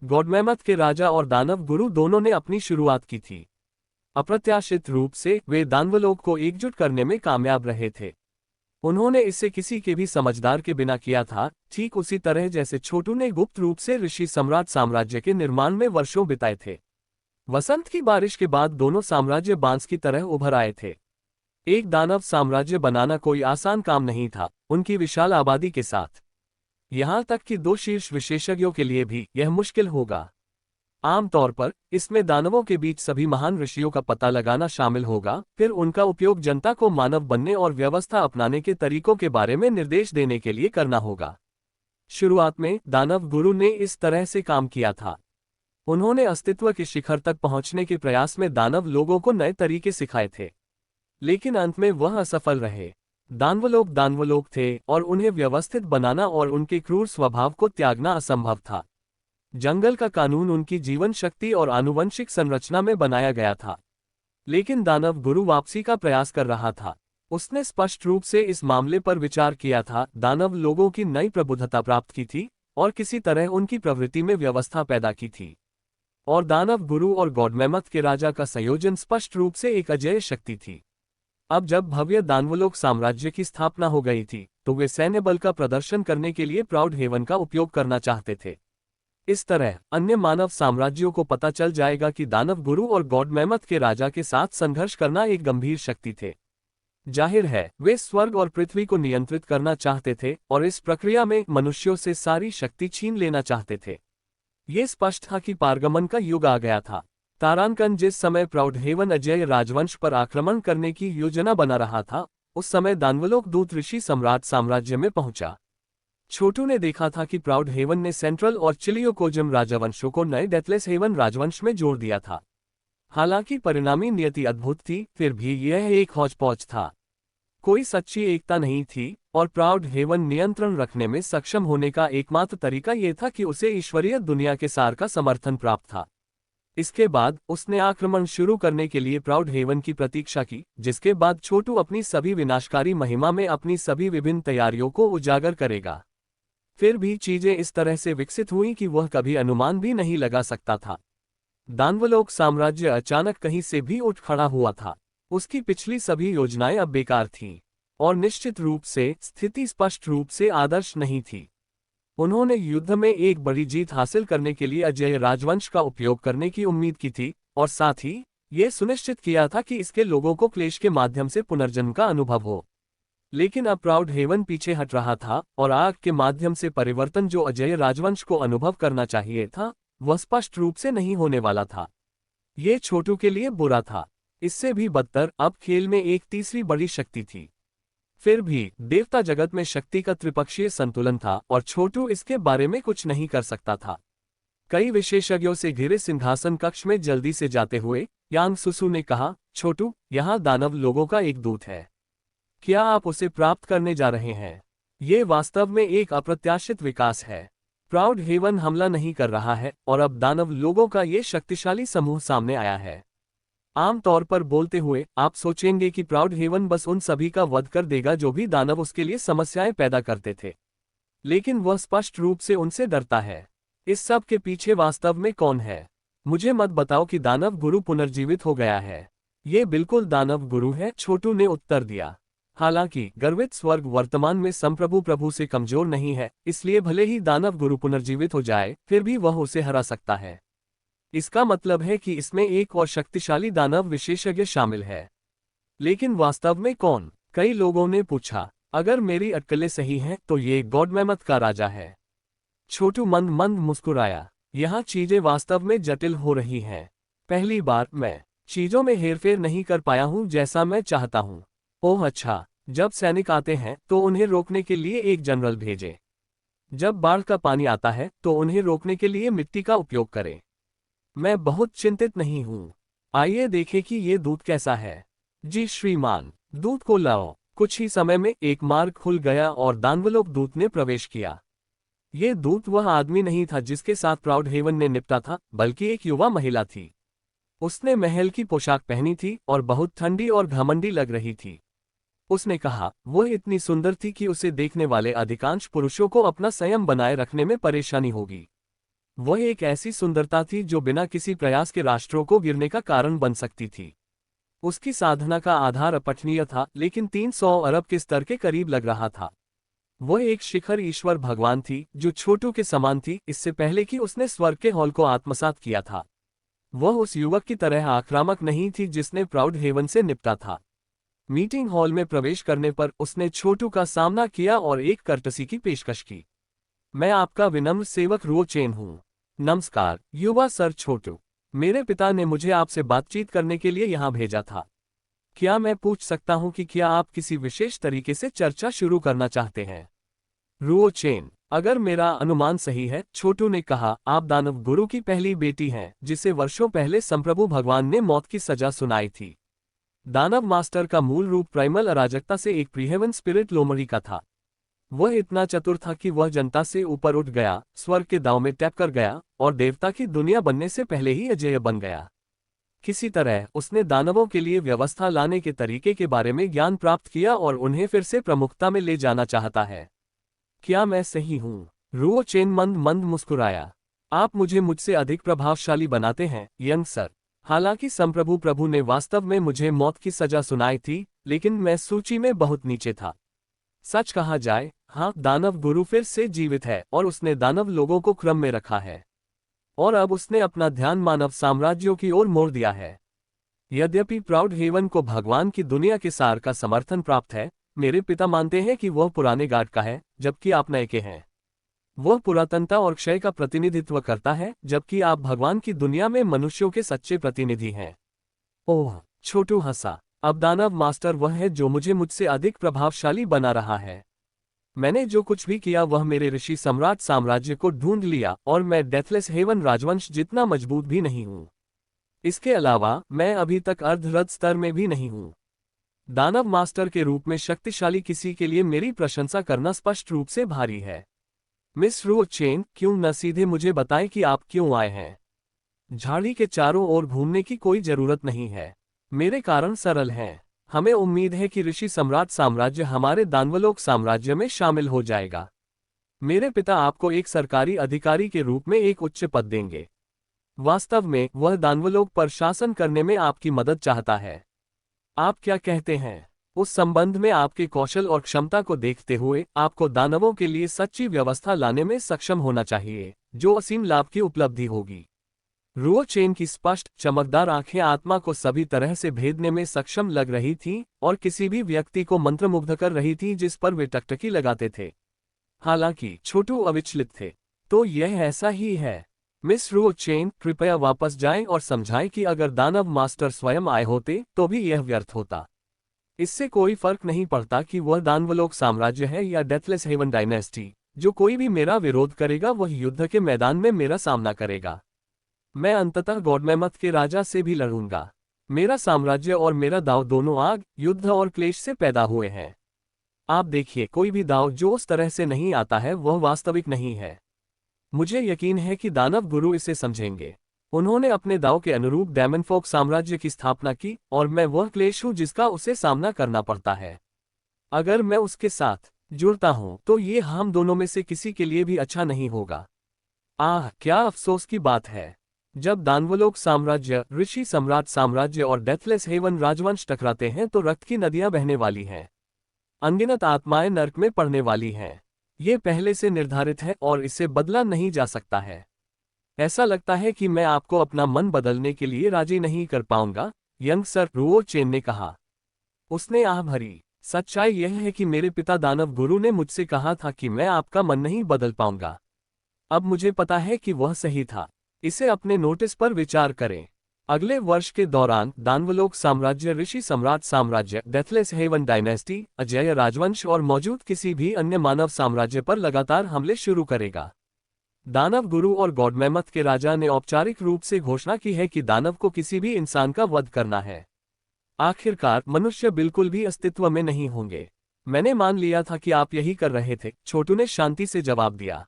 गॉडमेमथ के राजा और दानव गुरु दोनों ने अपनी शुरुआत की थी। अप्रत्याशित रूप से वे दानवलोक को एकजुट करने में कामयाब रहे थे। उन्होंने इसे किसी के भी समझदार के बिना किया था, ठीक उसी तरह जैसे छोटू ने गुप्त रूप से ऋषि सम्राट साम्राज्य के निर्माण में वर्षों बिताए थे। वसंत की बारिश के बाद दोनों साम्राज्य बांस की तरह उभर आए थे। एक दानव साम्राज्य बनाना कोई आसान काम नहीं था, उनकी विशाल आबादी के साथ। यहां तक कि दो शीर्ष विशेषज्ञों के लिए भी यह मुश्किल होगा। आमतौर पर इसमें दानवों के बीच सभी महान ऋषियों का पता लगाना शामिल होगा, फिर उनका उपयोग जनता को मानव बनने और व्यवस्था अपनाने के तरीकों के बारे में निर्देश देने के लिए करना होगा। शुरुआत में दानव गुरु ने इस तरह से काम किया था। उन्होंने अस्तित्व के शिखर तक पहुंचने के प्रयास में दानव लोगों को नए तरीके सिखाए थे, लेकिन अंत में वह असफल रहे। दानवलोक थे और उन्हें व्यवस्थित बनाना और उनके क्रूर स्वभाव को त्यागना असंभव था। जंगल का कानून उनकी जीवन शक्ति और आनुवंशिक संरचना में बनाया गया था। लेकिन दानव गुरु वापसी का प्रयास कर रहा था। उसने स्पष्ट रूप से इस मामले पर विचार किया था। दानव लोगों की नई प्रबुद्धता प्राप्त की थी और किसी तरह उनकी प्रवृत्ति में व्यवस्था पैदा की थी। और दानव गुरु और गॉडमेमथ के राजा का संयोजन स्पष्ट रूप से एक अजेय शक्ति थी। अब जब भव्य दानवलोक साम्राज्य की स्थापना हो गई थी, तो वे सैन्य बल का प्रदर्शन करने के लिए प्राउड हेवन का उपयोग करना चाहते थे। इस तरह अन्य मानव साम्राज्यों को पता चल जाएगा कि दानव गुरु और गॉडमेमथ के राजा के साथ संघर्ष करना एक गंभीर शक्ति थे। जाहिर है वे स्वर्ग और पृथ्वी को नियंत्रित करना चाहते थे और इस प्रक्रिया में मनुष्यों से सारी शक्ति छीन लेना चाहते थे। ये स्पष्ट था कि पारगमन का युग आ गया था। तारानकन जिस समय प्राउड हेवन अजेय राजवंश पर आक्रमण करने की योजना बना रहा था, उस समय दानवलोक दूत ऋषि सम्राट साम्राज्य में पहुंचा। छोटू ने देखा था कि प्राउड हेवन ने सेंट्रल और चिलियोकोजम राजवंशों को नए डेथलेस हेवन राजवंश में जोड़ दिया था। हालांकि परिणामी नियति अद्भुत थी, फिर भी यह एक हौच-पौच था। कोई सच्ची एकता नहीं थी और प्राउड हेवन नियंत्रण रखने में सक्षम होने का एकमात्र तरीका यह था कि उसे ईश्वरीय दुनिया के सार का समर्थन प्राप्त था। इसके बाद उसने आक्रमण शुरू करने के लिए प्राउड हेवन की प्रतीक्षा की, जिसके बाद छोटू अपनी सभी विनाशकारी महिमा में अपनी सभी विभिन्न तैयारियों को उजागर करेगा। फिर भी चीजें इस तरह से विकसित हुई कि वह कभी अनुमान भी नहीं लगा सकता था। दानवलोक साम्राज्य अचानक कहीं से भी उठ खड़ा हुआ था। उसकी पिछली सभी योजनाएं अब बेकार थीं और निश्चित रूप से स्थिति स्पष्ट रूप से आदर्श नहीं थी। उन्होंने युद्ध में एक बड़ी जीत हासिल करने के लिए अजेय राजवंश का उपयोग करने की उम्मीद की थी और साथ ही ये सुनिश्चित किया था कि इसके लोगों को क्लेश के माध्यम से पुनर्जन्म का अनुभव हो। लेकिन अब प्राउड हेवन पीछे हट रहा था और आग के माध्यम से परिवर्तन जो अजेय राजवंश को अनुभव करना चाहिए था, वह स्पष्ट रूप से नहीं होने वाला था। ये छोटू के लिए बुरा था। इससे भी बदतर, अब खेल में एक तीसरी बड़ी शक्ति थी। फिर भी देवता जगत में शक्ति का त्रिपक्षीय संतुलन था और छोटू इसके बारे में कुछ नहीं कर सकता था। कई विशेषज्ञों से घिरे सिंहासन कक्ष में जल्दी से जाते हुए यांग सुसु ने कहा, छोटू, यहाँ दानव लोगों का एक दूत है। क्या आप उसे प्राप्त करने जा रहे हैं? ये वास्तव में एक अप्रत्याशित विकास है। प्राउड हेवन हमला नहीं कर रहा है और अब दानव लोगों का ये शक्तिशाली समूह सामने आया है। आमतौर पर बोलते हुए आप सोचेंगे कि प्राउड हेवन बस उन सभी का वध कर देगा जो भी दानव उसके लिए समस्याएं पैदा करते थे, लेकिन वह स्पष्ट रूप से उनसे डरता है। इस सब के पीछे वास्तव में कौन है? मुझे मत बताओ कि दानव गुरु पुनर्जीवित हो गया है। ये बिल्कुल दानव गुरु है, छोटू ने उत्तर दिया। हालांकि गर्वित स्वर्ग वर्तमान में संप्रभु प्रभु से कमजोर नहीं है, इसलिए भले ही दानव गुरु पुनर्जीवित हो जाए, फिर भी वह उसे हरा सकता है। इसका मतलब है कि इसमें एक और शक्तिशाली दानव विशेषज्ञ शामिल है। लेकिन वास्तव में कौन? कई लोगों ने पूछा। अगर मेरी अटकलें सही हैं तो ये गॉडमेमथ का राजा है। छोटू मंद मंद मुस्कुराया। यहाँ चीजें वास्तव में जटिल हो रही हैं। पहली बार मैं चीजों में हेरफेर नहीं कर पाया हूँ जैसा मैं चाहता हूँ। ओह अच्छा, जब सैनिक आते हैं तो उन्हें रोकने के लिए एक जनरल भेजें। जब बाढ़ का पानी आता है तो उन्हें रोकने के लिए मिट्टी का उपयोग करें। मैं बहुत चिंतित नहीं हूँ। आइए देखें कि ये दूत कैसा है। जी श्रीमान, दूत को लाओ। कुछ ही समय में एक मार्ग खुल गया और दानवलोक दूत ने प्रवेश किया। ये दूत वह आदमी नहीं था जिसके साथ प्राउड हेवन ने निपटा था, बल्कि एक युवा महिला थी। उसने महल की पोशाक पहनी थी और बहुत ठंडी और घमंडी लग रही थी। उसने कहा, वह इतनी सुंदर थी कि उसे देखने वाले अधिकांश पुरुषों को अपना संयम बनाए रखने में परेशानी होगी। वह एक ऐसी सुंदरता थी जो बिना किसी प्रयास के राष्ट्रों को गिरने का कारण बन सकती थी। उसकी साधना का आधार अपठनीय था, लेकिन 300 अरब के स्तर के करीब लग रहा था। वह एक शिखर ईश्वर भगवान थी जो छोटू के समान थी, इससे पहले कि उसने स्वर्ग के हॉल को आत्मसात किया था। वह उस युवक की तरह आक्रामक नहीं थी जिसने प्राउड हेवन से निपटा था। मीटिंग हॉल में प्रवेश करने पर उसने छोटू का सामना किया और एक कर्टसी की पेशकश की। मैं आपका विनम्र सेवक रुओ चेन हूँ। नमस्कार युवा सर छोटू। मेरे पिता ने मुझे आपसे बातचीत करने के लिए यहाँ भेजा था। क्या मैं पूछ सकता हूँ कि क्या आप किसी विशेष तरीके से चर्चा शुरू करना चाहते हैं? रुओ चेन, अगर मेरा अनुमान सही है, छोटू ने कहा, आप दानव गुरु की पहली बेटी हैं जिसे वर्षों पहले संप्रभु भगवान ने मौत की सजा सुनाई थी। दानव मास्टर का मूल रूप प्राइमल अराजकता से एक प्रीहेवन स्पिरिट लोमड़ी का था। वह इतना चतुर था कि वह जनता से ऊपर उठ गया, स्वर्ग के दांव में टैप कर गया और देवता की दुनिया बनने से पहले ही अजेय बन गया। किसी तरह उसने दानवों के लिए व्यवस्था लाने के तरीके के बारे में ज्ञान प्राप्त किया और उन्हें फिर से प्रमुखता में ले जाना चाहता है। क्या मैं सही हूँ? रुओ चेन मंद मंद मुस्कुराया। आप मुझे मुझसे अधिक प्रभावशाली बनाते हैं यंग सर। हालांकि संप्रभु प्रभु ने वास्तव में मुझे मौत की सजा सुनाई थी, लेकिन मैं सूची में बहुत नीचे था। सच कहा जाए, हाँ, दानव गुरु फिर से जीवित है और उसने दानव लोगों को क्रम में रखा है। और अब उसने अपना ध्यान मानव साम्राज्यों की ओर मोड़ दिया है। यद्यपि प्राउड हेवन को भगवान की दुनिया के सार का समर्थन प्राप्त है, मेरे पिता मानते हैं कि वह पुराने गार्ड का है, जबकि आप नए के हैं। वह पुरातनता और क्षय का प्रतिनिधित्व करता है, जबकि आप भगवान की दुनिया में मनुष्यों के सच्चे प्रतिनिधि हैं। ओह, छोटू हंसा। अब दानव मास्टर वह है जो मुझसे अधिक प्रभावशाली बना रहा है। मैंने जो कुछ भी किया वह मेरे ऋषि सम्राट साम्राज्य को ढूंढ लिया और मैं डेथलेस हेवन राजवंश जितना मजबूत भी नहीं हूँ। इसके अलावा मैं अभी तक अर्धरथ स्तर में भी नहीं हूँ। दानव मास्टर के रूप में शक्तिशाली किसी के लिए मेरी प्रशंसा करना स्पष्ट रूप से भारी है। मिस रुओ चेन, क्यों न सीधे मुझे बताएं कि आप क्यों आए हैं? झाड़ी के चारों ओर घूमने की कोई जरूरत नहीं है। मेरे कारण सरल हैं। हमें उम्मीद है कि ऋषि सम्राट साम्राज्य हमारे दानवलोक साम्राज्य में शामिल हो जाएगा। मेरे पिता आपको एक सरकारी अधिकारी के रूप में एक उच्च पद देंगे। वास्तव में वह दानवलोक पर शासन करने में आपकी मदद चाहता है। आप क्या कहते हैं? उस संबंध में आपके कौशल और क्षमता को देखते हुए आपको दानवों के लिए सच्ची व्यवस्था लाने में सक्षम होना चाहिए, जो असीम लाभ की उपलब्धि होगी। रुओ चेन की स्पष्ट चमकदार आंखें आत्मा को सभी तरह से भेदने में सक्षम लग रही थीं और किसी भी व्यक्ति को मंत्रमुग्ध कर रही थी जिस पर वे टकटकी लगाते थे। हालांकि छोटू अविचलित थे। तो यह ऐसा ही है। मिस रुओ चेन, कृपया वापस जाएं और समझाएं कि अगर दानव मास्टर स्वयं आए होते तो भी यह व्यर्थ होता। इससे कोई फर्क नहीं पड़ता कि वह दानवलोक साम्राज्य है या डेथलेस हेवन डायनेस्टी। जो कोई भी मेरा विरोध करेगा वह युद्ध के मैदान में मेरा सामना करेगा। मैं अंततः गॉडमेमथ के राजा से भी लड़ूंगा। मेरा साम्राज्य और मेरा दाव दोनों आग, युद्ध और क्लेश से पैदा हुए हैं। आप देखिए, कोई भी दाव जो उस तरह से नहीं आता है वह वास्तविक नहीं है। मुझे यकीन है कि दानव गुरु इसे समझेंगे। उन्होंने अपने दाव के अनुरूप डेमनफोक साम्राज्य की स्थापना की और मैं वह क्लेश हूं जिसका उसे सामना करना पड़ता है। अगर मैं उसके साथ जुड़ता हूं तो ये हम दोनों में से किसी के लिए भी अच्छा नहीं होगा। आह, क्या अफसोस की बात है। जब दानवलोक साम्राज्य, ऋषि सम्राट साम्राज्य और डेथलेस हेवन राजवंश टकराते हैं तो रक्त की नदियां बहने वाली हैं। अनगिनत आत्माएं नर्क में पड़ने वाली हैं। ये पहले से निर्धारित है और इसे बदला नहीं जा सकता है। ऐसा लगता है कि मैं आपको अपना मन बदलने के लिए राजी नहीं कर पाऊंगा, यंग सर, रुओ चेन ने कहा। उसने आह भरी। सच्चाई यह है कि मेरे पिता दानव गुरु ने मुझसे कहा था कि मैं आपका मन नहीं बदल पाऊंगा। अब मुझे पता है कि वह सही था। इसे अपने नोटिस पर विचार करें। अगले वर्ष के दौरान दानवलोक साम्राज्य, ऋषि सम्राट साम्राज्य, डेथलेस हेवन डायनेस्टी, अजेय राजवंश और मौजूद किसी भी अन्य मानव साम्राज्य पर लगातार हमले शुरू करेगा। दानव गुरु और गॉडमेमथ के राजा ने औपचारिक रूप से घोषणा की है कि दानव को किसी भी इंसान का वध करना है। आखिरकार मनुष्य बिल्कुल भी अस्तित्व में नहीं होंगे। मैंने मान लिया था कि आप यही कर रहे थे, छोटू ने शांति से जवाब दिया।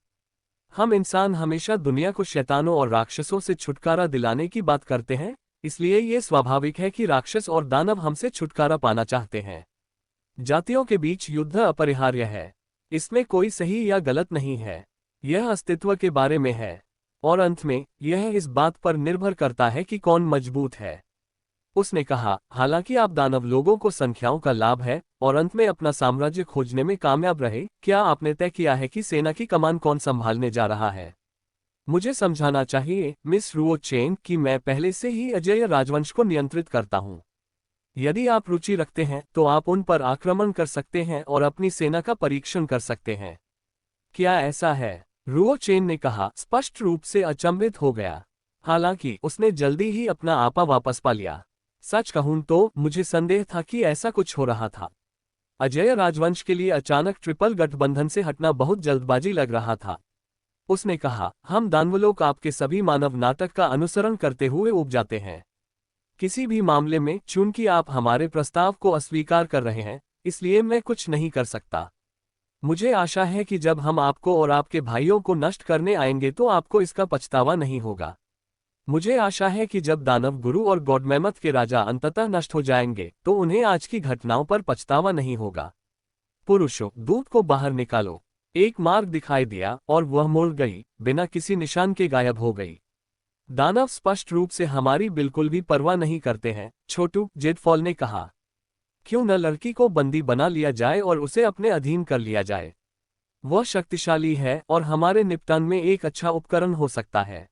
हम इंसान हमेशा दुनिया को शैतानों और राक्षसों से छुटकारा दिलाने की बात करते हैं, इसलिए ये स्वाभाविक है कि राक्षस और दानव हमसे छुटकारा पाना चाहते हैं। जातियों के बीच युद्ध अपरिहार्य है। इसमें कोई सही या गलत नहीं है। यह अस्तित्व के बारे में है। और अंत में यह इस बात पर निर्भर करता है कि कौन मजबूत है। उसने कहा, हालांकि आप दानव लोगों को संख्याओं का लाभ है और अंत में अपना साम्राज्य खोजने में कामयाब रहे, क्या आपने तय किया है कि सेना की कमान कौन संभालने जा रहा है? मुझे समझाना चाहिए मिस रुओ चेन कि मैं पहले से ही अजेय राजवंश को नियंत्रित करता हूं। यदि आप रुचि रखते हैं तो आप उन पर आक्रमण कर सकते हैं और अपनी सेना का परीक्षण कर सकते हैं। क्या ऐसा है? रुओ चेन ने कहा, स्पष्ट रूप से अचंभित हो गया। हालांकि उसने जल्दी ही अपना आपा वापस पा लिया। सच कहूं तो मुझे संदेह था कि ऐसा कुछ हो रहा था। अजेय राजवंश के लिए अचानक ट्रिपल गठबंधन से हटना बहुत जल्दबाजी लग रहा था। उसने कहा, हम दानवलोक आपके सभी मानव नाटक का अनुसरण करते हुए उब जाते हैं। किसी भी मामले में चूंकि आप हमारे प्रस्ताव को अस्वीकार कर रहे हैं, इसलिए मैं कुछ नहीं कर सकता। मुझे आशा है कि जब हम आपको और आपके भाइयों को नष्ट करने आएंगे तो आपको इसका पछतावा नहीं होगा। मुझे आशा है कि जब दानव गुरु और गॉडमेमथ के राजा अंततः नष्ट हो जाएंगे तो उन्हें आज की घटनाओं पर पछतावा नहीं होगा। पुरुषों, दूत को बाहर निकालो। एक मार्ग दिखाई दिया और वह मुड़ गई, बिना किसी निशान के गायब हो गई। दानव स्पष्ट रूप से हमारी बिल्कुल भी परवाह नहीं करते हैं, छोटू, जेडफॉल ने कहा। क्यों न लड़की को बंदी बना लिया जाए और उसे अपने अधीन कर लिया जाए? वह शक्तिशाली है और हमारे निपटान में एक अच्छा उपकरण हो सकता है।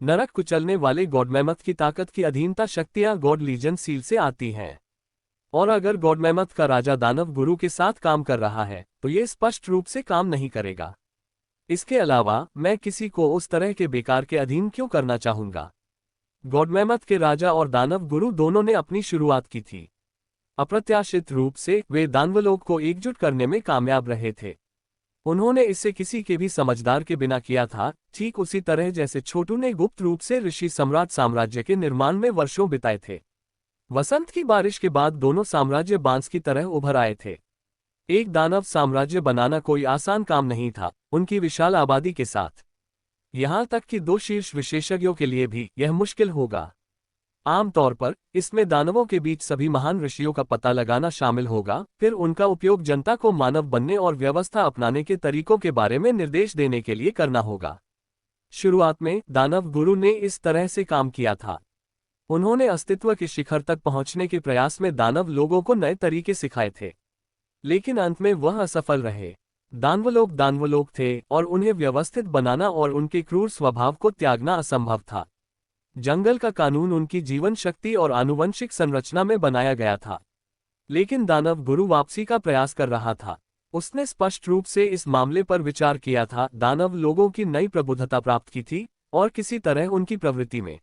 नरक कुचलने वाले गॉडमेमथ की ताकत की अधीनता शक्तियां गॉड लीजन सील से आती हैं। और अगर गॉडमेमथ का राजा दानव गुरु के साथ काम कर रहा है तो ये स्पष्ट रूप से काम नहीं करेगा। इसके अलावा मैं किसी को उस तरह के बेकार के अधीन क्यों करना चाहूंगा? गॉडमेमथ के राजा और दानव गुरु दोनों ने अपनी शुरुआत की थी। अप्रत्याशित रूप से वे दानवलोक को एकजुट करने में कामयाब रहे थे। उन्होंने इसे किसी के भी समझदार के बिना किया था, ठीक उसी तरह जैसे छोटू ने गुप्त रूप से ऋषि सम्राट साम्राज्य के निर्माण में वर्षों बिताए थे। वसंत की बारिश के बाद दोनों साम्राज्य बांस की तरह उभर आए थे। एक दानव साम्राज्य बनाना कोई आसान काम नहीं था, उनकी विशाल आबादी के साथ। यहां तक कि दो शीर्ष विशेषज्ञों के लिए भी यह मुश्किल होगा। आमतौर पर इसमें दानवों के बीच सभी महान ऋषियों का पता लगाना शामिल होगा, फिर उनका उपयोग जनता को मानव बनने और व्यवस्था अपनाने के तरीकों के बारे में निर्देश देने के लिए करना होगा। शुरुआत में दानव गुरु ने इस तरह से काम किया था। उन्होंने अस्तित्व के शिखर तक पहुंचने के प्रयास में दानव लोगों को नए तरीके सिखाए थे, लेकिन अंत में वह असफल रहे। दानवलोक थे और उन्हें व्यवस्थित बनाना और उनके क्रूर स्वभाव को त्यागना असंभव था। जंगल का कानून उनकी जीवन शक्ति और आनुवंशिक संरचना में बनाया गया था। लेकिन दानव गुरु वापसी का प्रयास कर रहा था। उसने स्पष्ट रूप से इस मामले पर विचार किया था, दानव लोगों की नई प्रबुद्धता प्राप्त की थी और किसी तरह उनकी प्रवृत्ति में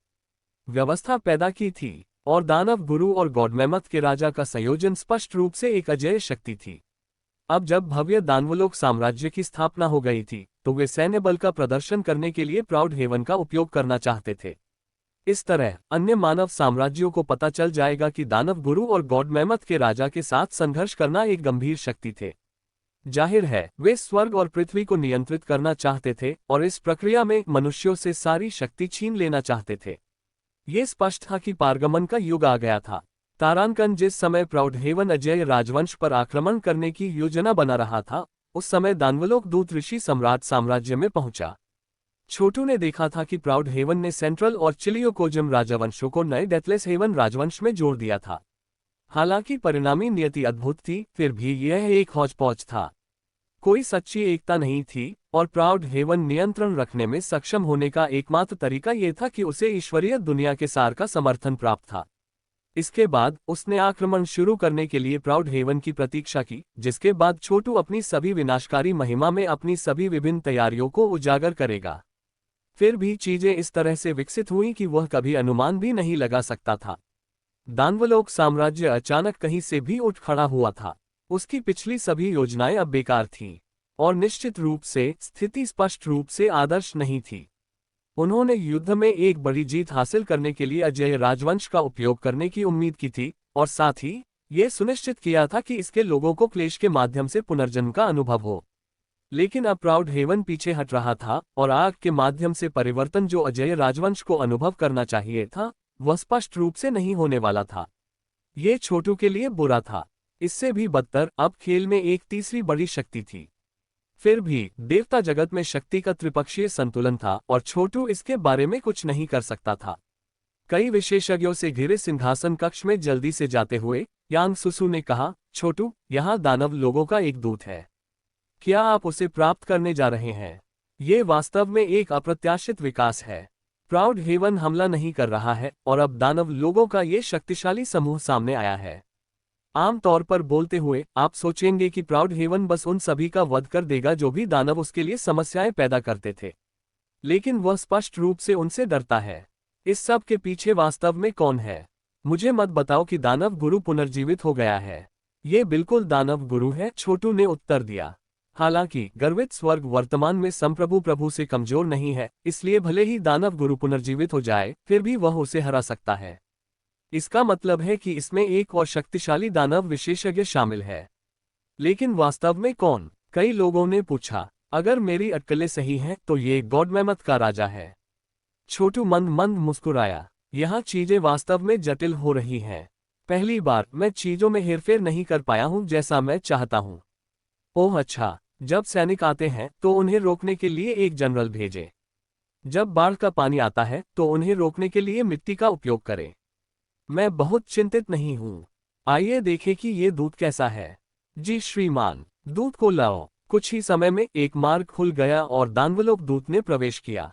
व्यवस्था पैदा की थी, और दानव गुरु और गॉडमेमथ के राजा का संयोजन स्पष्ट रूप से एक अजेय शक्ति थी। अब जब भव्य दानवलोक साम्राज्य की स्थापना हो गई थी तो वे सैन्य बल का प्रदर्शन करने के लिए प्राउड हेवन का उपयोग करना चाहते थे। इस तरह अन्य मानव साम्राज्यों को पता चल जाएगा कि दानव गुरु और गॉडमेमथ के राजा के साथ संघर्ष करना एक गंभीर शक्ति थे। जाहिर है वे स्वर्ग और पृथ्वी को नियंत्रित करना चाहते थे और इस प्रक्रिया में मनुष्यों से सारी शक्ति छीन लेना चाहते थे। ये स्पष्ट था कि पारगमन का युग आ गया था। तारानकन जिस समय प्राउड हेवन अजेय राजवंश पर आक्रमण करने की योजना बना रहा था, उस समय दानवलोक दूत ऋषि सम्राट साम्राज्य में पहुंचा। छोटू ने देखा था कि प्राउड हेवन ने सेंट्रल और चिलियोकोजम राजवंशों को नए डेथलेस हेवन राजवंश में जोड़ दिया था। हालांकि परिणामी नियति अद्भुत थी, फिर भी यह एक हौच-पौच था। कोई सच्ची एकता नहीं थी और प्राउड हेवन नियंत्रण रखने में सक्षम होने का एकमात्र तरीका यह था कि उसे ईश्वरीय दुनिया के सार का समर्थन प्राप्त था। इसके बाद उसने आक्रमण शुरू करने के लिए प्राउड हेवन की प्रतीक्षा की, जिसके बाद छोटू अपनी सभी विनाशकारी महिमा में अपनी सभी विभिन्न तैयारियों को उजागर करेगा। फिर भी चीजें इस तरह से विकसित हुई कि वह कभी अनुमान भी नहीं लगा सकता था। दानवलोक साम्राज्य अचानक कहीं से भी उठ खड़ा हुआ था। उसकी पिछली सभी योजनाएं अब बेकार थीं, और निश्चित रूप से स्थिति स्पष्ट रूप से आदर्श नहीं थी। उन्होंने युद्ध में एक बड़ी जीत हासिल करने के लिए अजेय राजवंश का उपयोग करने की उम्मीद की थी, और साथ ही ये सुनिश्चित किया था कि इसके लोगों को क्लेश के माध्यम से पुनर्जन्म का अनुभव हो। लेकिन अब प्राउड हेवन पीछे हट रहा था और आग के माध्यम से परिवर्तन जो अजेय राजवंश को अनुभव करना चाहिए था, वह स्पष्ट रूप से नहीं होने वाला था। ये छोटू के लिए बुरा था। इससे भी बदतर, अब खेल में एक तीसरी बड़ी शक्ति थी। फिर भी देवता जगत में शक्ति का त्रिपक्षीय संतुलन था और छोटू इसके बारे में कुछ नहीं कर सकता था। कई विशेषज्ञों से घिरे सिंहासन कक्ष में जल्दी से जाते हुए यांग सुसु ने कहा, छोटू, यहाँ दानव लोगों का एक दूत है। क्या आप उसे प्राप्त करने जा रहे हैं? ये वास्तव में एक अप्रत्याशित विकास है। प्राउड हेवन हमला नहीं कर रहा है और अब दानव लोगों का ये शक्तिशाली समूह सामने आया है। आम तौर पर बोलते हुए आप सोचेंगे कि प्राउड हेवन बस उन सभी का वध कर देगा जो भी दानव उसके लिए समस्याएं पैदा करते थे, लेकिन वह स्पष्ट रूप से उनसे डरता है। इस सब के पीछे वास्तव में कौन है? मुझे मत बताओ कि दानव गुरु पुनर्जीवित हो गया है। ये बिल्कुल दानव गुरु है, छोटू ने उत्तर दिया। हालांकि गर्वित स्वर्ग वर्तमान में संप्रभु प्रभु से कमजोर नहीं है, इसलिए भले ही दानव गुरु पुनर्जीवित हो जाए फिर भी वह उसे हरा सकता है। इसका मतलब है कि इसमें एक और शक्तिशाली दानव विशेषज्ञ शामिल है। लेकिन वास्तव में कौन? कई लोगों ने पूछा। अगर मेरी अटकलें सही हैं तो ये गॉड मैमथ का राजा है। छोटू मंद मंद मुस्कुराया। यहाँ चीजें वास्तव में जटिल हो रही हैं। पहली बार मैं चीजों में हेरफेर नहीं कर पाया हूँ जैसा मैं चाहता हूँ। ओह अच्छा, जब सैनिक आते हैं तो उन्हें रोकने के लिए एक जनरल भेजें। जब बाढ़ का पानी आता है तो उन्हें रोकने के लिए मिट्टी का उपयोग करें। मैं बहुत चिंतित नहीं हूँ। आइए देखें कि ये दूत कैसा है। जी श्रीमान, दूत को लाओ। कुछ ही समय में एक मार्ग खुल गया और दानवलोक दूत ने प्रवेश किया।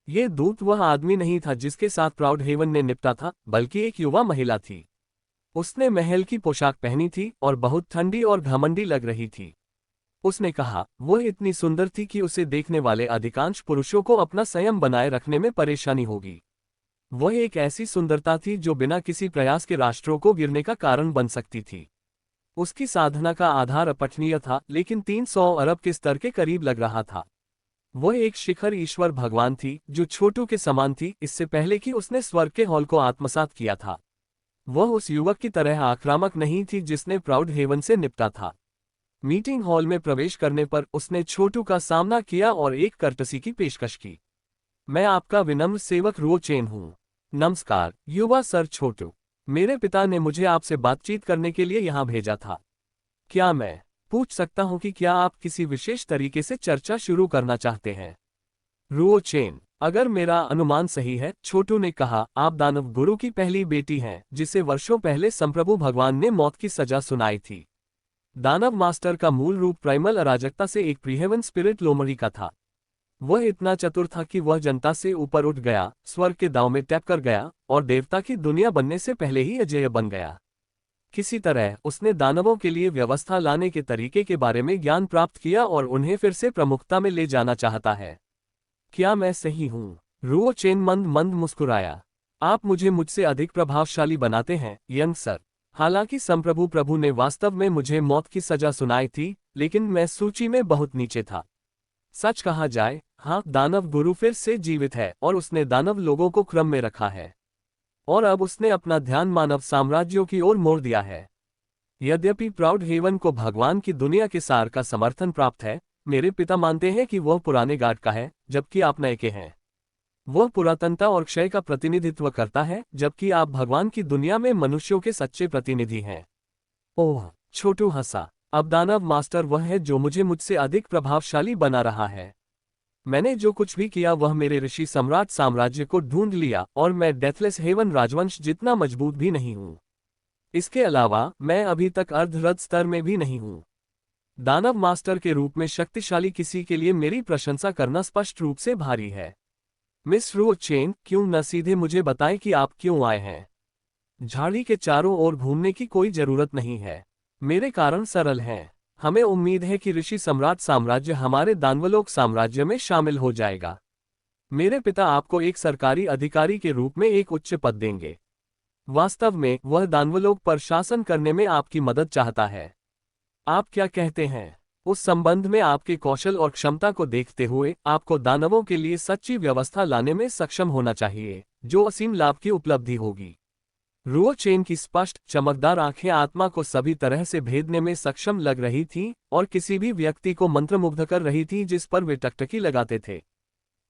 ये दूत वह आदमी नहीं था जिसके साथ प्राउड हेवन ने निपटा था, बल्कि एक युवा महिला थी। उसने महल की पोशाक पहनी थी और बहुत ठंडी और घमंडी लग रही थी। उसने कहा, वह इतनी सुंदर थी कि उसे देखने वाले अधिकांश पुरुषों को अपना संयम बनाए रखने में परेशानी होगी। वह एक ऐसी सुंदरता थी जो बिना किसी प्रयास के राष्ट्रों को गिरने का कारण बन सकती थी। उसकी साधना का आधार अपठनीय था, लेकिन 300 अरब के स्तर के करीब लग रहा था। वह एक शिखर ईश्वर भगवान थी जो छोटू के समान थी, इससे पहले कि उसने स्वर्ग के हॉल को आत्मसात किया था। वह उस युवक की तरह आक्रामक नहीं थी जिसने प्राउड हेवन से निपटा था। मीटिंग हॉल में प्रवेश करने पर उसने छोटू का सामना किया और एक कर्टसी की पेशकश की। मैं आपका विनम्र सेवक रुओ चेन हूँ। नमस्कार युवा सर छोटू। मेरे पिता ने मुझे आपसे बातचीत करने के लिए यहाँ भेजा था। क्या मैं पूछ सकता हूँ कि क्या आप किसी विशेष तरीके से चर्चा शुरू करना चाहते हैं? रुओ चेन, अगर मेरा अनुमान सही है, छोटू ने कहा, आप दानव गुरु की पहली बेटी हैं जिसे वर्षों पहले संप्रभु भगवान ने मौत की सजा सुनाई थी। दानव मास्टर का मूल रूप प्राइमल अराजकता से एक प्रीहेवन स्पिरिट लोमरी का था। वह इतना चतुर था कि वह जनता से ऊपर उठ गया, स्वर्ग के दांव में टैप कर गया और देवता की दुनिया बनने से पहले ही अजेय बन गया। किसी तरह उसने दानवों के लिए व्यवस्था लाने के तरीके के बारे में ज्ञान प्राप्त किया और उन्हें फिर से प्रमुखता में ले जाना चाहता है। क्या मैं सही हूँ? रुओ चेन मंद मंद मुस्कुराया। आप मुझे मुझसे अधिक प्रभावशाली बनाते हैं यंग सर। हालांकि संप्रभु प्रभु ने वास्तव में मुझे मौत की सजा सुनाई थी, लेकिन मैं सूची में बहुत नीचे था। सच कहा जाए, हाँ, दानव गुरु फिर से जीवित है और उसने दानव लोगों को क्रम में रखा है और अब उसने अपना ध्यान मानव साम्राज्यों की ओर मोड़ दिया है। यद्यपि प्राउड हेवन को भगवान की दुनिया के सार का समर्थन प्राप्त है, मेरे पिता मानते हैं कि वह पुराने गार्ड का है जबकि आप नए के हैं। वह पुरातनता और क्षय का प्रतिनिधित्व करता है जबकि आप भगवान की दुनिया में मनुष्यों के सच्चे प्रतिनिधि हैं। ओह, छोटू हंसा। अब दानव मास्टर वह है जो मुझसे अधिक प्रभावशाली बना रहा है। मैंने जो कुछ भी किया वह मेरे ऋषि सम्राट साम्राज्य को ढूंढ लिया और मैं डेथलेस हेवन राजवंश जितना मजबूत भी नहीं हूँ। इसके अलावा मैं अभी तक अर्धरथ स्तर में भी नहीं हूँ। दानव मास्टर के रूप में शक्तिशाली किसी के लिए मेरी प्रशंसा करना स्पष्ट रूप से भारी है। मिस रुओ चेन, क्यों न सीधे मुझे बताएं कि आप क्यों आए हैं? झाड़ी के चारों ओर घूमने की कोई जरूरत नहीं है। मेरे कारण सरल हैं। हमें उम्मीद है कि ऋषि सम्राट साम्राज्य हमारे दानवलोक साम्राज्य में शामिल हो जाएगा। मेरे पिता आपको एक सरकारी अधिकारी के रूप में एक उच्च पद देंगे। वास्तव में वह दानवलोक पर शासन करने में आपकी मदद चाहता है। आप क्या कहते हैं? उस संबंध में आपके कौशल और क्षमता को देखते हुए आपको दानवों के लिए सच्ची व्यवस्था लाने में सक्षम होना चाहिए, जो असीम लाभ की उपलब्धि होगी। रुओ चेन की स्पष्ट चमकदार आंखें आत्मा को सभी तरह से भेदने में सक्षम लग रही थीं और किसी भी व्यक्ति को मंत्रमुग्ध कर रही थी जिस पर वे टकटकी लगाते थे।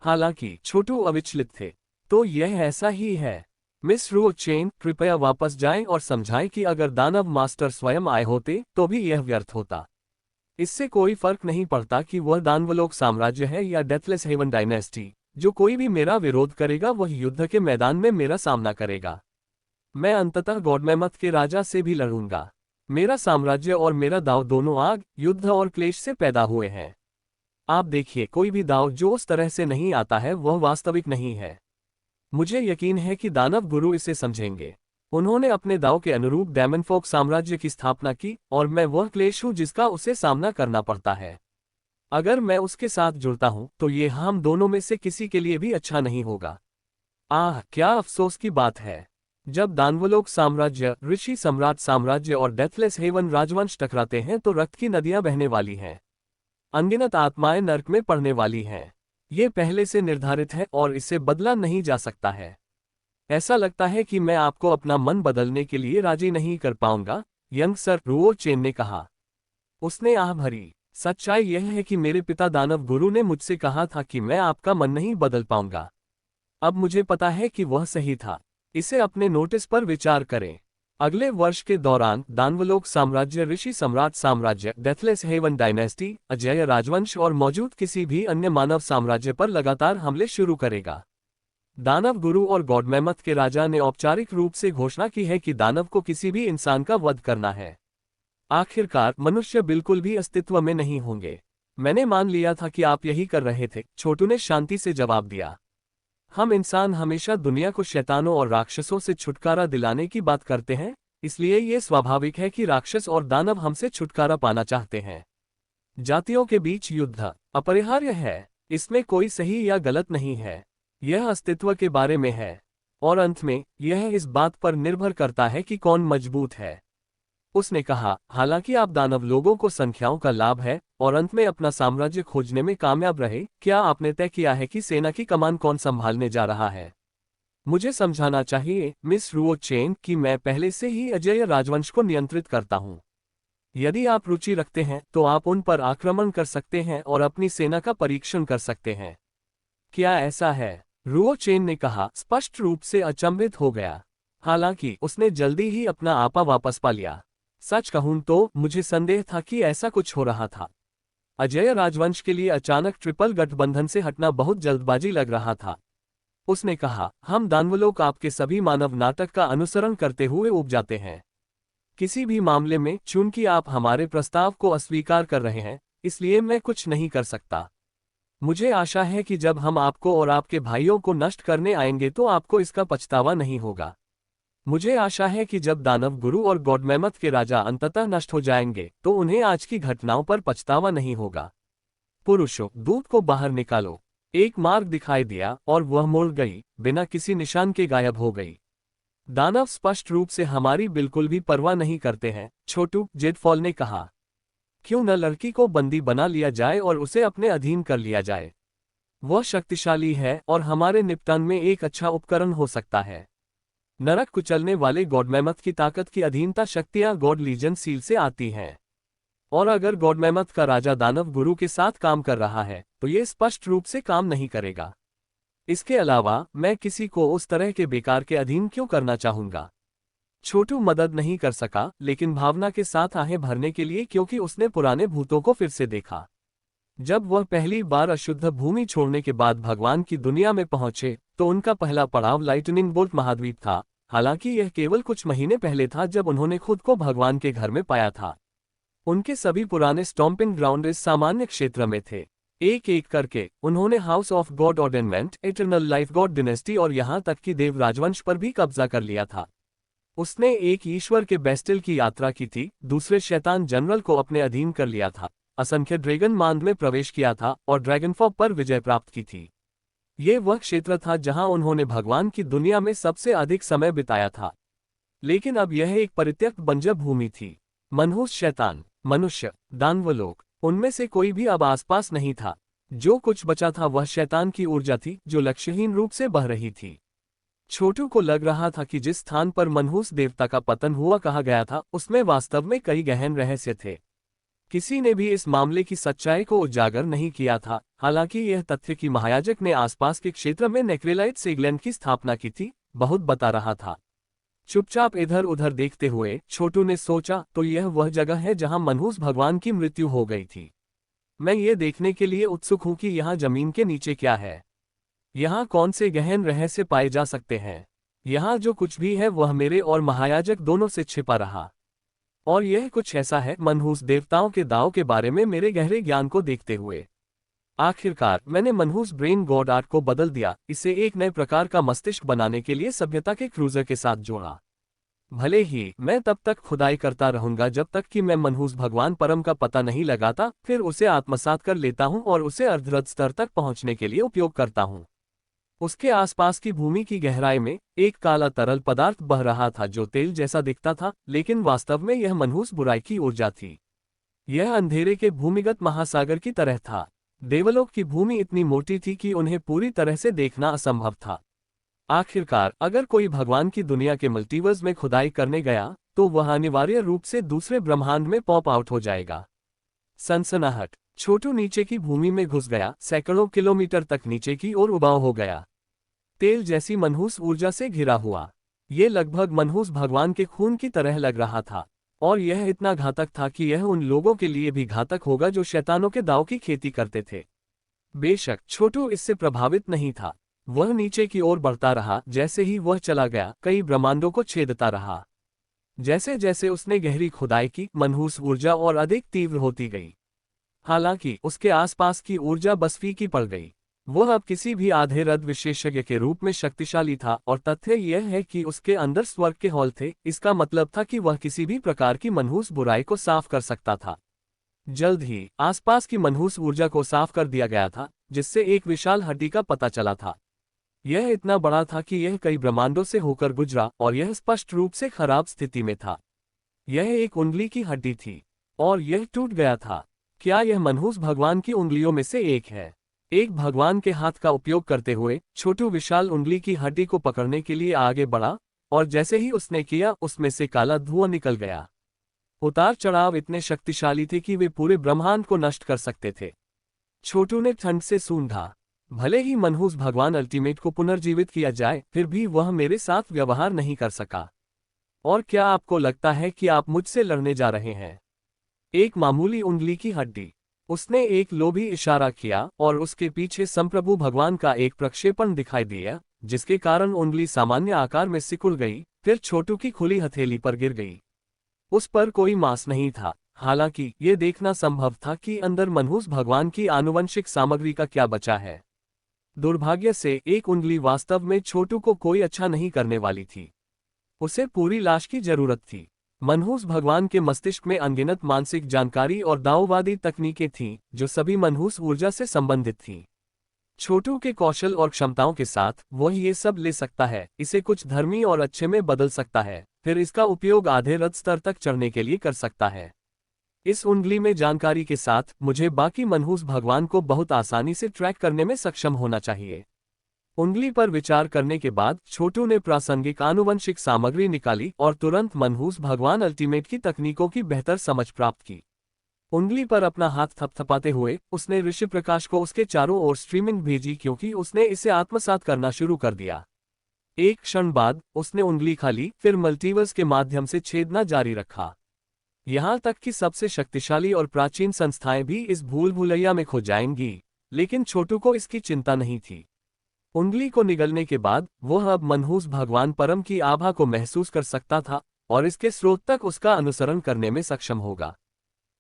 हालांकि छोटू अविचलित थे। तो यह ऐसा ही है। मिस रुओ चेन, कृपया वापस जाएं और समझाएं कि अगर दानव मास्टर स्वयं आए होते तो भी यह व्यर्थ होता। इससे कोई फर्क नहीं पड़ता कि वह दानवलोक साम्राज्य है या डेथलेस हेवन डायनेस्टी, जो कोई भी मेरा विरोध करेगा वह युद्ध के मैदान में मेरा सामना करेगा। मैं अंततः गॉडमेमथ के राजा से भी लड़ूंगा। मेरा साम्राज्य और मेरा दाव दोनों आग, युद्ध और क्लेश से पैदा हुए हैं। आप देखिए, कोई भी दाव जो उस तरह से नहीं आता है वह वास्तविक नहीं है। मुझे यकीन है कि दानव गुरु इसे समझेंगे। उन्होंने अपने दाव के अनुरूप डेमनफोक साम्राज्य की स्थापना की और मैं वह क्लेश हूं जिसका उसे सामना करना पड़ता है। अगर मैं उसके साथ जुड़ता हूं तो ये हम दोनों में से किसी के लिए भी अच्छा नहीं होगा। आह, क्या अफसोस की बात है। जब दानवलोक साम्राज्य, ऋषि सम्राट साम्राज्य और डेथलेस हेवन राजवंश टकराते हैं तो रक्त की नदियां बहने वाली हैं। अनगिनत आत्माएं नर्क में पड़ने वाली हैं। ये पहले से निर्धारित है और इसे बदला नहीं जा सकता है। ऐसा लगता है कि मैं आपको अपना मन बदलने के लिए राजी नहीं कर पाऊंगा, यंग सर, रुओ चेन ने कहा। उसने आह भरी। सच्चाई यह है कि मेरे पिता दानव गुरु ने मुझसे कहा था कि मैं आपका मन नहीं बदल पाऊंगा। अब मुझे पता है कि वह सही था। इसे अपने नोटिस पर विचार करें। अगले वर्ष के दौरान दानवलोक साम्राज्य, ऋषि सम्राट साम्राज्य, डेथलेस हेवन डायनेस्टी, अजेय राजवंश और मौजूद किसी भी अन्य मानव साम्राज्य पर लगातार हमले शुरू करेगा। दानव गुरु और गॉडमेमथ के राजा ने औपचारिक रूप से घोषणा की है कि दानव को किसी भी इंसान का वध करना है। आखिरकार मनुष्य बिल्कुल भी अस्तित्व में नहीं होंगे। मैंने मान लिया था कि आप यही कर रहे थे, छोटू ने शांति से जवाब दिया। हम इंसान हमेशा दुनिया को शैतानों और राक्षसों से छुटकारा दिलाने की बात करते हैं, इसलिए ये स्वाभाविक है कि राक्षस और दानव हमसे छुटकारा पाना चाहते हैं। जातियों के बीच युद्ध अपरिहार्य है। इसमें कोई सही या गलत नहीं है। यह अस्तित्व के बारे में है। और अंत में यह इस बात पर निर्भर करता है कि कौन मजबूत है। उसने कहा, हालांकि आप दानव लोगों को संख्याओं का लाभ है और अंत में अपना साम्राज्य खोजने में कामयाब रहे, क्या आपने तय किया है कि सेना की कमान कौन संभालने जा रहा है? मुझे समझाना चाहिए मिस रुओ चेन कि मैं पहले से ही अजेय राजवंश को नियंत्रित करता हूं। यदि आप रुचि रखते हैं तो आप उन पर आक्रमण कर सकते हैं और अपनी सेना का परीक्षण कर सकते हैं। क्या ऐसा है? रुओ चेन ने कहा, स्पष्ट रूप से अचंभित हो गया। हालांकि उसने जल्दी ही अपना आपा वापस पा लिया। सच कहूं तो मुझे संदेह था कि ऐसा कुछ हो रहा था। अजेय राजवंश के लिए अचानक ट्रिपल गठबंधन से हटना बहुत जल्दबाजी लग रहा था। उसने कहा, हम दानवलोक आपके सभी मानव नाटक का अनुसरण करते हुए उब जाते हैं। किसी भी मामले में चूंकि आप हमारे प्रस्ताव को अस्वीकार कर रहे हैं, इसलिए मैं कुछ नहीं कर सकता। मुझे आशा है कि जब हम आपको और आपके भाइयों को नष्ट करने आएंगे तो आपको इसका पछतावा नहीं होगा। मुझे आशा है कि जब दानव गुरु और गॉडमेमथ के राजा अंततः नष्ट हो जाएंगे तो उन्हें आज की घटनाओं पर पछतावा नहीं होगा। पुरुषों, दूत को बाहर निकालो। एक मार्ग दिखाई दिया और वह मुड़ गई, बिना किसी निशान के गायब हो गई। दानव स्पष्ट रूप से हमारी बिल्कुल भी परवाह नहीं करते हैं, छोटू, जेडफॉल ने कहा। क्यों न लड़की को बंदी बना लिया जाए और उसे अपने अधीन कर लिया जाए? वह शक्तिशाली है और हमारे निपटान में एक अच्छा उपकरण हो सकता है। नरक कुचलने वाले गॉडमेमथ की ताकत की अधीनता शक्तियां गॉड लीजन सील से आती हैं। और अगर गॉडमेमथ का राजा दानव गुरु के साथ काम कर रहा है तो ये स्पष्ट रूप से काम नहीं करेगा। इसके अलावा मैं किसी को उस तरह के बेकार के अधीन क्यों करना चाहूंगा? छोटू मदद नहीं कर सका, लेकिन भावना के साथ आहें भरने के लिए, क्योंकि उसने पुराने भूतों को फिर से देखा। जब वह पहली बार अशुद्ध भूमि छोड़ने के बाद भगवान की दुनिया में पहुंचे तो उनका पहला पड़ाव लाइटनिंग बोल्ट महाद्वीप था। हालांकि यह केवल कुछ महीने पहले था जब उन्होंने खुद को भगवान के घर में पाया था। उनके सभी पुराने स्टॉम्पिंग ग्राउंड इस सामान्य क्षेत्र में थे। एक एक करके उन्होंने house of God ordainment, eternal life God dynasty और यहां तक कि देव राजवंश पर भी कब्जा कर लिया था। उसने एक ईश्वर के बेस्टिल की यात्रा की थी, दूसरे शैतान जनरल को अपने अधीन कर लिया था, असंख्य ड्रैगन मांद में प्रवेश किया था और ड्रैगनफॉप पर विजय प्राप्त की थी। ये वह क्षेत्र था जहां उन्होंने भगवान की दुनिया में सबसे अधिक समय बिताया था। लेकिन अब यह एक परित्यक्त बंजर भूमि थी। मनहूस शैतान, मनुष्य, दानवलोक, उनमें से कोई भी अब आसपास नहीं था। जो कुछ बचा था वह शैतान की ऊर्जा थी जो लक्ष्यहीन रूप से बह रही थी। छोटू को लग रहा था कि जिस स्थान पर मनहूस देवता का पतन हुआ कहा गया था उसमें वास्तव में कई गहन रहस्य थे। किसी ने भी इस मामले की सच्चाई को उजागर नहीं किया था, हालांकि यह तथ्य कि महायाजक ने आसपास के क्षेत्र में नेक्रेलाइट सेगलैंड की स्थापना की थी बहुत बता रहा था। चुपचाप इधर उधर देखते हुए छोटू ने सोचा, तो यह वह जगह है जहां मनहूस भगवान की मृत्यु हो गई थी। मैं ये देखने के लिए उत्सुक हूं कि यहाँ जमीन के नीचे क्या है। यहाँ कौन से गहन रहस्य पाए जा सकते हैं। यहाँ जो कुछ भी है वह मेरे और महायाजक दोनों से छिपा रहा। और यह कुछ ऐसा है मनहूस देवताओं के दाव के बारे में मेरे गहरे ज्ञान को देखते हुए। आखिरकार मैंने मनहूस ब्रेन गॉड आर्ट को बदल दिया, इसे एक नए प्रकार का मस्तिष्क बनाने के लिए सभ्यता के क्रूजर के साथ जोड़ा। भले ही मैं तब तक खुदाई करता रहूंगा जब तक कि मैं मनहूस भगवान परम का पता नहीं लगाता, फिर उसे आत्मसात कर लेता हूं और उसे अर्धरथ स्तर तक पहुंचने के लिए उपयोग करता हूं। उसके आसपास की भूमि की गहराई में एक काला तरल पदार्थ बह रहा था जो तेल जैसा दिखता था, लेकिन वास्तव में यह मनहूस बुराई की ऊर्जा थी। यह अंधेरे के भूमिगत महासागर की तरह था। देवलोक की भूमि इतनी मोटी थी कि उन्हें पूरी तरह से देखना असंभव था। आखिरकार अगर कोई भगवान की दुनिया के मल्टीवर्स में खुदाई करने गया तो वह अनिवार्य रूप से दूसरे ब्रह्मांड में पॉप आउट हो जाएगा। सनसनाहट। छोटू नीचे की भूमि में घुस गया, सैकड़ों किलोमीटर तक नीचे की ओर उबाऊ हो गया। तेल जैसी मनहूस ऊर्जा से घिरा हुआ ये लगभग मनहूस भगवान के खून की तरह लग रहा था, और यह इतना घातक था कि यह उन लोगों के लिए भी घातक होगा जो शैतानों के दाव की खेती करते थे। बेशक छोटू इससे प्रभावित नहीं था। वह नीचे की ओर बढ़ता रहा। जैसे ही वह चला गया कई ब्रह्मांडों को छेदता रहा। जैसे जैसे उसने गहरी खुदाई की मनहूस ऊर्जा और अधिक तीव्र होती गई। हालांकि उसके आसपास की ऊर्जा बस फीकी पड़ गई। वह अब किसी भी आधे रद विशेषज्ञ के रूप में शक्तिशाली था, और तथ्य यह है कि उसके अंदर स्वर्ग के हॉल थे। इसका मतलब था कि वह किसी भी प्रकार की मनहूस बुराई को साफ कर सकता था। जल्द ही आसपास की मनहूस ऊर्जा को साफ कर दिया गया था, जिससे एक विशाल हड्डी का पता चला था। यह इतना बड़ा था कि यह कई ब्रह्मांडों से होकर गुजरा, और यह स्पष्ट रूप से खराब स्थिति में था। यह एक उंगली की हड्डी थी, और यह टूट गया था। क्या यह मनहूस भगवान की उंगलियों में से एक है? एक भगवान के हाथ का उपयोग करते हुए छोटू विशाल उंगली की हड्डी को पकड़ने के लिए आगे बढ़ा, और जैसे ही उसने किया उसमें से काला धुआं निकल गया। उतार चढ़ाव इतने शक्तिशाली थे कि वे पूरे ब्रह्मांड को नष्ट कर सकते थे। छोटू ने ठंड से सूंघा। भले ही मनहूस भगवान अल्टीमेट को पुनर्जीवित किया जाए, फिर भी वह मेरे साथ व्यवहार नहीं कर सका। और क्या आपको लगता है कि आप मुझसे लड़ने जा रहे हैं? एक मामूली उंगली की हड्डी। उसने एक लोभी इशारा किया, और उसके पीछे संप्रभु भगवान का एक प्रक्षेपण दिखाई दिया, जिसके कारण उंगली सामान्य आकार में सिकुड़ गई, फिर छोटू की खुली हथेली पर गिर गई। उस पर कोई मांस नहीं था। हालांकि ये देखना संभव था कि अंदर मनहूस भगवान की आनुवंशिक सामग्री का क्या बचा है। दुर्भाग्य से एक उंगली वास्तव में छोटू को कोई अच्छा नहीं करने वाली थी। उसे पूरी लाश की जरूरत थी। मनहूस भगवान के मस्तिष्क में अनगिनत मानसिक जानकारी और दाववादी तकनीकें थीं, जो सभी मनहूस ऊर्जा से संबंधित थीं। छोटू के कौशल और क्षमताओं के साथ वह ये सब ले सकता है, इसे कुछ धर्मी और अच्छे में बदल सकता है, फिर इसका उपयोग आधे रथ स्तर तक चढ़ने के लिए कर सकता है। इस उंगली में जानकारी के साथ मुझे बाकी मनहूस भगवान को बहुत आसानी से ट्रैक करने में सक्षम होना चाहिए। उंगली पर विचार करने के बाद छोटू ने प्रासंगिक आनुवंशिक सामग्री निकाली और तुरंत मनहूस भगवान अल्टीमेट की तकनीकों की बेहतर समझ प्राप्त की। उंगली पर अपना हाथ थपथपाते हुए उसने ऋषि प्रकाश को उसके चारों ओर स्ट्रीमिंग भेजी, क्योंकि उसने इसे आत्मसात करना शुरू कर दिया। एक क्षण बाद उसने उंगली खाली, फिर मल्टीवर्स के माध्यम से छेदना जारी रखा। यहाँ तक कि सबसे शक्तिशाली और प्राचीन संस्थाएं भी इस भूल भुलैया में खो जाएंगी, लेकिन छोटू को इसकी चिंता नहीं थी। उंगली को निगलने के बाद वह अब मनहूस भगवान परम की आभा को महसूस कर सकता था, और इसके स्रोत तक उसका अनुसरण करने में सक्षम होगा।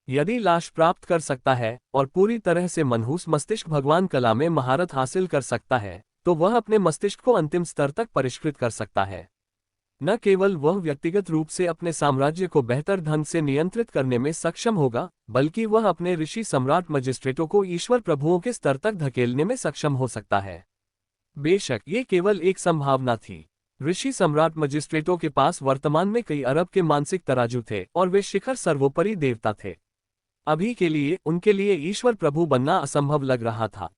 यदि लाश प्राप्त कर सकता है और पूरी तरह से मनहूस मस्तिष्क भगवान कला में महारत हासिल कर सकता है, तो वह अपने मस्तिष्क को अंतिम स्तर तक परिष्कृत कर सकता है। न केवल वह व्यक्तिगत रूप से अपने साम्राज्य को बेहतर ढंग से नियंत्रित करने में सक्षम होगा, बल्कि वह अपने ऋषि सम्राट मजिस्ट्रेटों को ईश्वर प्रभुओं के स्तर तक धकेलने में सक्षम हो सकता है। बेशक ये केवल एक संभावना थी। ऋषि सम्राट मजिस्ट्रेटों के पास वर्तमान में कई अरब के मानसिक तराजू थे, और वे शिखर सर्वोपरि देवता थे। अभी के लिए उनके लिए ईश्वर प्रभु बनना असंभव लग रहा था।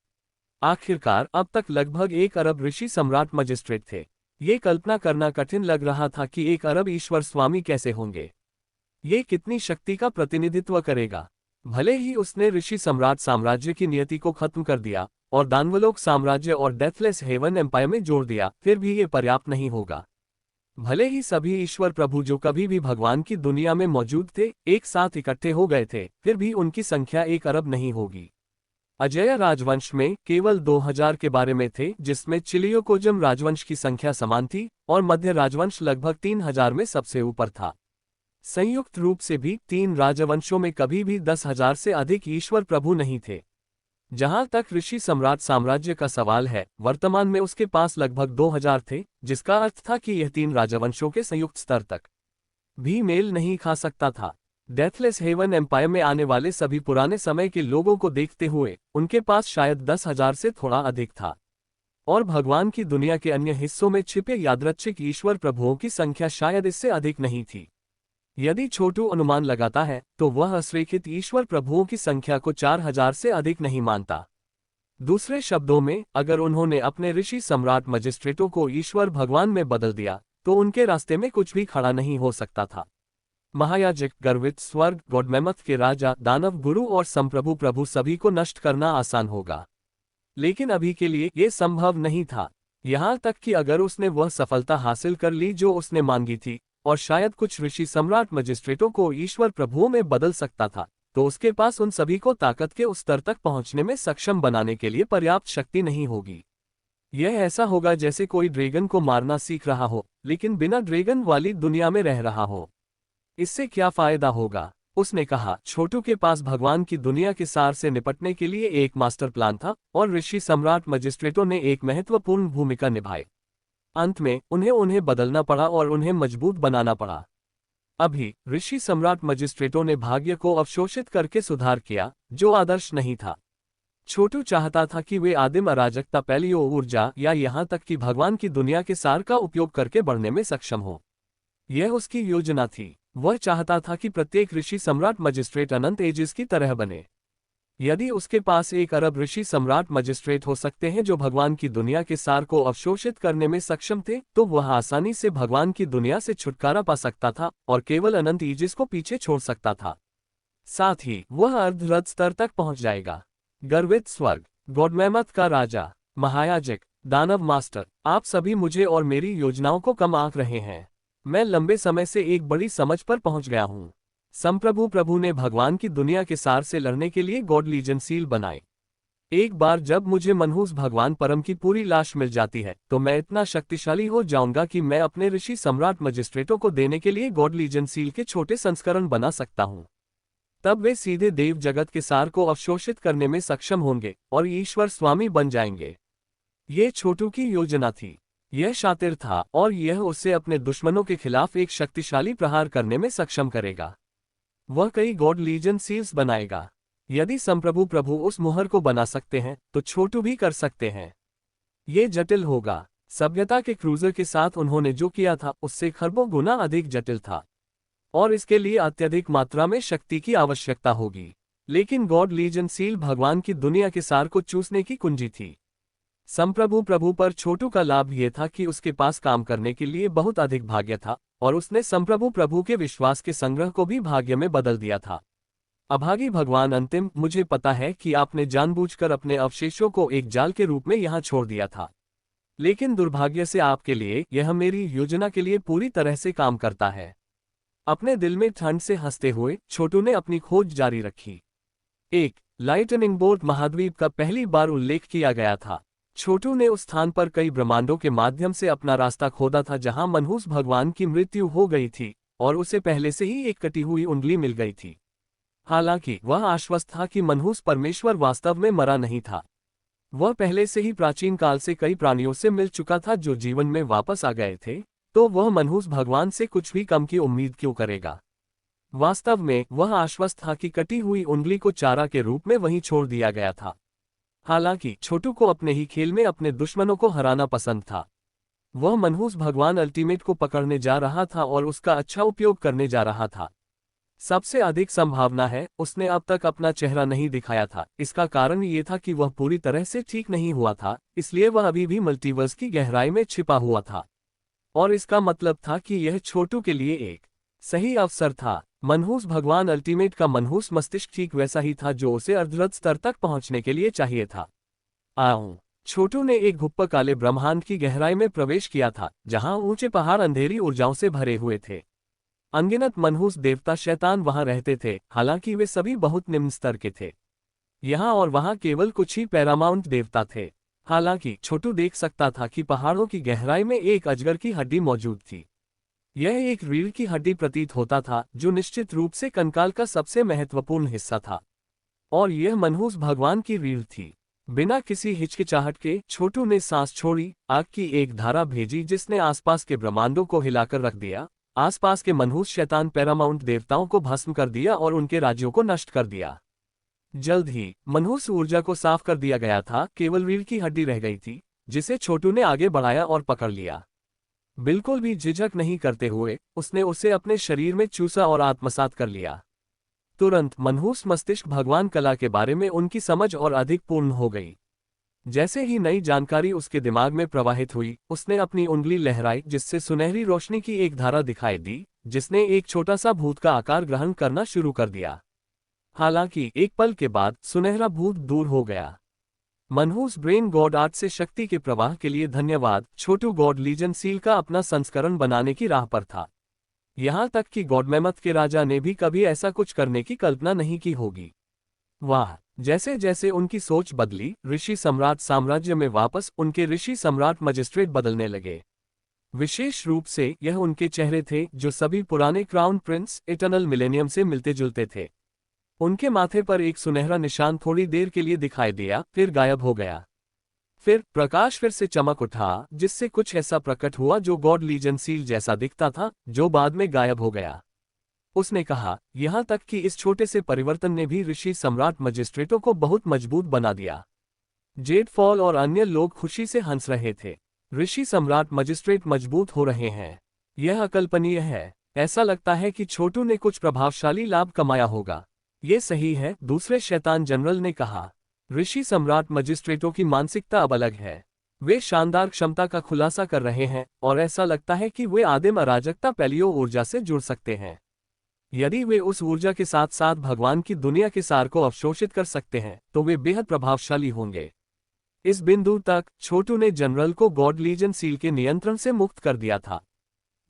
आखिरकार अब तक लगभग 1 अरब ऋषि सम्राट मजिस्ट्रेट थे। ये कल्पना करना कठिन लग रहा था कि 1 अरब ईश्वर स्वामी कैसे होंगे। ये कितनी शक्ति का प्रतिनिधित्व करेगा। भले ही उसने ऋषि सम्राट साम्राज्य की नियति को खत्म कर दिया और दानवलोक साम्राज्य और डेथलेस हेवन एम्पायर में जोड़ दिया, फिर भी ये पर्याप्त नहीं होगा। भले ही सभी ईश्वर प्रभु जो कभी भी भगवान की दुनिया में मौजूद थे एक साथ इकट्ठे हो गए थे, फिर भी उनकी संख्या 1 अरब नहीं होगी। अजय राजवंश में केवल 2000 के बारे में थे, जिसमें चिलियोकोजम राजवंश की संख्या समान थी और मध्य राजवंश लगभग 3000 में सबसे ऊपर था। संयुक्त रूप से भी 3 राजवंशों में कभी भी 10,000 से अधिक ईश्वर प्रभु नहीं थे। जहां तक ऋषि सम्राट साम्राज्य का सवाल है, वर्तमान में उसके पास लगभग 2000 थे, जिसका अर्थ था कि यह 3 राजवंशों के संयुक्त स्तर तक भी मेल नहीं खा सकता था। डेथलेस हेवन एम्पायर में आने वाले सभी पुराने समय के लोगों को देखते हुए उनके पास शायद 10,000 से थोड़ा अधिक था, और भगवान की दुनिया के अन्य हिस्सों में छिपे यादृच्छिक ईश्वर प्रभुओं की संख्या शायद इससे अधिक नहीं थी। यदि छोटू अनुमान लगाता है तो वह असरेखित ईश्वर प्रभुओं की संख्या को 4000 से अधिक नहीं मानता। दूसरे शब्दों में, अगर उन्होंने अपने ऋषि सम्राट मजिस्ट्रेटों को ईश्वर भगवान में बदल दिया तो उनके रास्ते में कुछ भी खड़ा नहीं हो सकता था। महायाजक, गर्वित, स्वर्ग, गॉडमेमथ के राजा, दानव गुरु और संप्रभु प्रभु सभी को नष्ट करना आसान होगा, लेकिन अभी के लिए यह संभव नहीं था। यहां तक कि अगर उसने वह सफलता हासिल कर ली जो उसने मांगी थी, और शायद कुछ ऋषि सम्राट मजिस्ट्रेटों को ईश्वर प्रभुओं में बदल सकता था, तो उसके पास उन सभी को ताकत के उस स्तर तक पहुंचने में सक्षम बनाने के लिए पर्याप्त शक्ति नहीं होगी। यह ऐसा होगा जैसे कोई ड्रैगन को मारना सीख रहा हो, लेकिन बिना ड्रैगन वाली दुनिया में रह रहा हो। इससे क्या फायदा होगा? उसने कहा। छोटू के पास भगवान की दुनिया के सार से निपटने के लिए एक मास्टर प्लान था, और ऋषि सम्राट मजिस्ट्रेटों ने एक महत्वपूर्ण भूमिका निभाई। अंत में उन्हें बदलना पड़ा और उन्हें मजबूत बनाना पड़ा। अभी ऋषि सम्राट मजिस्ट्रेटों ने भाग्य को अवशोषित करके सुधार किया, जो आदर्श नहीं था। छोटू चाहता था कि वे आदिम अराजकता, पैलियो ऊर्जा या यहां तक कि भगवान की दुनिया के सार का उपयोग करके बढ़ने में सक्षम हो। यह उसकी योजना थी। वह चाहता था कि प्रत्येक ऋषि सम्राट मजिस्ट्रेट अनंत एजिस की तरह बने। यदि उसके पास 1 अरब ऋषि सम्राट मजिस्ट्रेट हो सकते हैं जो भगवान की दुनिया के सार को अवशोषित करने में सक्षम थे, तो वह आसानी से भगवान की दुनिया से छुटकारा पा सकता था और केवल अनंत ईजिस को पीछे छोड़ सकता था। साथ ही वह अर्धरथ स्तर तक पहुंच जाएगा। गर्वित स्वर्ग, गॉडमेमथ का राजा, महायाजक, दानव मास्टर, आप सभी मुझे और मेरी योजनाओं को कम आंक रहे हैं। मैं लंबे समय से एक बड़ी समझ पर पहुंच गया हूं। संप्रभु प्रभु ने भगवान की दुनिया के सार से लड़ने के लिए गॉड लीजन सील बनाए। एक बार जब मुझे मनहूस भगवान परम की पूरी लाश मिल जाती है, तो मैं इतना शक्तिशाली हो जाऊंगा कि मैं अपने ऋषि सम्राट मजिस्ट्रेटों को देने के लिए गॉड लीजन सील के छोटे संस्करण बना सकता हूं। तब वे सीधे देव जगत के सार को अवशोषित करने में सक्षम होंगे और ईश्वर स्वामी बन जाएंगे। ये छोटू की योजना थी। यह शातिर था और यह उसे अपने दुश्मनों के खिलाफ एक शक्तिशाली प्रहार करने में सक्षम करेगा। वह कई गॉड लीजन सील्स बनाएगा। यदि संप्रभु प्रभु उस मुहर को बना सकते हैं, तो छोटू भी कर सकते हैं। ये जटिल होगा। सभ्यता के क्रूजर के साथ उन्होंने जो किया था उससे खरबों गुना अधिक जटिल था, और इसके लिए अत्यधिक मात्रा में शक्ति की आवश्यकता होगी। लेकिन गॉड लीजन सील भगवान की दुनिया के सार को चूसने की कुंजी थी। संप्रभु प्रभु पर छोटू का लाभ यह था कि उसके पास काम करने के लिए बहुत अधिक भाग्य था, और उसने संप्रभु प्रभु के विश्वास के संग्रह को भी भाग्य में बदल दिया था। अभागी भगवान अंतिम, मुझे पता है कि आपने जानबूझकर अपने अवशेषों को एक जाल के रूप में यहां छोड़ दिया था, लेकिन दुर्भाग्य से आपके लिए यह मेरी योजना के लिए पूरी तरह से काम करता है। अपने दिल में ठंड से हंसते हुए छोटू ने अपनी खोज जारी रखी। एक लाइटनिंग बोल्ट महाद्वीप का पहली बार उल्लेख किया गया था। छोटू ने उस स्थान पर कई ब्रह्मांडों के माध्यम से अपना रास्ता खोदा था जहां मनहूस भगवान की मृत्यु हो गई थी, और उसे पहले से ही एक कटी हुई उंगली मिल गई थी। हालांकि वह आश्वस्त था कि मनहूस परमेश्वर वास्तव में मरा नहीं था। वह पहले से ही प्राचीन काल से कई प्राणियों से मिल चुका था जो जीवन में वापस आ गए थे, तो वह मनहूस भगवान से कुछ भी कम की उम्मीद क्यों करेगा। वास्तव में वह आश्वस्त था कि कटी हुई उंगली को चारा के रूप में वहीं छोड़ दिया गया था। हालांकि छोटू को अपने ही खेल में अपने दुश्मनों को हराना पसंद था। वह मनहूस भगवान अल्टीमेट को पकड़ने जा रहा था और उसका अच्छा उपयोग करने जा रहा था। सबसे अधिक संभावना है उसने अब तक अपना चेहरा नहीं दिखाया था। इसका कारण ये था कि वह पूरी तरह से ठीक नहीं हुआ था, इसलिए वह अभी भी मल्टीवर्स की गहराई में छिपा हुआ था, और इसका मतलब था कि यह छोटू के लिए एक सही अवसर था। मनहूस भगवान अल्टीमेट का मनहूस मस्तिष्क ठीक वैसा ही था जो उसे अर्धरथ स्तर तक पहुंचने के लिए चाहिए था। आओ छोटू ने एक घुप्प काले ब्रह्मांड की गहराई में प्रवेश किया था, जहां ऊंचे पहाड़ अंधेरी ऊर्जाओं से भरे हुए थे। अनगिनत मनहूस देवता शैतान वहां रहते थे, हालांकि वे सभी बहुत निम्न स्तर के थे। यहाँ और वहां केवल कुछ ही पैरामाउंट देवता थे। हालांकि छोटू देख सकता था कि पहाड़ों की गहराई में एक अजगर की हड्डी मौजूद थी। यह एक रीढ़ की हड्डी प्रतीत होता था, जो निश्चित रूप से कंकाल का सबसे महत्वपूर्ण हिस्सा था। और यह मनहूस भगवान की रीढ़ थी। बिना किसी हिचकिचाहट के छोटू ने सांस छोड़ी, आग की एक धारा भेजी जिसने आसपास के ब्रह्मांडों को हिलाकर रख दिया। आसपास के मनहूस शैतान पैरामाउंट देवताओं को भस्म कर दिया और उनके राज्यों को नष्ट कर दिया। जल्द ही मनहूस ऊर्जा को साफ कर दिया गया था, केवल रीढ़ की हड्डी रह गई थी, जिसे छोटू ने आगे बढ़ाया और पकड़ लिया। बिल्कुल भी झिझक नहीं करते हुए उसने उसे अपने शरीर में चूसा और आत्मसात कर लिया। तुरंत मनहूस मस्तिष्क भगवान कला के बारे में उनकी समझ और अधिक पूर्ण हो गई। जैसे ही नई जानकारी उसके दिमाग में प्रवाहित हुई, उसने अपनी उंगली लहराई, जिससे सुनहरी रोशनी की एक धारा दिखाई दी, जिसने एक छोटा सा भूत का आकार ग्रहण करना शुरू कर दिया। हालांकि एक पल के बाद सुनहरा भूत दूर हो गया। मनहूस ब्रेन गॉड आर्ट से शक्ति के प्रवाह के लिए धन्यवाद। छोटू गॉड लीजन सील का अपना संस्करण बनाने की राह पर था। यहां तक कि गॉडमेमथ के राजा ने भी कभी ऐसा कुछ करने की कल्पना नहीं की होगी। वाह! जैसे जैसे उनकी सोच बदली, ऋषि सम्राट साम्राज्य में वापस उनके ऋषि सम्राट मजिस्ट्रेट बदलने लगे। विशेष रूप से यह उनके चेहरे थे, जो सभी पुराने क्राउन प्रिंस इटर्नल मिलेनियम से मिलते जुलते थे। उनके माथे पर एक सुनहरा निशान थोड़ी देर के लिए दिखाई दिया, फिर गायब हो गया। फिर प्रकाश फिर से चमक उठा, जिससे कुछ ऐसा प्रकट हुआ जो गॉड लीजन सील जैसा दिखता था, जो बाद में गायब हो गया। उसने कहा, यहां तक कि इस छोटे से परिवर्तन ने भी ऋषि सम्राट मजिस्ट्रेटों को बहुत मजबूत बना दिया। जेड फॉल और अन्य लोग खुशी से हंस रहे थे। ऋषि सम्राट मजिस्ट्रेट मजबूत हो रहे हैं। यह अकल्पनीय है। ऐसा लगता है कि छोटू ने कुछ प्रभावशाली लाभ कमाया होगा। ये सही है, दूसरे शैतान जनरल ने कहा। ऋषि सम्राट मजिस्ट्रेटों की मानसिकता अब अलग है। वे शानदार क्षमता का खुलासा कर रहे हैं और ऐसा लगता है कि वे आदिम अराजकता पैलियो ऊर्जा से जुड़ सकते हैं। यदि वे उस ऊर्जा के साथ साथ भगवान की दुनिया के सार को अवशोषित कर सकते हैं, तो वे बेहद प्रभावशाली होंगे। इस बिंदु तक छोटू ने जनरल को गॉड लीजन सील के नियंत्रण से मुक्त कर दिया था।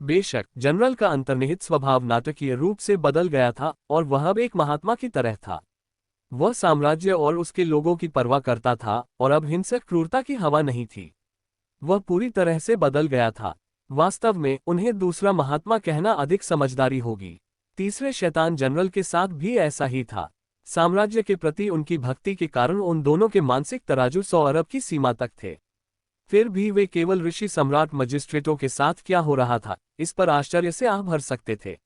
बेशक जनरल का अंतर्निहित स्वभाव नाटकीय रूप से बदल गया था और वह अब एक महात्मा की तरह था। वह साम्राज्य और उसके लोगों की परवाह करता था और अब हिंसक क्रूरता की हवा नहीं थी। वह पूरी तरह से बदल गया था। वास्तव में उन्हें दूसरा महात्मा कहना अधिक समझदारी होगी। तीसरे शैतान जनरल के साथ भी ऐसा ही था। साम्राज्य के प्रति उनकी भक्ति के कारण उन दोनों के मानसिक तराजू 100 अरब की सीमा तक थे। फिर भी वे केवल ऋषि सम्राट मजिस्ट्रेटों के साथ क्या हो रहा था, इस पर आश्चर्य से आह भर सकते थे।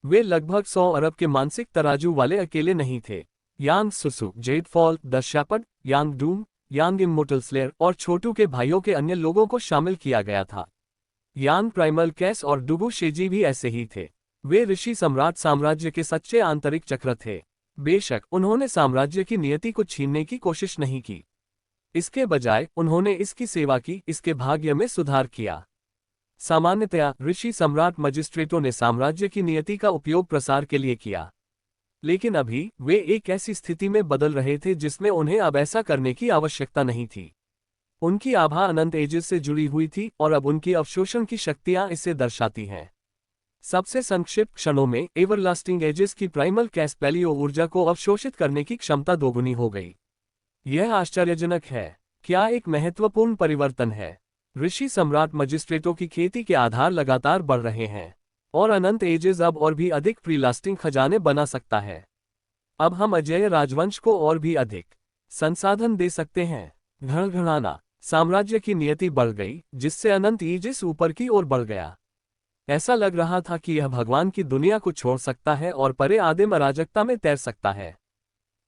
वे लगभग 100 अरब के मानसिक तराजू वाले अकेले नहीं थे। Yang Susu, Jade Fall, the Shepherd, Yang Doom, Yang Immortal Slayer और छोटू के भाइयों के अन्य लोगों को शामिल किया गया था। यांग प्राइमल कैस और डुगू शेजी भी ऐसे ही थे। वे ऋषि सम्राट साम्राज्य के सच्चे आंतरिक चक्र थे। बेशक उन्होंने साम्राज्य की नियति को छीनने की कोशिश नहीं की। इसके बजाय उन्होंने इसकी सेवा की, इसके भाग्य में सुधार किया। सामान्यतया ऋषि सम्राट मजिस्ट्रेटों ने साम्राज्य की नियति का उपयोग प्रसार के लिए किया, लेकिन अभी वे एक ऐसी स्थिति में बदल रहे थे जिसमें उन्हें अब ऐसा करने की आवश्यकता नहीं थी। उनकी आभा अनंत एजेस से जुड़ी हुई थी और अब उनकी अवशोषण की शक्तियां इसे दर्शाती हैं। सबसे संक्षिप्त क्षणों में एवरलास्टिंग एजेस की प्राइमल कैस पैलियो ऊर्जा को अवशोषित करने की क्षमता दोगुनी हो गई। यह आश्चर्यजनक है। क्या एक महत्वपूर्ण परिवर्तन है। ऋषि सम्राट मजिस्ट्रेटों की खेती के आधार लगातार बढ़ रहे हैं और अनंत एजेस अब और भी अधिक प्रीलास्टिंग खजाने बना सकता है। अब हम अजेय राजवंश को और भी अधिक संसाधन दे सकते हैं। घड़घड़ाना, साम्राज्य की नियति बढ़ गई, जिससे अनंत एजेस ऊपर की ओर बढ़ गया। ऐसा लग रहा था कि यह भगवान की दुनिया को छोड़ सकता है और परे आदिम अराजकता में तैर सकता है।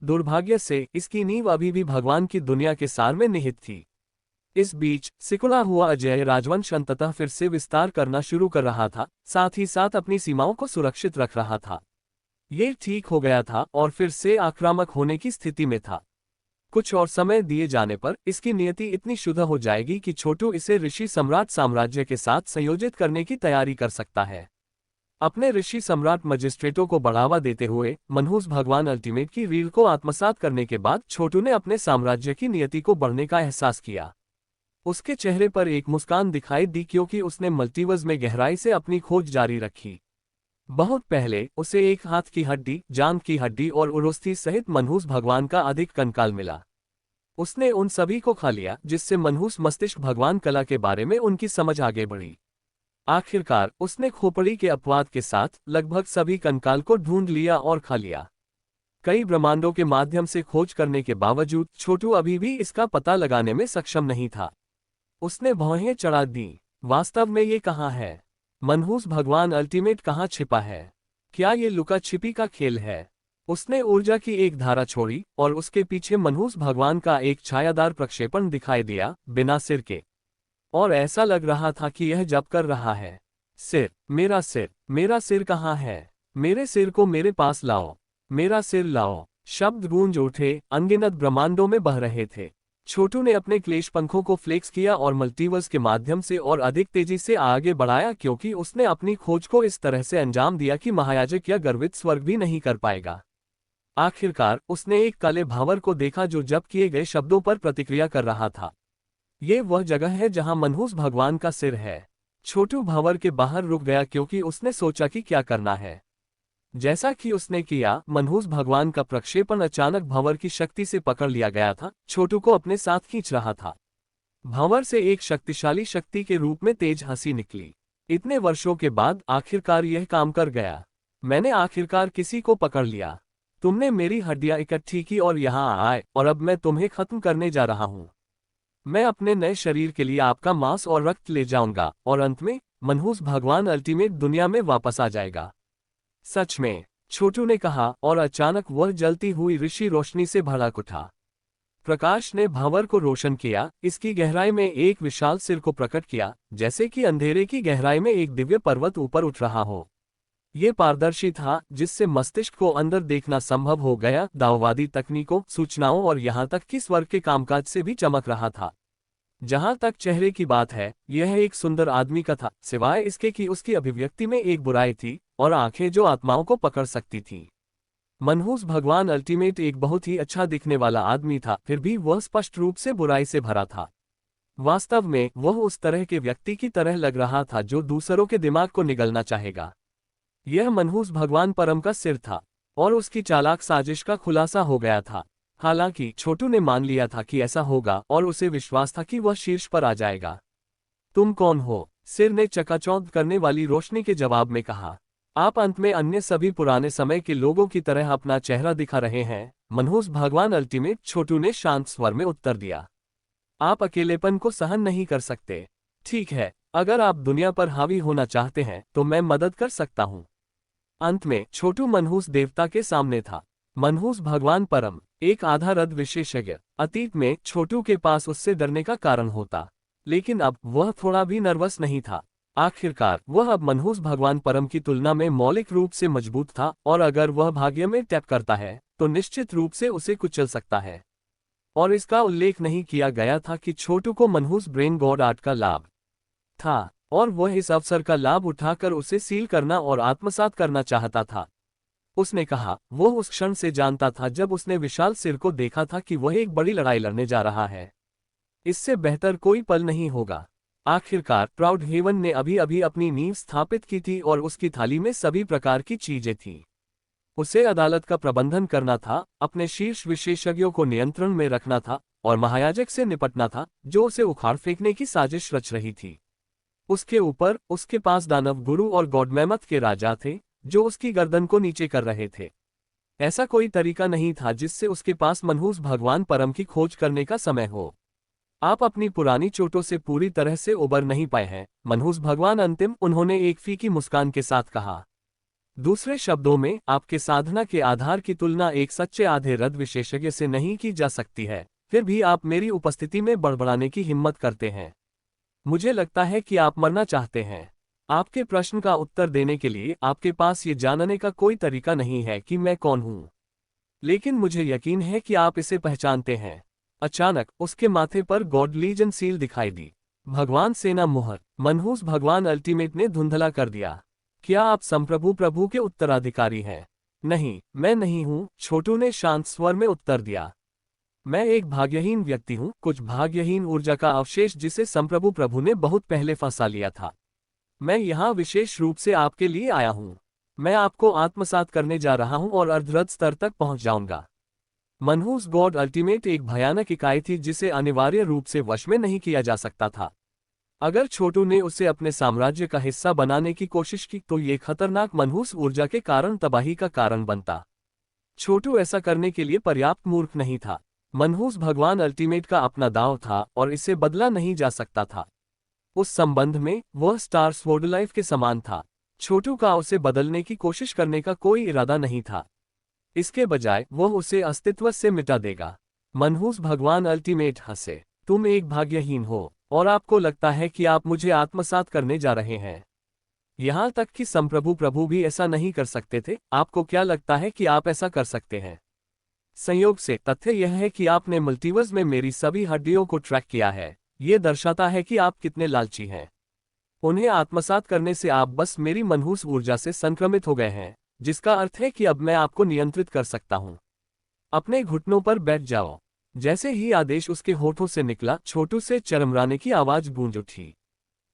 दुर्भाग्य से इसकी नींव अभी भी भगवान की दुनिया के सार में निहित थी। इस बीच सिकुड़ा हुआ अजेय राजवंश अंततः फिर से विस्तार करना शुरू कर रहा था, साथ ही साथ अपनी सीमाओं को सुरक्षित रख रहा था। ये ठीक हो गया था और फिर से आक्रामक होने की स्थिति में था। कुछ और समय दिए जाने पर इसकी नियति इतनी शुद्ध हो जाएगी कि छोटू इसे ऋषि सम्राट साम्राज्य के साथ संयोजित करने की तैयारी कर सकता है। अपने ऋषि सम्राट मजिस्ट्रेटों को बढ़ावा देते हुए मनहूस भगवान अल्टीमेट की रीढ़ को आत्मसात करने के बाद छोटू ने अपने साम्राज्य की नियति को बढ़ने का एहसास किया। उसके चेहरे पर एक मुस्कान दिखाई दी क्योंकि उसने मल्टीवर्स में गहराई से अपनी खोज जारी रखी। बहुत पहले उसे एक हाथ की हड्डी, जांघ की हड्डी और उरोस्थी सहित मनहूस भगवान का अधिक कंकाल मिला। उसने उन सभी को खा लिया जिससे मनहूस मस्तिष्क भगवान कला के बारे में उनकी समझ आगे बढ़ी। आखिरकार उसने खोपड़ी के अपवाद के साथ लगभग सभी कंकाल को ढूंढ लिया और खा लिया। कई ब्रह्मांडों के माध्यम से खोज करने के बावजूद छोटू अभी भी इसका पता लगाने में सक्षम नहीं था। उसने भौहें चढ़ा दी। वास्तव में ये कहाँ है? मनहूस भगवान अल्टीमेट कहाँ छिपा है? क्या ये लुका छिपी का खेल है? उसने ऊर्जा की एक धारा छोड़ी और उसके पीछे मनहूस भगवान का एक छायादार प्रक्षेपण दिखाई दिया, बिना सिर के। और ऐसा लग रहा था कि यह जप कर रहा है, सिर, मेरा सिर कहाँ है? मेरे सिर को मेरे पास लाओ, मेरा सिर लाओ। शब्द गूंज उठे, अनगिनत ब्रह्मांडों में बह रहे थे। छोटू ने अपने क्लेश पंखों को फ्लेक्स किया और मल्टीवर्स के माध्यम से और अधिक तेजी से आगे बढ़ाया क्योंकि उसने अपनी खोज को इस तरह से अंजाम दिया कि महायाजक या गर्वित स्वर्ग भी नहीं कर पाएगा। आखिरकार उसने एक काले भावर को देखा जो जप किए गए शब्दों पर प्रतिक्रिया कर रहा था। ये वह जगह है जहां मनहूस भगवान का सिर है। छोटू भावर के बाहर रुक गया क्योंकि उसने सोचा कि क्या करना है। जैसा कि उसने किया, मनहूस भगवान का प्रक्षेपण अचानक भंवर की शक्ति से पकड़ लिया गया था, छोटू को अपने साथ खींच रहा था। भंवर से एक शक्तिशाली शक्ति के रूप में तेज हंसी निकली। इतने वर्षों के बाद आखिरकार यह काम कर गया। मैंने आखिरकार किसी को पकड़ लिया। तुमने मेरी हड्डियां इकट्ठी की और यहां आए और अब मैं तुम्हें खत्म करने जा रहा हूं। मैं अपने नए शरीर के लिए आपका मांस और रक्त ले जाऊंगा और अंत में मनहूस भगवान अल्टीमेट दुनिया में वापस आ जाएगा। सच में, छोटू ने कहा और अचानक वह जलती हुई ऋषि रोशनी से भड़क उठा। प्रकाश ने भंवर को रोशन किया, इसकी गहराई में एक विशाल सिर को प्रकट किया, जैसे कि अंधेरे की गहराई में एक दिव्य पर्वत ऊपर उठ रहा हो। ये पारदर्शी था, जिससे मस्तिष्क को अंदर देखना संभव हो गया, दाववादी तकनीकों, सूचनाओं और यहाँ तक कि स्वर्ग के कामकाज से भी चमक रहा था। जहां तक चेहरे की बात है, यह एक सुंदर आदमी का था, सिवाय इसके कि उसकी अभिव्यक्ति में एक बुराई थी और आंखें जो आत्माओं को पकड़ सकती थीं। मनहूस भगवान अल्टीमेट एक बहुत ही अच्छा दिखने वाला आदमी था, फिर भी वह स्पष्ट रूप से बुराई से भरा था। वास्तव में वह उस तरह के व्यक्ति की तरह लग रहा था जो दूसरों के दिमाग को निगलना चाहेगा। यह मनहूस भगवान परम का सिर था और उसकी चालाक साजिश का खुलासा हो गया था। हालांकि छोटू ने मान लिया था कि ऐसा होगा और उसे विश्वास था कि वह शीर्ष पर आ जाएगा। तुम कौन हो? सिर ने चकाचौंध करने वाली रोशनी के जवाब में कहा। आप अंत में अन्य सभी पुराने समय के लोगों की तरह अपना चेहरा दिखा रहे हैं, मनहूस भगवान अल्टीमेट, छोटू ने शांत स्वर में उत्तर दिया। आप अकेलेपन को सहन नहीं कर सकते। ठीक है, अगर आप दुनिया पर हावी होना चाहते हैं तो मैं मदद कर सकता हूँ। अंत में छोटू मनहूस देवता के सामने था। मनहूस भगवान परम, एक आधा रद विशेषज्ञ। अतीत में छोटू के पास उससे डरने का कारण होता, लेकिन अब वह थोड़ा भी नर्वस नहीं था। आखिरकार वह अब मनहूस भगवान परम की तुलना में मौलिक रूप से मजबूत था और अगर वह भाग्य में टैप करता है तो निश्चित रूप से उसे कुचल सकता है। और इसका उल्लेख नहीं किया गया था कि छोटू को मनहूस ब्रेन गॉड आर्ट का लाभ था और वह इस अवसर का लाभ उठाकर उसे सील करना और आत्मसात करना चाहता था। उसने कहा, वो उस क्षण से जानता था जब उसने विशाल सिर को देखा था कि वह एक बड़ी लड़ाई लड़ने जा रहा है। इससे बेहतर कोई पल नहीं होगा। आखिरकार प्राउड हेवन ने अभी अभी अपनी नींव स्थापित की थी और उसकी थाली में सभी प्रकार की चीजें थीं। उसे अदालत का प्रबंधन करना था, अपने शीर्ष विशेषज्ञों को नियंत्रण में रखना था और महायाजक से निपटना था जो उसे उखाड़ फेंकने की साजिश रच रही थी। उसके ऊपर उसके पास दानव गुरु और गॉडमैमथ के राजा थे जो उसकी गर्दन को नीचे कर रहे थे। ऐसा कोई तरीका नहीं था जिससे उसके पास मनहूस भगवान परम की खोज करने का समय हो। आप अपनी पुरानी चोटों से पूरी तरह से उबर नहीं पाए हैं, मनहूस भगवान अंतिम, उन्होंने एक फीकी मुस्कान के साथ कहा। दूसरे शब्दों में, आपके साधना के आधार की तुलना एक सच्चे आधे रद विशेषज्ञ से नहीं की जा सकती है, फिर भी आप मेरी उपस्थिति में बड़बड़ाने की हिम्मत करते हैं। मुझे लगता है कि आप मरना चाहते हैं। आपके प्रश्न का उत्तर देने के लिए आपके पास ये जानने का कोई तरीका नहीं है कि मैं कौन हूं, लेकिन मुझे यकीन है कि आप इसे पहचानते हैं। अचानक उसके माथे पर गॉड लीजन सील दिखाई दी। भगवान सेना मुहर, मनहूस भगवान अल्टीमेट ने धुंधला कर दिया। क्या आप संप्रभु प्रभु के उत्तराधिकारी हैं? नहीं, मैं नहीं हूं, छोटू ने शांत स्वर में उत्तर दिया। मैं एक भाग्यहीन व्यक्ति हूं, कुछ भाग्यहीन ऊर्जा का अवशेष जिसे संप्रभु प्रभु ने बहुत पहले फंसा लिया था। मैं यहाँ विशेष रूप से आपके लिए आया हूँ। मैं आपको आत्मसात करने जा रहा हूँ और अर्धरथ स्तर तक पहुँच जाऊंगा। मनहूस गॉड अल्टीमेट एक भयानक इकाई थी जिसे अनिवार्य रूप से वश में नहीं किया जा सकता था। अगर छोटू ने उसे अपने साम्राज्य का हिस्सा बनाने की कोशिश की तो ये खतरनाक मनहूस ऊर्जा के कारण तबाही का कारण बनता। छोटू ऐसा करने के लिए पर्याप्त मूर्ख नहीं था। मनहूस भगवान अल्टीमेट का अपना दांव था और इसे बदला नहीं जा सकता था। उस संबंध में वह स्टार स्वॉर्ड लाइफ के समान था। छोटू का उसे बदलने की कोशिश करने का कोई इरादा नहीं था। इसके बजाय वह उसे अस्तित्व से मिटा देगा। मनहूस भगवान अल्टीमेट हंसे। तुम एक भाग्यहीन हो और आपको लगता है कि आप मुझे आत्मसात करने जा रहे हैं। यहां तक कि संप्रभु प्रभु भी ऐसा नहीं कर सकते थे। आपको क्या लगता है कि आप ऐसा कर सकते हैं? संयोग से तथ्य यह है कि आपने मल्टीवर्स में मेरी सभी हड्डियों को ट्रैक किया है। यह दर्शाता है कि आप कितने लालची हैं। उन्हें आत्मसात करने से आप बस मेरी मनहूस ऊर्जा से संक्रमित हो गए हैं, जिसका अर्थ है कि अब मैं आपको नियंत्रित कर सकता हूं। अपने घुटनों पर बैठ जाओ। जैसे ही आदेश उसके होठों से निकला, छोटू से चरमराने की आवाज गूंज उठी।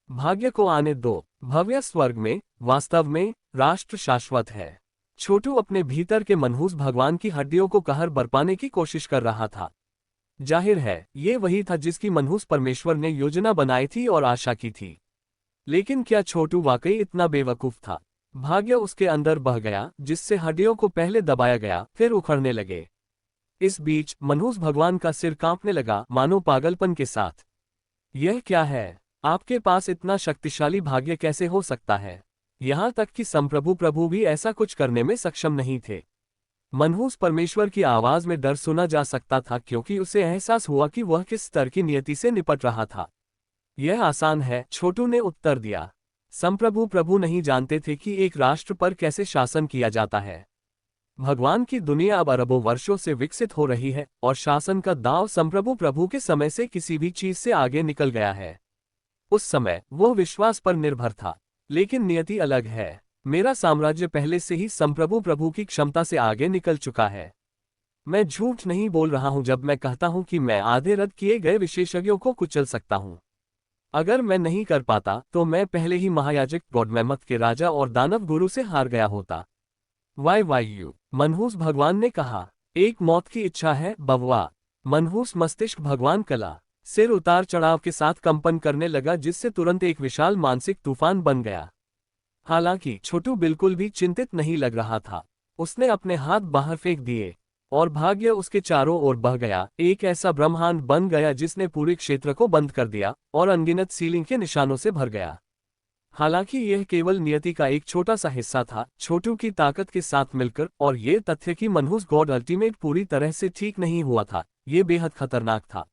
भाग्य को आने दो। भव्य स्वर्ग में, वास्तव में, राष्ट्र शाश्वत है। छोटू अपने भीतर के मनहूस भगवान की हड्डियों को कहर बरपाने की कोशिश कर रहा था। जाहिर है, ये वही था जिसकी मनहूस परमेश्वर ने योजना बनाई थी और आशा की थी। लेकिन क्या छोटू वाकई इतना बेवकूफ था? भाग्य उसके अंदर बह गया, जिससे हड्डियों को पहले दबाया गया, फिर उखड़ने लगे। इस बीच मनहूस भगवान का सिर कांपने लगा, मानो पागलपन के साथ। यह क्या है? आपके पास इतना शक्तिशाली भाग्य कैसे हो सकता है? यहां तक कि संप्रभु प्रभु भी ऐसा कुछ करने में सक्षम नहीं थे। मनहूस परमेश्वर की आवाज में डर सुना जा सकता था, क्योंकि उसे एहसास हुआ कि वह किस स्तर की नियति से निपट रहा था। यह आसान है, छोटू ने उत्तर दिया। संप्रभु प्रभु नहीं जानते थे कि एक राष्ट्र पर कैसे शासन किया जाता है। भगवान की दुनिया अब अरबों वर्षों से विकसित हो रही है और शासन का दांव संप्रभु प्रभु के समय से किसी भी चीज से आगे निकल गया है। उस समय वो विश्वास पर निर्भर था, लेकिन नियति अलग है। मेरा साम्राज्य पहले से ही संप्रभु प्रभु की क्षमता से आगे निकल चुका है। मैं झूठ नहीं बोल रहा हूं जब मैं कहता हूं कि मैं आधे रद्द किए गए विशेषज्ञों को कुचल सकता हूं। अगर मैं नहीं कर पाता तो मैं पहले ही महायाजक गॉडमेमथ के राजा और दानव गुरु से हार गया होता। वायु मनहूस भगवान ने कहा। एक मौत की इच्छा है बववा। मनहूस मस्तिष्क भगवान कला सिर उतार चढ़ाव के साथ कंपन करने लगा, जिससे तुरंत एक विशाल मानसिक तूफान बन गया। हालांकि छोटू बिल्कुल भी चिंतित नहीं लग रहा था। उसने अपने हाथ बाहर फेंक दिए और भाग्य उसके चारों ओर बह गया। एक ऐसा ब्रह्मांड बन गया जिसने पूरे क्षेत्र को बंद कर दिया और अनगिनत सीलिंग के निशानों से भर गया। हालांकि यह केवल नियति का एक छोटा सा हिस्सा था, छोटू की ताकत के साथ मिलकर, और ये तथ्य कि मनहूस गॉड अल्टीमेट पूरी तरह से ठीक नहीं हुआ था, ये बेहद खतरनाक था।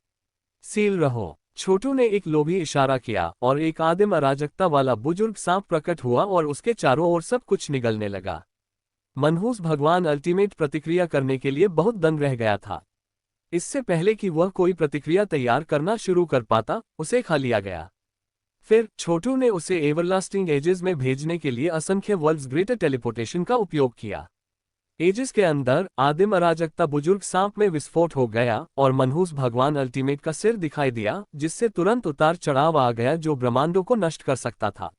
सील रहो। छोटू ने एक लोभी इशारा किया और एक आदिम अराजकता वाला बुजुर्ग सांप प्रकट हुआ और उसके चारों ओर सब कुछ निगलने लगा। मनहूस भगवान अल्टीमेट प्रतिक्रिया करने के लिए बहुत दंग रह गया था। इससे पहले कि वह कोई प्रतिक्रिया तैयार करना शुरू कर पाता, उसे खा लिया गया। फिर छोटू ने उसे एवरलास्टिंग एजेस में भेजने के लिए असंख्य वर्ल्ड्स ग्रेटर टेलीपोर्टेशन का उपयोग किया। एजिस के अंदर आदिम अराजकता बुजुर्ग सांप में विस्फोट हो गया और मनहूस भगवान अल्टीमेट का सिर दिखाई दिया, जिससे तुरंत उतार चढ़ाव आ गया जो ब्रह्मांडों को नष्ट कर सकता था।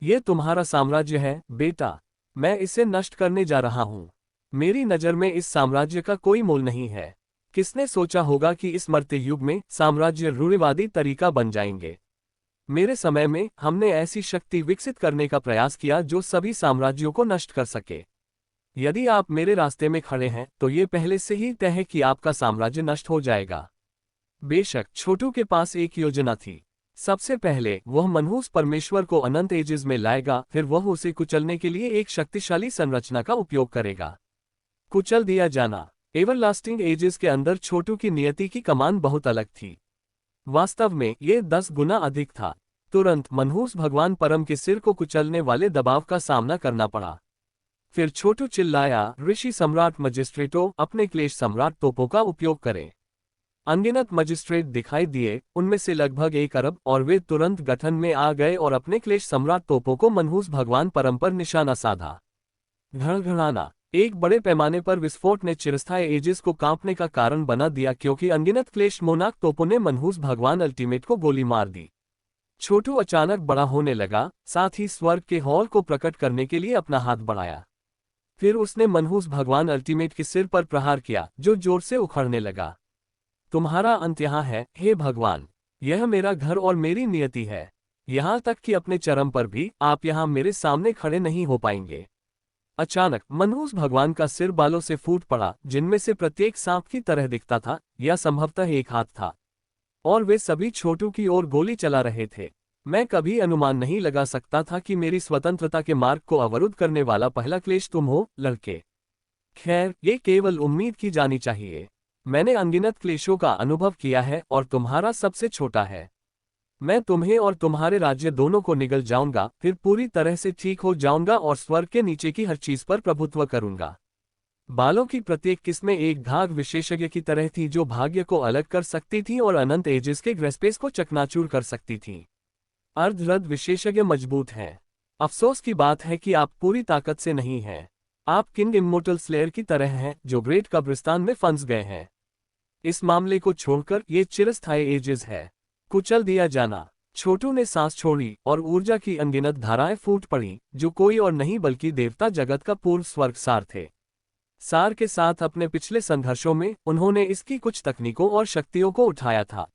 यह तुम्हारा साम्राज्य है बेटा, मैं इसे नष्ट करने जा रहा हूं। मेरी नज़र में इस साम्राज्य का कोई मोल नहीं है। किसने सोचा होगा कि इस मरते युग में साम्राज्य रूढ़िवादी तरीका बन जाएंगे। मेरे समय में हमने ऐसी शक्ति विकसित करने का प्रयास किया जो सभी साम्राज्यों को नष्ट कर सके। यदि आप मेरे रास्ते में खड़े हैं तो ये पहले से ही तय है कि आपका साम्राज्य नष्ट हो जाएगा। बेशक छोटू के पास एक योजना थी। सबसे पहले वह मनहूस परमेश्वर को अनंत एजेस में लाएगा, फिर वह उसे कुचलने के लिए एक शक्तिशाली संरचना का उपयोग करेगा। कुचल दिया जाना। एवरलास्टिंग एजेस के अंदर छोटू की नियति की कमान बहुत अलग थी। वास्तव में ये 10 गुना अधिक था। तुरंत मनहूस भगवान परम के सिर को कुचलने वाले दबाव का सामना करना पड़ा। फिर छोटू चिल्लाया, ऋषि सम्राट मजिस्ट्रेटो, अपने क्लेश सम्राट तोपों का उपयोग करें। अनगिनत मजिस्ट्रेट दिखाई दिए, उनमें से लगभग 1 अरब, और वे तुरंत गठन में आ गए और अपने क्लेश सम्राट तोपों को मनहूस भगवान परम पर निशाना साधा। घड़घड़ाना। एक बड़े पैमाने पर विस्फोट ने चिरस्थायी एजिस को कांपने का कारण बना दिया, क्योंकि अनगिनत क्लेश मोनाक तोपों ने मनहूस भगवान अल्टीमेट को गोली मार दी। छोटू अचानक बड़ा होने लगा, साथ ही स्वर्ग के हॉल को प्रकट करने के लिए अपना हाथ बढ़ाया। फिर उसने मनहूस भगवान अल्टीमेट के सिर पर प्रहार किया, जो जोर से उखड़ने लगा। तुम्हारा अंत यहाँ है, हे भगवान। यह मेरा घर और मेरी नियति है। यहाँ तक कि अपने चरम पर भी आप यहाँ मेरे सामने खड़े नहीं हो पाएंगे। अचानक मनहूस भगवान का सिर बालों से फूट पड़ा, जिनमें से प्रत्येक सांप की तरह दिखता था, या संभवतः एक हाथ था, और वे सभी छोटू की ओर गोली चला रहे थे। मैं कभी अनुमान नहीं लगा सकता था कि मेरी स्वतंत्रता के मार्ग को अवरुद्ध करने वाला पहला क्लेश तुम हो, लड़के। खैर, ये केवल उम्मीद की जानी चाहिए। मैंने अनगिनत क्लेशों का अनुभव किया है और तुम्हारा सबसे छोटा है। मैं तुम्हें और तुम्हारे राज्य दोनों को निगल जाऊंगा, फिर पूरी तरह से ठीक हो जाऊंगा और स्वर्ग के नीचे की हर चीज पर प्रभुत्व करूंगा। बालों की प्रत्येक किस्म एक घाघ विशेषज्ञ की तरह थी, जो भाग्य को अलग कर सकती थी और अनंत एजिस के ग्रेस्पेस को चकनाचूर कर सकती थी। अर्धरथ विशेषज्ञ मजबूत हैं। अफसोस की बात है कि आप पूरी ताकत से नहीं हैं। आप किंग इम्मोर्टल स्लेयर की तरह हैं, जो ग्रेट कब्रिस्तान में फंस गए हैं। इस मामले को छोड़कर ये चिरस्थायी एजिस है। कुचल दिया जाना। छोटू ने सांस छोड़ी और ऊर्जा की अनगिनत धाराएं फूट पड़ी, जो कोई और नहीं बल्कि देवता जगत का पूर्व स्वर्ग सार थे। सार के साथ अपने पिछले संघर्षों में उन्होंने इसकी कुछ तकनीकों और शक्तियों को उठाया था।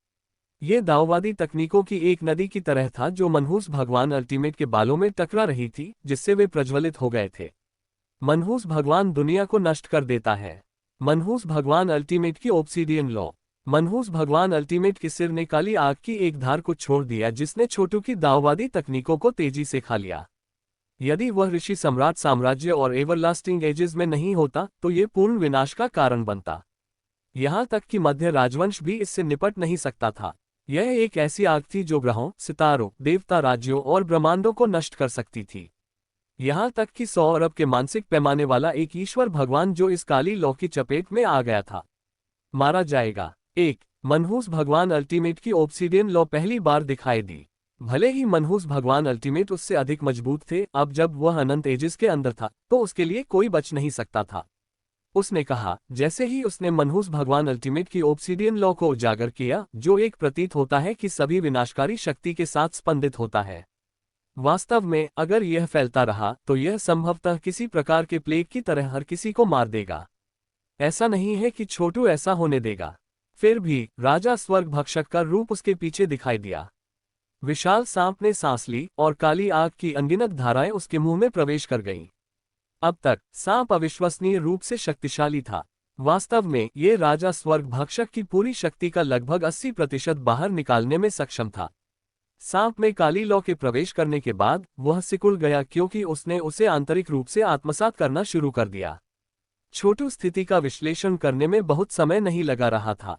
ये दाववादी तकनीकों की एक नदी की तरह था, जो मनहूस भगवान अल्टीमेट के बालों में टकरा रही थी, जिससे वे प्रज्वलित हो गए थे। मनहूस भगवान दुनिया को नष्ट कर देता है। मनहूस भगवान अल्टीमेट की ऑब्सीडियन लॉ। मनहूस भगवान अल्टीमेट के सिर ने काली आग की एक धार को छोड़ दिया, जिसने छोटू की दाववादी तकनीकों को तेजी से खा लिया। यदि वह ऋषि सम्राट साम्राज्य और एवरलास्टिंग एजेस में नहीं होता, तो ये पूर्ण विनाश का कारण बनता। यहाँ तक कि मध्य राजवंश भी इससे निपट नहीं सकता था। यह एक ऐसी आग थी जो ग्रहों, सितारों, देवता राज्यों और ब्रह्मांडों को नष्ट कर सकती थी। यहाँ तक कि 100 अरब के मानसिक पैमाने वाला एक ईश्वर भगवान, जो इस काली लौ की चपेट में आ गया था, मारा जाएगा। एक मनहूस भगवान अल्टीमेट की ऑब्सीडियन लॉ पहली बार दिखाई दी। भले ही मनहूस भगवान अल्टीमेट उससे अधिक मजबूत थे, अब जब वह अनंत एजिस के अंदर था, तो उसके लिए कोई बच नहीं सकता था। उसने कहा, जैसे ही उसने मनहूस भगवान अल्टीमेट की ऑब्सीडियन लॉ को उजागर किया, जो एक प्रतीत होता है कि सभी विनाशकारी शक्ति के साथ स्पंदित होता है। वास्तव में अगर यह फैलता रहा, तो यह संभवतः किसी प्रकार के प्लेग की तरह हर किसी को मार देगा। ऐसा नहीं है कि छोटू ऐसा होने देगा। फिर भी राजा स्वर्ग भक्षक का रूप उसके पीछे दिखाई दिया। विशाल सांप ने सांस ली और काली आग की अनगिनत धाराएं उसके मुंह में प्रवेश कर गईं। अब तक सांप अविश्वसनीय रूप से शक्तिशाली था। वास्तव में ये राजा स्वर्ग भक्षक की पूरी शक्ति का लगभग 80% बाहर निकालने में सक्षम था। सांप में काली लौ के प्रवेश करने के बाद वह सिकुड़ गया, क्योंकि उसने उसे आंतरिक रूप से आत्मसात करना शुरू कर दिया। छोटू स्थिति का विश्लेषण करने में बहुत समय नहीं लगा रहा था।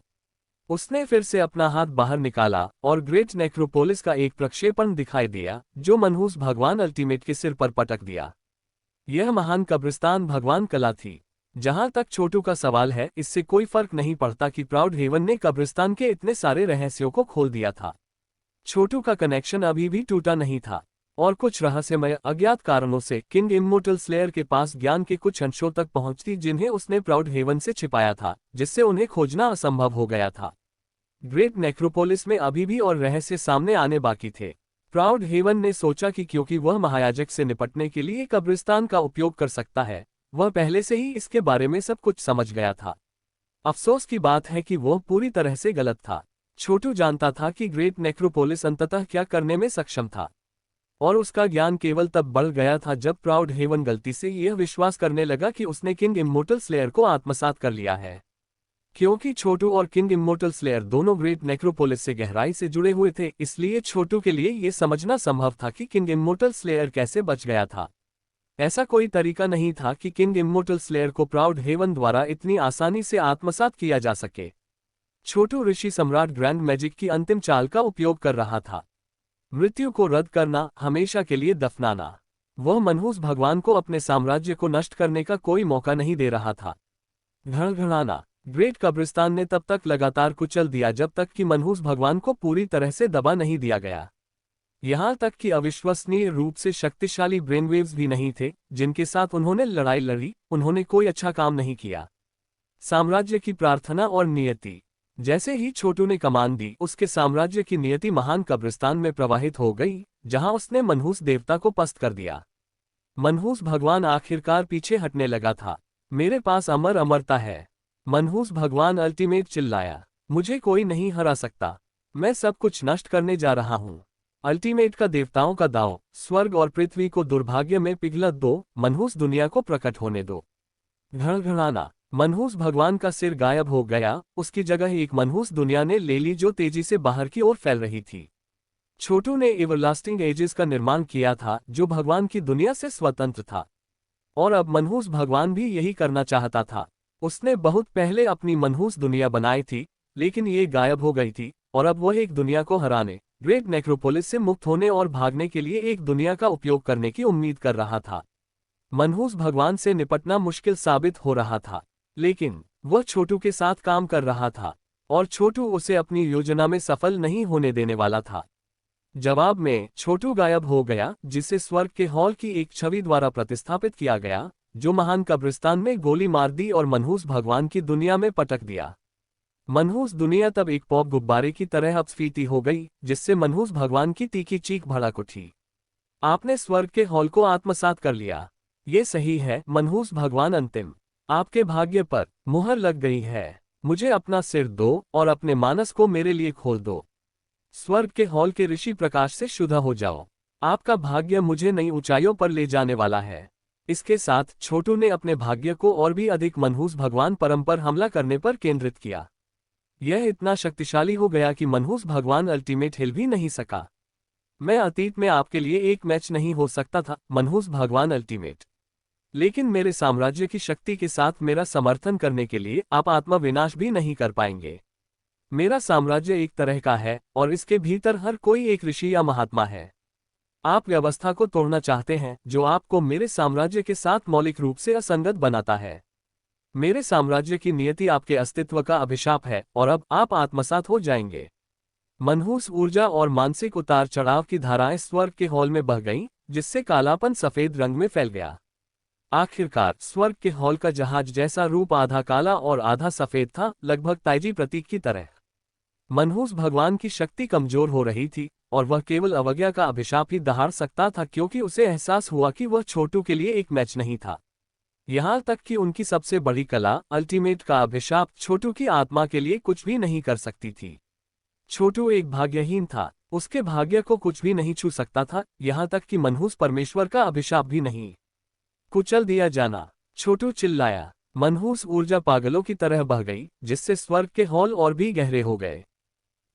उसने फिर से अपना हाथ बाहर निकाला और ग्रेट नेक्रोपोलिस का एक प्रक्षेपण दिखाई दिया, जो मनहूस भगवान अल्टीमेट के सिर पर पटक दिया। यह महान कब्रिस्तान भगवान कला थी। जहां तक छोटू का सवाल है, इससे कोई फर्क नहीं पड़ता कि प्राउड हेवन ने कब्रिस्तान के इतने सारे रहस्यों को खोल दिया था। छोटू का कनेक्शन अभी भी टूटा नहीं था, और कुछ रहस्यमय अज्ञात कारणों से किंग इम्मोर्टल स्लेयर के पास ज्ञान के कुछ अंशों तक पहुंच थी, जिन्हें उसने प्राउड हेवन से छिपाया था, जिससे उन्हें खोजना असंभव हो गया था। ग्रेट नेक्रोपोलिस में अभी भी और रहस्य सामने आने बाकी थे। प्राउड हेवन ने सोचा कि क्योंकि वह महायाजक से निपटने के लिए कब्रिस्तान का उपयोग कर सकता है, वह पहले से ही इसके बारे में सब कुछ समझ गया था। अफसोस की बात है कि वह पूरी तरह से गलत था। छोटू जानता था कि ग्रेट नेक्रोपोलिस अंततः क्या करने में सक्षम था, और उसका ज्ञान केवल तब बढ़ गया था जब प्राउड हेवन गलती से यह विश्वास करने लगा कि उसने किंग इम्मोर्टल स्लेयर को आत्मसात कर लिया है। क्योंकि छोटू और किंग इम्मोर्टल स्लेयर दोनों ग्रेट नेक्रोपोलिस से गहराई से जुड़े हुए थे, इसलिए छोटू के लिए यह समझना संभव था कि किंग इम्मोर्टल स्लेयर कैसे बच गया था। ऐसा कोई तरीका नहीं था कि किंग इम्मोर्टल स्लेयर को प्राउड हेवन द्वारा इतनी आसानी से आत्मसात किया जा सके। छोटू ऋषि सम्राट ग्रैंड मैजिक की अंतिम चाल का उपयोग कर रहा था। मृत्यु को रद्द करना, हमेशा के लिए दफनाना। वह मनहूस भगवान को अपने साम्राज्य को नष्ट करने का कोई मौका नहीं दे रहा था। घड़घड़ाना। ग्रेट कब्रिस्तान ने तब तक लगातार कुचल दिया जब तक कि मनहूस भगवान को पूरी तरह से दबा नहीं दिया गया। यहां तक कि अविश्वसनीय रूप से शक्तिशाली ब्रेनवेव्स भी नहीं थे जिनके साथ उन्होंने लड़ाई लड़ी, उन्होंने कोई अच्छा काम नहीं किया। साम्राज्य की प्रार्थना और नियति। जैसे ही छोटू ने कमान दी, उसके साम्राज्य की नियति महान कब्रिस्तान में प्रवाहित हो गई, जहां उसने मनहूस देवता को पस्त कर दिया। मनहूस भगवान आखिरकार पीछे हटने लगा था। मेरे पास अमर अमरता है, मनहूस भगवान अल्टीमेट चिल्लाया। मुझे कोई नहीं हरा सकता, मैं सब कुछ नष्ट करने जा रहा हूं। अल्टीमेट का देवताओं का दांव, स्वर्ग और पृथ्वी को दुर्भाग्य में पिघलत दो, मनहूस दुनिया को प्रकट होने दो। घड़घड़ाना। मनहूस भगवान का सिर गायब हो गया, उसकी जगह एक मनहूस दुनिया ने ले ली जो तेजी से बाहर की ओर फैल रही थी। छोटू ने एवरलास्टिंग एजेस का निर्माण किया था जो भगवान की दुनिया से स्वतंत्र था, और अब मनहूस भगवान भी यही करना चाहता था। उसने बहुत पहले अपनी मनहूस दुनिया बनाई थी, लेकिन ये गायब हो गई थी, और अब वह एक दुनिया को हराने, ग्रेट नेक्रोपोलिस से मुक्त होने और भागने के लिए एक दुनिया का उपयोग करने की उम्मीद कर रहा था। मनहूस भगवान से निपटना मुश्किल साबित हो रहा था, लेकिन वह छोटू के साथ काम कर रहा था, और छोटू उसे अपनी योजना में सफल नहीं होने देने वाला था। जवाब में छोटू गायब हो गया, जिसे स्वर्ग के हॉल की एक छवि द्वारा प्रतिस्थापित किया गया, जो महान कब्रिस्तान में गोली मार दी और मनहूस भगवान की दुनिया में पटक दिया। मनहूस दुनिया तब एक पॉप गुब्बारे की तरह अपस्फीति हो गई, जिससे मनहूस भगवान की तीखी चीख भड़क उठी। आपने स्वर्ग के हॉल को आत्मसात कर लिया। ये सही है मनहूस भगवान, अंतिम आपके भाग्य पर मुहर लग गई है। मुझे अपना सिर दो और अपने मानस को मेरे लिए खोल दो। स्वर्ग के हॉल के ऋषि प्रकाश से शुद्ध हो जाओ। आपका भाग्य मुझे नई ऊंचाइयों पर ले जाने वाला है। इसके साथ छोटू ने अपने भाग्य को और भी अधिक मनहूस भगवान परम पर हमला करने पर केंद्रित किया। यह इतना शक्तिशाली हो गया कि मनहूस भगवान अल्टीमेट हिल भी नहीं सका। मैं अतीत में आपके लिए एक मैच नहीं हो सकता था मनहूस भगवान अल्टीमेट, लेकिन मेरे साम्राज्य की शक्ति के साथ मेरा समर्थन करने के लिए आप आत्मविनाश भी नहीं कर पाएंगे। मेरा साम्राज्य एक तरह का है और इसके भीतर हर कोई एक ऋषि या महात्मा है। आप व्यवस्था को तोड़ना चाहते हैं जो आपको मेरे साम्राज्य के साथ मौलिक रूप से असंगत बनाता है। मेरे साम्राज्य की नियति आपके अस्तित्व का अभिशाप है और अब आप आत्मसात हो जाएंगे। मनहूस ऊर्जा और मानसिक उतार चढ़ाव की धाराएं स्वर्ग के हॉल में बह गईं, जिससे कालापन सफेद रंग में फैल गया। आखिरकार स्वर्ग के हॉल का जहाज जैसा रूप आधा काला और आधा सफेद था, लगभग ताइजी प्रतीक की तरह। मनहूस भगवान की शक्ति कमजोर हो रही थी और वह केवल अवज्ञा का अभिशाप ही दहाड़ सकता था, क्योंकि उसे एहसास हुआ कि वह छोटू के लिए एक मैच नहीं था। यहां तक कि उनकी सबसे बड़ी कला अल्टीमेट का अभिशाप छोटू की आत्मा के लिए कुछ भी नहीं कर सकती थी। छोटू एक भाग्यहीन था, उसके भाग्य को कुछ भी नहीं छू सकता था, यहां तक कि मनहूस परमेश्वर का अभिशाप भी नहीं। कुचल दिया जाना, छोटू चिल्लाया। मनहूस ऊर्जा पागलों की तरह बह गई, जिससे स्वर्ग के हॉल और भी गहरे हो गए।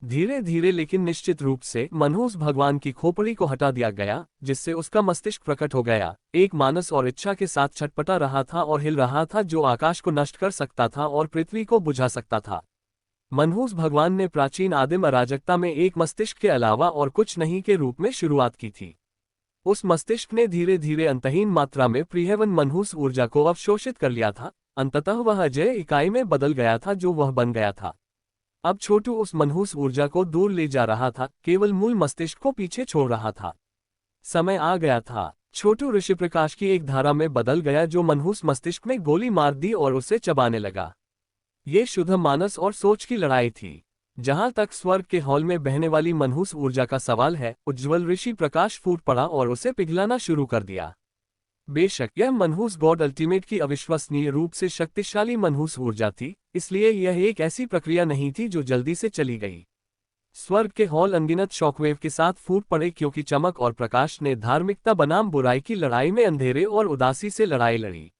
धीरे धीरे लेकिन निश्चित रूप से मनहूस भगवान की खोपड़ी को हटा दिया गया, जिससे उसका मस्तिष्क प्रकट हो गया। एक मानस और इच्छा के साथ छटपटा रहा था और हिल रहा था, जो आकाश को नष्ट कर सकता था और पृथ्वी को बुझा सकता था। मनहूस भगवान ने प्राचीन आदिम अराजकता में एक मस्तिष्क के अलावा और कुछ नहीं के रूप में शुरुआत की थी। उस मस्तिष्क ने धीरे धीरे अंतहीन मात्रा में प्रियवन मनहूस ऊर्जा को अवशोषित कर लिया था। अंततः वह अजेय इकाई में बदल गया था जो वह बन गया था। अब छोटू उस मनहूस ऊर्जा को दूर ले जा रहा था, केवल मूल मस्तिष्क को पीछे छोड़ रहा था। समय आ गया था। छोटू ऋषि प्रकाश की एक धारा में बदल गया जो मनहूस मस्तिष्क में गोली मार दी और उसे चबाने लगा। ये शुद्ध मानस और सोच की लड़ाई थी। जहां तक स्वर्ग के हॉल में बहने वाली मनहूस ऊर्जा का सवाल है, उज्ज्वल ऋषि प्रकाश फूट पड़ा और उसे पिघलाना शुरू कर दिया। बेशक यह मनहूस गॉड अल्टीमेट की अविश्वसनीय रूप से शक्तिशाली मनहूस ऊर्जा थी, इसलिए यह एक ऐसी प्रक्रिया नहीं थी जो जल्दी से चली गई। स्वर्ग के हॉल अनगिनत शॉकवेव के साथ फूट पड़े, क्योंकि चमक और प्रकाश ने धार्मिकता बनाम बुराई की लड़ाई में अंधेरे और उदासी से लड़ाई लड़ी।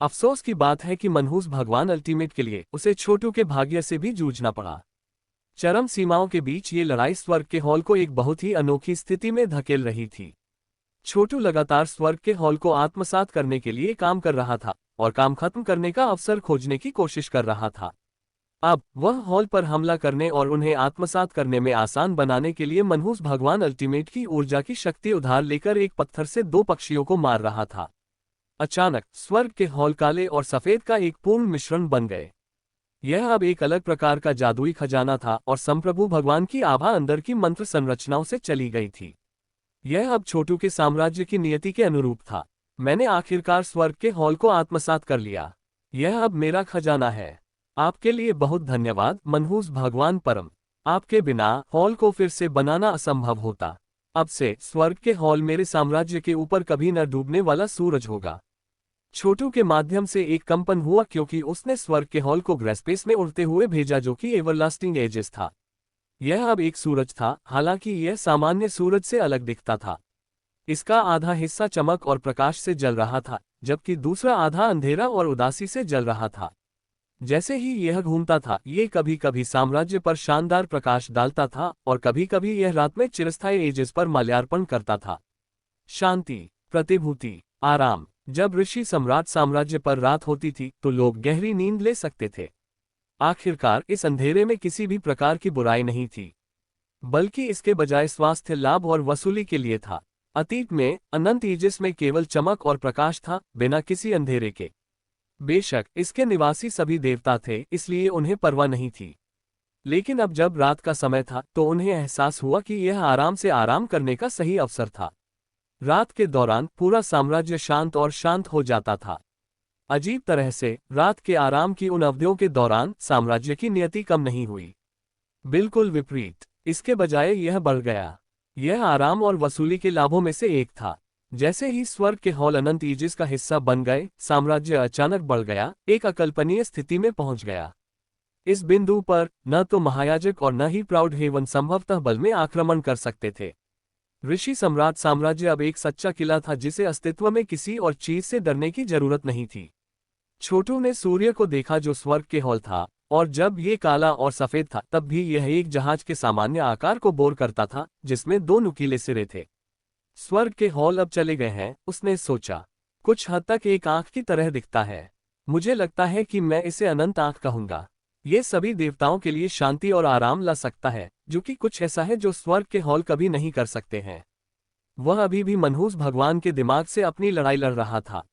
अफसोस की बात है कि मनहूस भगवान अल्टीमेट के लिए उसे छोटू के भाग्य से भी जूझना पड़ा। चरम सीमाओं के बीच ये लड़ाई स्वर्ग के हॉल को एक बहुत ही अनोखी स्थिति में धकेल रही थी। छोटू लगातार स्वर्ग के हॉल को आत्मसात करने के लिए काम कर रहा था और काम खत्म करने का अवसर खोजने की कोशिश कर रहा था। अब वह हॉल पर हमला करने और उन्हें आत्मसात करने में आसान बनाने के लिए मनहूस भगवान अल्टीमेट की ऊर्जा की शक्ति उधार लेकर एक पत्थर से दो पक्षियों को मार रहा था। अचानक स्वर्ग के हॉल काले और सफेद का एक पूर्ण मिश्रण बन गए। यह अब एक अलग प्रकार का जादुई खजाना था और संप्रभु भगवान की आभा अंदर की मंत्र संरचनाओं से चली गई थी। यह अब छोटू के साम्राज्य की नियति के अनुरूप था। मैंने आखिरकार स्वर्ग के हॉल को आत्मसात कर लिया। यह अब मेरा खजाना है। आपके लिए बहुत धन्यवाद मनहूस भगवान परम। आपके बिना हॉल को फिर से बनाना असंभव होता। अब से स्वर्ग के हॉल मेरे साम्राज्य के ऊपर कभी न डूबने वाला सूरज होगा। छोटू के माध्यम से एक कंपन हुआ क्योंकि उसने स्वर्ग के हॉल को ग्रेस्पेस में उड़ते हुए भेजा जो कि एवरलास्टिंग एजेस था। यह अब एक सूरज था, हालांकि यह सामान्य सूरज से अलग दिखता था। इसका आधा हिस्सा चमक और प्रकाश से जल रहा था, जबकि दूसरा आधा अंधेरा और उदासी से जल रहा था। जैसे ही यह घूमता था, ये कभी कभी साम्राज्य पर शानदार प्रकाश डालता था और कभी कभी यह रात में चिरस्थायी एजेस पर माल्यार्पण करता था। शांति, प्रतिभूति, आराम। जब ऋषि सम्राट साम्राज्य पर रात होती थी तो लोग गहरी नींद ले सकते थे। आखिरकार इस अंधेरे में किसी भी प्रकार की बुराई नहीं थी, बल्कि इसके बजाय स्वास्थ्य लाभ और वसूली के लिए था। अतीत में अनंत ईजिस में केवल चमक और प्रकाश था, बिना किसी अंधेरे के। बेशक इसके निवासी सभी देवता थे, इसलिए उन्हें परवाह नहीं थी। लेकिन अब जब रात का समय था तो उन्हें एहसास हुआ कि यह आराम से आराम करने का सही अवसर था। रात के दौरान पूरा साम्राज्य शांत और शांत हो जाता था। अजीब तरह से रात के आराम की उन अवधियों के दौरान साम्राज्य की नियति कम नहीं हुई, बिल्कुल विपरीत। इसके बजाय यह बढ़ गया। यह आराम और वसूली के लाभों में से एक था। जैसे ही स्वर्ग के हॉल अनंत ईजिस का हिस्सा बन गए, साम्राज्य अचानक बढ़ गया, एक अकल्पनीय स्थिति में पहुंच गया। इस बिंदु पर न तो महायाजक और न ही प्राउड हेवन संभवतः बल में आक्रमण कर सकते थे। ऋषि सम्राट साम्राज्य अब एक सच्चा किला था जिसे अस्तित्व में किसी और चीज से डरने की जरूरत नहीं थी। छोटू ने सूर्य को देखा जो स्वर्ग के हॉल था, और जब ये काला और सफेद था तब भी यह एक जहाज के सामान्य आकार को बोर करता था, जिसमें दो नुकीले सिरे थे। स्वर्ग के हॉल अब चले गए हैं, उसने सोचा। कुछ हद तक एक आंख की तरह दिखता है। मुझे लगता है कि मैं इसे अनंत आंख कहूंगा। ये सभी देवताओं के लिए शांति और आराम ला सकता है, जो कि कुछ ऐसा है जो स्वर्ग के हॉल कभी नहीं कर सकते हैं। वह अभी भी मनहूस भगवान के दिमाग से अपनी लड़ाई लड़ रहा था।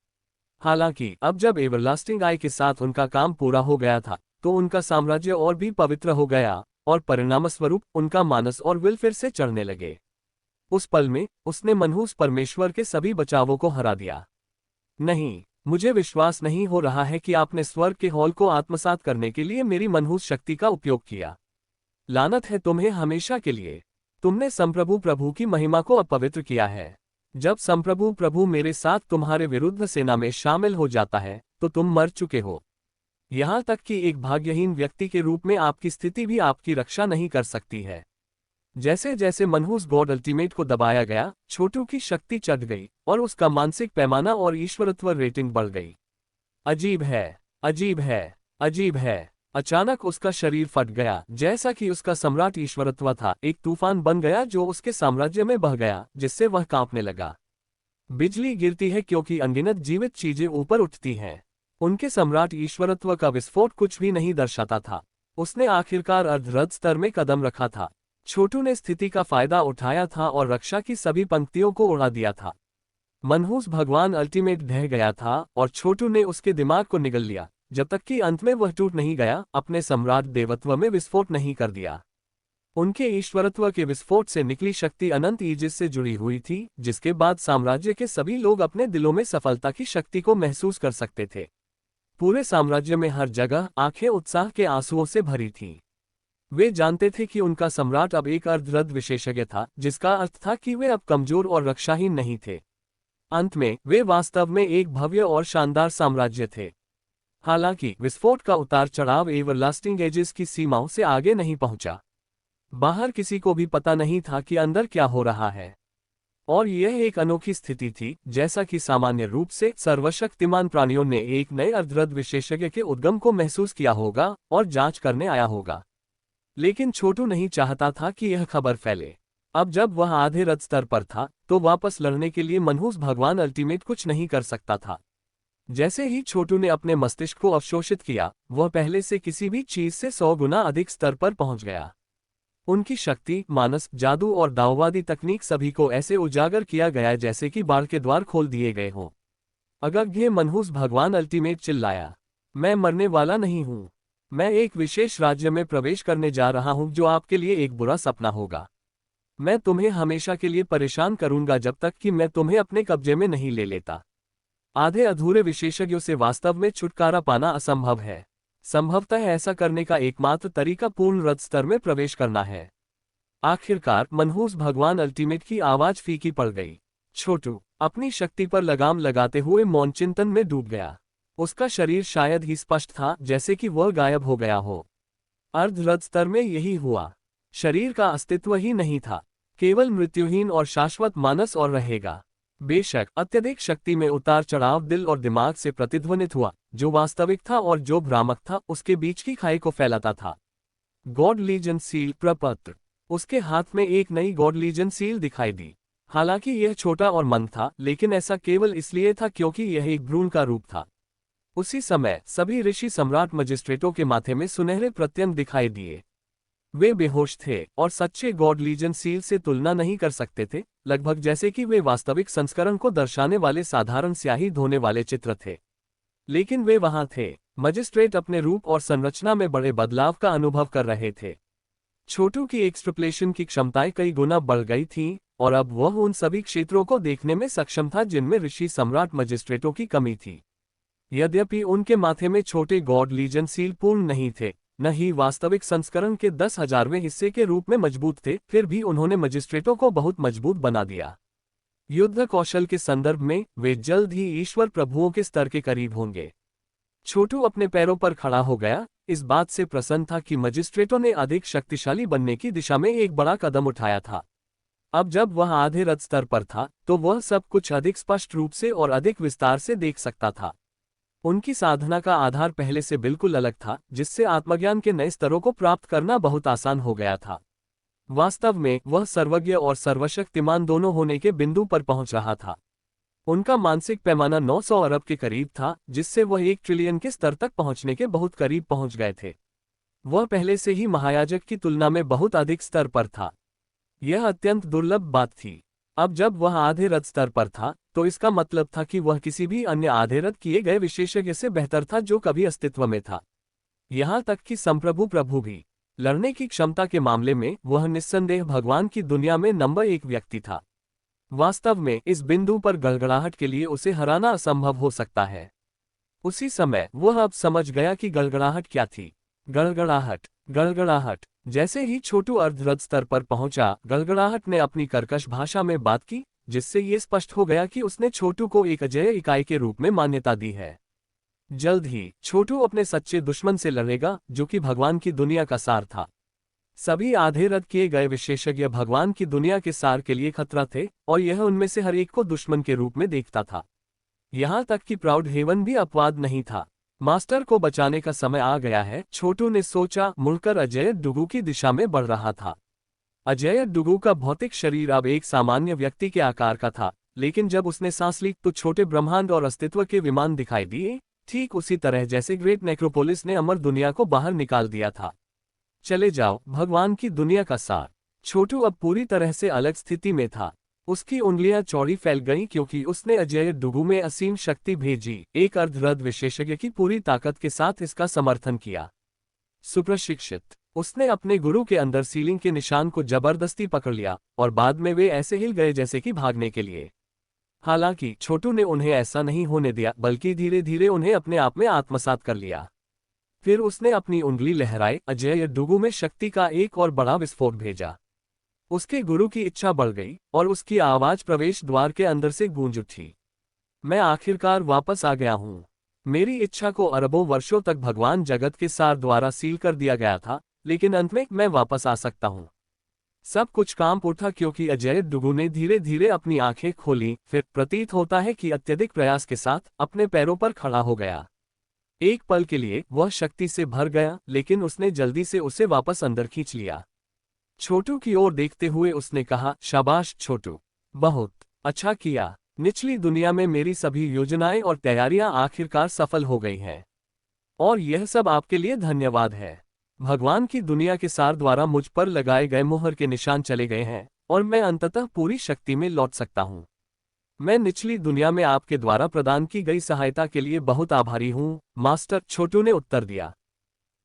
हालांकि अब जब एवरलास्टिंग आई के साथ उनका काम पूरा हो गया था तो उनका साम्राज्य और भी पवित्र हो गया, और परिणामस्वरूप उनका मानस और विल फिर से चढ़ने लगे। उस पल में उसने मनहूस परमेश्वर के सभी बचावों को हरा दिया। नहीं, मुझे विश्वास नहीं हो रहा है कि आपने स्वर्ग के हॉल को आत्मसात करने के लिए मेरी मनहूस शक्ति का उपयोग किया। लानत है तुम्हें हमेशा के लिए। तुमने संप्रभु प्रभु की महिमा को अपवित्र किया है। जब संप्रभु प्रभु मेरे साथ तुम्हारे विरुद्ध सेना में शामिल हो जाता है तो तुम मर चुके हो। यहाँ तक कि एक भाग्यहीन व्यक्ति के रूप में आपकी स्थिति भी आपकी रक्षा नहीं कर सकती है। जैसे जैसे मनहूस गॉड अल्टीमेट को दबाया गया, छोटू की शक्ति चढ़ गई और उसका मानसिक पैमाना और ईश्वरत्व रेटिंग बढ़ गई। अजीब है, अजीब है, अजीब है। अचानक उसका शरीर फट गया, जैसा कि उसका सम्राट ईश्वरत्व था। एक तूफान बन गया जो उसके साम्राज्य में बह गया, जिससे वह कांपने लगा। बिजली गिरती है क्योंकि अनगिनत जीवित चीजें ऊपर उठती हैं। उनके सम्राट ईश्वरत्व का विस्फोट कुछ भी नहीं दर्शाता था। उसने आखिरकार अर्धरथ स्तर में कदम रखा था। छोटू ने स्थिति का फायदा उठाया था और रक्षा की सभी पंक्तियों को उड़ा दिया था। मनहूस भगवान अल्टीमेट ढह गया था और छोटू ने उसके दिमाग को निगल लिया, जब तक कि अंत में वह टूट नहीं गया, अपने सम्राट देवत्व में विस्फोट नहीं कर दिया। उनके ईश्वरत्व के विस्फोट से निकली शक्ति अनंत ईजिस से जुड़ी हुई थी, जिसके बाद साम्राज्य के सभी लोग अपने दिलों में सफलता की शक्ति को महसूस कर सकते थे। पूरे साम्राज्य में हर जगह आंखें उत्साह के आंसुओं से भरी थीं। वे जानते थे कि उनका सम्राट अब एक अर्धरथ विशेषज्ञ था, जिसका अर्थ था कि वे अब कमजोर और रक्षाहीन नहीं थे। अंत में वे वास्तव में एक भव्य और शानदार साम्राज्य थे। हालांकि विस्फोट का उतार चढ़ाव एवरलास्टिंग एजेस की सीमाओं से आगे नहीं पहुंचा। बाहर किसी को भी पता नहीं था कि अंदर क्या हो रहा है। और यह एक अनोखी स्थिति थी, जैसा कि सामान्य रूप से सर्वशक्तिमान प्राणियों ने एक नए अर्धरथ विशेषज्ञ के उद्गम को महसूस किया होगा और जांच करने आया होगा। लेकिन छोटू नहीं चाहता था कि यह खबर फैले। अब जब वह आधे रथ स्तर पर था तो वापस लड़ने के लिए मनहूस भगवान अल्टीमेट कुछ नहीं कर सकता था। जैसे ही छोटू ने अपने मस्तिष्क को अवशोषित किया, वह पहले से किसी भी चीज से 100 गुना अधिक स्तर पर पहुंच गया। उनकी शक्ति, मानस, जादू और दाववादी तकनीक सभी को ऐसे उजागर किया गया जैसे कि बाढ़ के द्वार खोल दिए गए हों। अगग्य मनहूस भगवान अल्टीमेट चिल्लाया, मैं मरने वाला नहीं हूं। मैं एक विशेष राज्य में प्रवेश करने जा रहा हूं जो आपके लिए एक बुरा सपना होगा। मैं तुम्हें हमेशा के लिए परेशान करूंगा जब तक कि मैं तुम्हें अपने कब्जे में नहीं ले लेता। आधे अधूरे विशेषज्ञों से वास्तव में छुटकारा पाना असंभव है। संभवतः ऐसा करने का एकमात्र तरीका पूर्ण रथ स्तर में प्रवेश करना है। आखिरकार मनहूस भगवान अल्टीमेट की आवाज फीकी पड़ गई। छोटू अपनी शक्ति पर लगाम लगाते हुए मौन चिंतन में डूब गया। उसका शरीर शायद ही स्पष्ट था, जैसे कि वह गायब हो गया हो। अर्धरथ स्तर में यही हुआ। शरीर का अस्तित्व ही नहीं था, केवल मृत्युहीन और शाश्वत मानस और रहेगा। बेशक अत्यधिक शक्ति में उतार चढ़ाव दिल और दिमाग से प्रतिध्वनित हुआ, जो वास्तविक था और जो भ्रामक था उसके बीच की खाई को फैलाता था। गॉड लीजन सील प्रपत्र। उसके हाथ में एक नई गॉड लीजन सील दिखाई दी। हालांकि यह छोटा और मंद था, लेकिन ऐसा केवल इसलिए था क्योंकि यह एक भ्रूण का रूप था। उसी समय सभी ऋषि सम्राट मजिस्ट्रेटों के माथे में सुनहरे प्रत्यंग दिखाई दिए। वे बेहोश थे और सच्चे गॉड लीजन सील से तुलना नहीं कर सकते थे, लगभग जैसे कि वे वास्तविक संस्करण को दर्शाने वाले साधारण स्याही धोने वाले चित्र थे। लेकिन वे वहां थे। मजिस्ट्रेट अपने रूप और संरचना में बड़े बदलाव का अनुभव कर रहे थे। छोटू की एक्सट्रपलेशन की क्षमताएं कई गुना बढ़ गई थीं, और अब वह उन सभी क्षेत्रों को देखने में सक्षम था जिनमें ऋषि सम्राट मजिस्ट्रेटों की कमी थी। यद्यपि उनके माथे में छोटे गॉड लीजन सील पूर्ण नहीं थे, न ही वास्तविक संस्करण के 10,000वें हिस्से के रूप में मजबूत थे, फिर भी उन्होंने मजिस्ट्रेटों को बहुत मजबूत बना दिया। युद्ध कौशल के संदर्भ में वे जल्द ही ईश्वर प्रभुओं के स्तर के करीब होंगे। छोटू अपने पैरों पर खड़ा हो गया, इस बात से प्रसन्न था कि मजिस्ट्रेटों ने अधिक शक्तिशाली बनने की दिशा में एक बड़ा कदम उठाया था। अब जब वह आधे रथ स्तर पर था, तो वह सब कुछ अधिक स्पष्ट रूप से और अधिक विस्तार से देख सकता था। उनकी साधना का आधार पहले से बिल्कुल अलग था, जिससे आत्मज्ञान के नए स्तरों को प्राप्त करना बहुत आसान हो गया था। वास्तव में वह सर्वज्ञ और सर्वशक्तिमान दोनों होने के बिंदु पर पहुंच रहा था। उनका मानसिक पैमाना 900 अरब के करीब था, जिससे वह 1 ट्रिलियन के स्तर तक पहुंचने के बहुत करीब पहुंच गए थे। वह पहले से ही महायाजक की तुलना में बहुत अधिक स्तर पर था। यह अत्यंत दुर्लभ बात थी। अब जब वह आधे रथ स्तर पर था, तो इसका मतलब था कि वह किसी भी अन्य आधे रथ किए गए विशेषज्ञ से बेहतर था जो कभी अस्तित्व में था। यहां तक कि संप्रभु प्रभु भी। लड़ने की क्षमता के मामले में वह निस्संदेह भगवान की दुनिया में नंबर 1 व्यक्ति था। वास्तव में इस बिंदु पर गड़गड़ाहट के लिए उसे हराना असंभव हो सकता है। उसी समय वह अब समझ गया कि गड़गड़ाहट क्या थी। गड़गड़ाहट, गड़गड़ाहट। जैसे ही छोटू अर्धरथ स्तर पर पहुंचा, गड़गड़ाहट ने अपनी कर्कश भाषा में बात की, जिससे ये स्पष्ट हो गया कि उसने छोटू को एक अजेय इकाई के रूप में मान्यता दी है। जल्द ही छोटू अपने सच्चे दुश्मन से लड़ेगा, जो कि भगवान की दुनिया का सार था। सभी आधे रथ किए गए विशेषज्ञ भगवान की दुनिया के सार के लिए खतरा थे, और यह उनमें से हर एक को दुश्मन के रूप में देखता था। यहां तक कि प्राउड हेवन भी अपवाद नहीं था। मास्टर को बचाने का समय आ गया है, छोटू ने सोचा, मुड़कर अजय डुगू की दिशा में बढ़ रहा था। अजय डुगू का भौतिक शरीर अब एक सामान्य व्यक्ति के आकार का था, लेकिन जब उसने सांस ली तो छोटे ब्रह्मांड और अस्तित्व के विमान दिखाई दिए, ठीक उसी तरह जैसे ग्रेट नेक्रोपोलिस ने अमर दुनिया को बाहर निकाल दिया था। चले जाओ, भगवान की दुनिया का सार। छोटू अब पूरी तरह से अलग स्थिति में था। उसकी उंगलियां चौड़ी फैल गईं क्योंकि उसने अजय डुगू में असीम शक्ति भेजी। एक अर्धरथ विशेषज्ञ की पूरी ताकत के साथ इसका समर्थन किया। सुप्रशिक्षित। उसने अपने गुरु के अंदर सीलिंग के निशान को जबरदस्ती पकड़ लिया, और बाद में वे ऐसे हिल गए जैसे कि भागने के लिए। हालांकि छोटू ने उन्हें ऐसा नहीं होने दिया, बल्कि धीरे धीरे उन्हें अपने आप में आत्मसात कर लिया। फिर उसने अपनी उंगली लहराई, अजय डुगू में शक्ति का एक और बड़ा विस्फोट भेजा। उसके गुरु की इच्छा बढ़ गई, और उसकी आवाज प्रवेश द्वार के अंदर से गूंज उठी। मैं आखिरकार वापस आ गया हूँ। मेरी इच्छा को अरबों वर्षों तक भगवान जगत के सार द्वारा सील कर दिया गया था, लेकिन अंत में मैं वापस आ सकता हूँ। सब कुछ काम उठा क्योंकि अजय डुगू ने धीरे धीरे अपनी आंखें खोली, फिर प्रतीत होता है कि अत्यधिक प्रयास के साथ अपने पैरों पर खड़ा हो गया। एक पल के लिए वह शक्ति से भर गया, लेकिन उसने जल्दी से उसे वापस अंदर खींच लिया। छोटू की ओर देखते हुए उसने कहा, शाबाश छोटू, बहुत अच्छा किया। निचली दुनिया में मेरी सभी योजनाएं और तैयारियां आखिरकार सफल हो गई हैं, और यह सब आपके लिए धन्यवाद है। भगवान की दुनिया के सार द्वारा मुझ पर लगाए गए मुहर के निशान चले गए हैं, और मैं अंततः पूरी शक्ति में लौट सकता हूँ। मैं निचली दुनिया में आपके द्वारा प्रदान की गई सहायता के लिए बहुत आभारी हूँ, मास्टर, छोटू ने उत्तर दिया।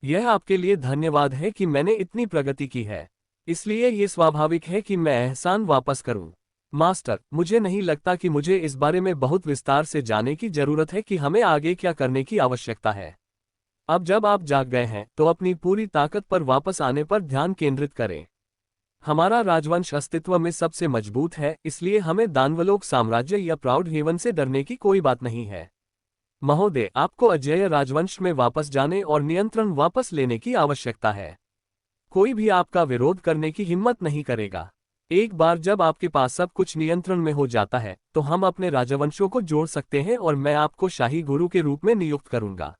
यह आपके लिए धन्यवाद है कि मैंने इतनी प्रगति की है, इसलिए ये स्वाभाविक है कि मैं एहसान वापस करूं। मास्टर, मुझे नहीं लगता कि मुझे इस बारे में बहुत विस्तार से जानने की जरूरत है कि हमें आगे क्या करने की आवश्यकता है। अब जब आप जाग गए हैं तो अपनी पूरी ताकत पर वापस आने पर ध्यान केंद्रित करें। हमारा राजवंश अस्तित्व में सबसे मजबूत है, इसलिए हमें दानवलोक साम्राज्य या प्राउड हेवन से डरने की कोई बात नहीं है। महोदय, आपको अजेय राजवंश में वापस जाने और नियंत्रण वापस लेने की आवश्यकता है। कोई भी आपका विरोध करने की हिम्मत नहीं करेगा। एक बार जब आपके पास सब कुछ नियंत्रण में हो जाता है तो हम अपने राजवंशों को जोड़ सकते हैं और मैं आपको शाही गुरु के रूप में नियुक्त करूंगा।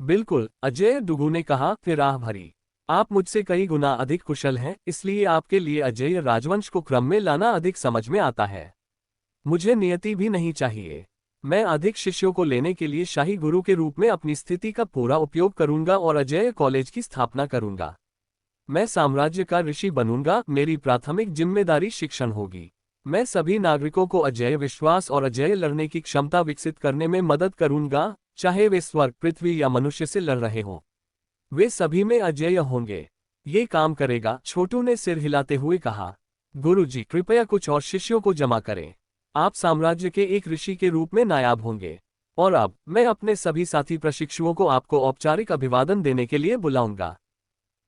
बिल्कुल, अजय डुगू ने कहा, फिर आह भरी। आप मुझसे कई गुना अधिक कुशल हैं, इसलिए आपके लिए अजेय राजवंश को क्रम में लाना अधिक समझ में आता है। मुझे नियति भी नहीं चाहिए। मैं अधिक शिष्यों को लेने के लिए शाही गुरु के रूप में अपनी स्थिति का पूरा उपयोग करूंगा और अजेय कॉलेज की स्थापना करूंगा। मैं साम्राज्य का ऋषि बनूंगा। मेरी प्राथमिक जिम्मेदारी शिक्षण होगी। मैं सभी नागरिकों को अजेय विश्वास और अजेय लड़ने की क्षमता विकसित करने में मदद करूंगा, चाहे वे स्वर्ग, पृथ्वी या मनुष्य से लड़ रहे हों। वे सभी में अजेय होंगे। ये काम करेगा, छोटू ने सिर हिलाते हुए कहा। गुरुजी, कृपया कुछ और शिष्यों को जमा करें। आप साम्राज्य के एक ऋषि के रूप में नायाब होंगे। और अब मैं अपने सभी साथी प्रशिक्षुओं को आपको औपचारिक अभिवादन देने के लिए बुलाऊंगा।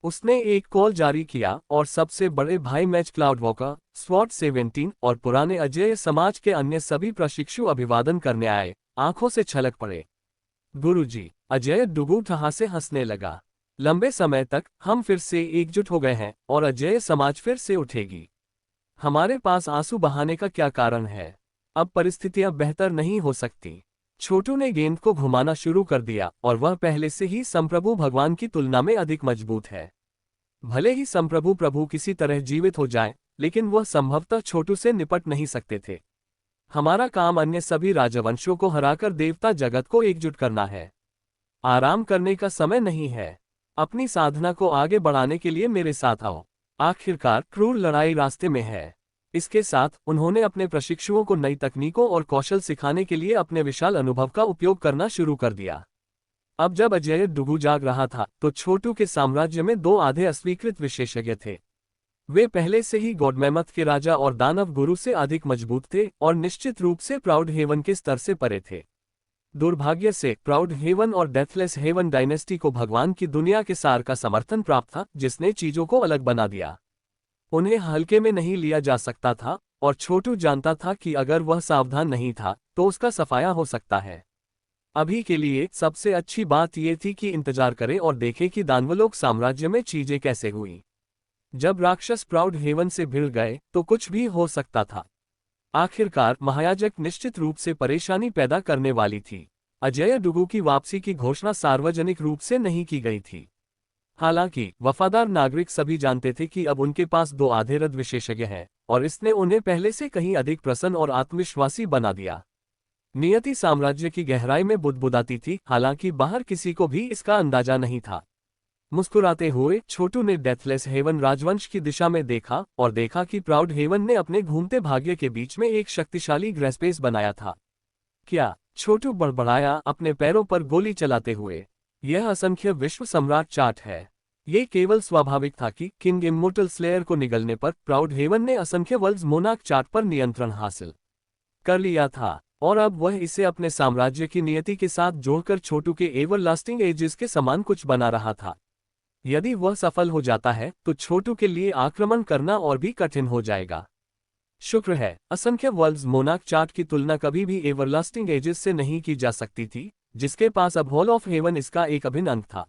उसने एक कॉल जारी किया और सबसे बड़े भाई मैच क्लाउड वॉकर, स्वॉट 17 और पुराने अजेय समाज के अन्य सभी प्रशिक्षु अभिवादन करने आए, आंखों से छलक पड़े। गुरुजी, अजय डुगू ठहा से हंसने लगा। लंबे समय तक हम फिर से एकजुट हो गए हैं और अजेय समाज फिर से उठेगी। हमारे पास आंसू बहाने का क्या कारण है? अब परिस्थितियां बेहतर नहीं हो सकती। छोटू ने गेंद को घुमाना शुरू कर दिया और वह पहले से ही संप्रभु भगवान की तुलना में अधिक मजबूत है। भले ही संप्रभु प्रभु किसी तरह जीवित हो जाए, लेकिन वह संभवतः छोटू से निपट नहीं सकते थे। हमारा काम अन्य सभी राजवंशों को हराकर देवता जगत को एकजुट करना है। आराम करने का समय नहीं है। अपनी साधना को आगे बढ़ाने के लिए मेरे साथ आओ। आखिरकार क्रूर लड़ाई रास्ते में है। इसके साथ उन्होंने अपने प्रशिक्षुओं को नई तकनीकों और कौशल सिखाने के लिए अपने विशाल अनुभव का उपयोग करना शुरू कर दिया। अब जब अजय डुगू जाग रहा था तो छोटू के साम्राज्य में दो आधे अस्वीकृत विशेषज्ञ थे। वे पहले से ही गॉडमेमथ के राजा और दानव गुरु से अधिक मजबूत थे और निश्चित रूप से प्राउड हेवन के स्तर से परे थे। दुर्भाग्य से प्राउड हेवन और डेथलेस हेवन डायनेस्टी को भगवान की दुनिया के सार का समर्थन प्राप्त था, जिसने चीजों को अलग बना दिया। उन्हें हल्के में नहीं लिया जा सकता था और छोटू जानता था कि अगर वह सावधान नहीं था तो उसका सफाया हो सकता है। अभी के लिए सबसे अच्छी बात यह थी कि इंतजार करें और देखें कि दानवलोक साम्राज्य में चीजें कैसे हुई। जब राक्षस प्राउड हेवन से भिड़ गए तो कुछ भी हो सकता था। आखिरकार महायाजक निश्चित रूप से परेशानी पैदा करने वाली थी। अजय डुगू की वापसी की घोषणा सार्वजनिक रूप से नहीं की गई थी। हालांकि वफादार नागरिक सभी जानते थे कि अब उनके पास दो आधेरद विशेषज्ञ हैं और इसने उन्हें पहले से कहीं अधिक प्रसन्न और आत्मविश्वासी बना दिया। नियति साम्राज्य की गहराई में बुदबुदाती थी, हालांकि बाहर किसी को भी इसका अंदाजा नहीं था। मुस्कुराते हुए छोटू ने डेथलेस हेवन राजवंश की दिशा में देखा और देखा कि प्राउड हेवन ने अपने घूमते भाग्य के बीच में एक शक्तिशाली ग्रेस्पेस बनाया था। क्या? छोटू बड़बड़ाया, अपने पैरों पर गोली चलाते हुए। यह असंख्य विश्व सम्राट चार्ट है। ये केवल स्वाभाविक था कि किंग इम्मोर्टल स्लेयर को निगलने पर प्राउड हेवन ने असंख्य वर्ल्ड्स मोनार्क चार्ट पर नियंत्रण हासिल कर लिया था और अब वह इसे अपने साम्राज्य की नियति के साथ जोड़कर छोटू के एवरलास्टिंग एजेस के समान कुछ बना रहा था। यदि वह सफल हो जाता है तो छोटू के लिए आक्रमण करना और भी कठिन हो जाएगा। शुक्र है, असंख्य वर्ल्ड्स मोनार्क चार्ट की तुलना कभी भी एवरलास्टिंग एजेस से नहीं की जा सकती थी, जिसके पास अब हॉल ऑफ हेवन इसका एक अभिन्न अंग था।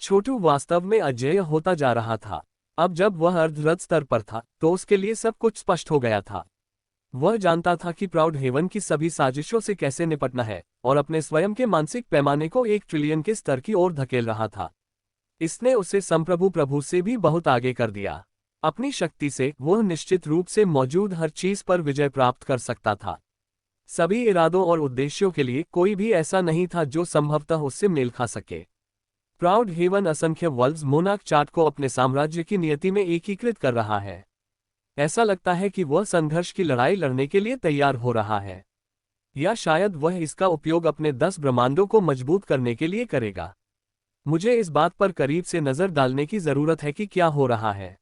छोटू वास्तव में अजेय होता जा रहा था। अब जब वह अर्धरथ स्तर पर था तो उसके लिए सब कुछ स्पष्ट हो गया था। वह जानता था कि प्राउड हेवन की सभी साजिशों से कैसे निपटना है और अपने स्वयं के मानसिक पैमाने को 1 ट्रिलियन के स्तर की ओर धकेल रहा था। इसने उसे संप्रभु प्रभु से भी बहुत आगे कर दिया। अपनी शक्ति से वह निश्चित रूप से मौजूद हर चीज पर विजय प्राप्त कर सकता था। सभी इरादों और उद्देश्यों के लिए कोई भी ऐसा नहीं था जो संभवतः उससे मेल खा सके। प्राउड हेवन असंख्य वर्ल्ड्स मोनार्क चार्ट को अपने साम्राज्य की नियति में एकीकृत कर रहा है। ऐसा लगता है कि वह संघर्ष की लड़ाई लड़ने के लिए तैयार हो रहा है, या शायद वह इसका उपयोग अपने 10 ब्रह्मांडों को मजबूत करने के लिए करेगा। मुझे इस बात पर करीब से नजर डालने की जरूरत है कि क्या हो रहा है।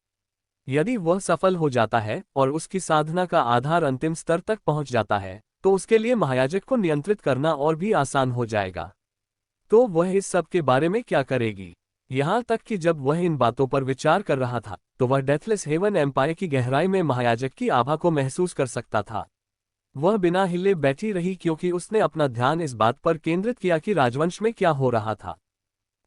यदि वह सफल हो जाता है और उसकी साधना का आधार अंतिम स्तर तक पहुंच जाता है, तो उसके लिए महायाजक को नियंत्रित करना और भी आसान हो जाएगा। तो वह इस सब के बारे में क्या करेगी? यहाँ तक कि जब वह इन बातों पर विचार कर रहा था, तो वह डेथलेस हेवन एम्पायर की गहराई में महायाजक की आभा को महसूस कर सकता था। वह बिना हिले बैठी रही क्योंकि उसने अपना ध्यान इस बात पर केंद्रित किया कि राजवंश में क्या हो रहा था।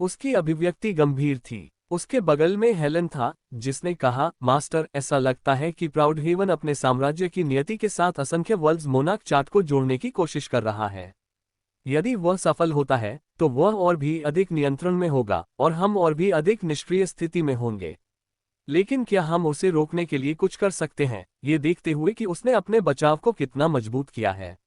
उसकी अभिव्यक्ति गंभीर थी। उसके बगल में हेलन था, जिसने कहा, मास्टर, ऐसा लगता है कि प्राउड हेवन अपने साम्राज्य की नियति के साथ असंख्य वर्ल्ड्स मोनार्क चार्ट को जोड़ने की कोशिश कर रहा है। यदि वह सफल होता है, तो वह और भी अधिक नियंत्रण में होगा और हम और भी अधिक निष्क्रिय स्थिति में होंगे। लेकिन क्या हम उसे रोकने के लिए कुछ कर सकते हैं, ये देखते हुए कि उसने अपने बचाव को कितना मजबूत किया है?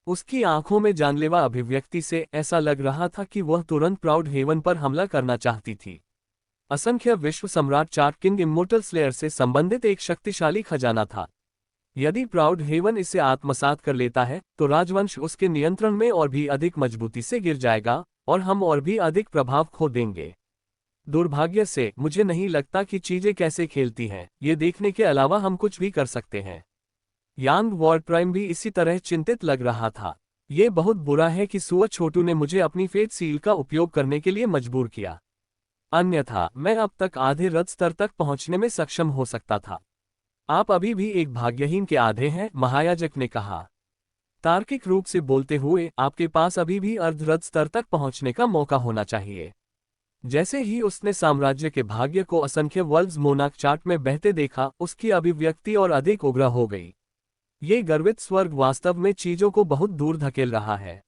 उसकी आंखों में जानलेवा अभिव्यक्ति से ऐसा लग रहा था कि वह तुरंत प्राउड हेवन पर हमला करना चाहती थी। असंख्य विश्व सम्राट चार्ट किंग इमोर्टल स्लेयर से संबंधित एक शक्तिशाली खजाना था। यदि प्राउड हेवन इसे आत्मसात कर लेता है, तो राजवंश उसके नियंत्रण में और भी अधिक मजबूती से गिर जाएगा और हम और भी अधिक प्रभाव खो देंगे। दुर्भाग्य से मुझे नहीं लगता कि चीजें कैसे खेलती हैं, ये देखने के अलावा हम कुछ भी कर सकते हैं। यांग वॉर प्राइम भी इसी तरह चिंतित लग रहा था। ये बहुत बुरा है कि सुअर छोटू ने मुझे अपनी फेट सील का उपयोग करने के लिए मजबूर किया। अन्यथा मैं अब तक आधे रथ स्तर तक पहुंचने में सक्षम हो सकता था। आप अभी भी एक भाग्यहीन के आधे हैं, महायाजक ने कहा। तार्किक रूप से बोलते हुए आपके पास अभी भी अर्धरथ स्तर तक पहुंचने का मौका होना चाहिए। जैसे ही उसने साम्राज्य के भाग्य को असंख्य वर्ल्ड्स मोनार्क चार्ट में बहते देखा, उसकी अभिव्यक्ति और अधिक उग्र हो गई। ये गर्वित स्वर्ग वास्तव में चीजों को बहुत दूर धकेल रहा है।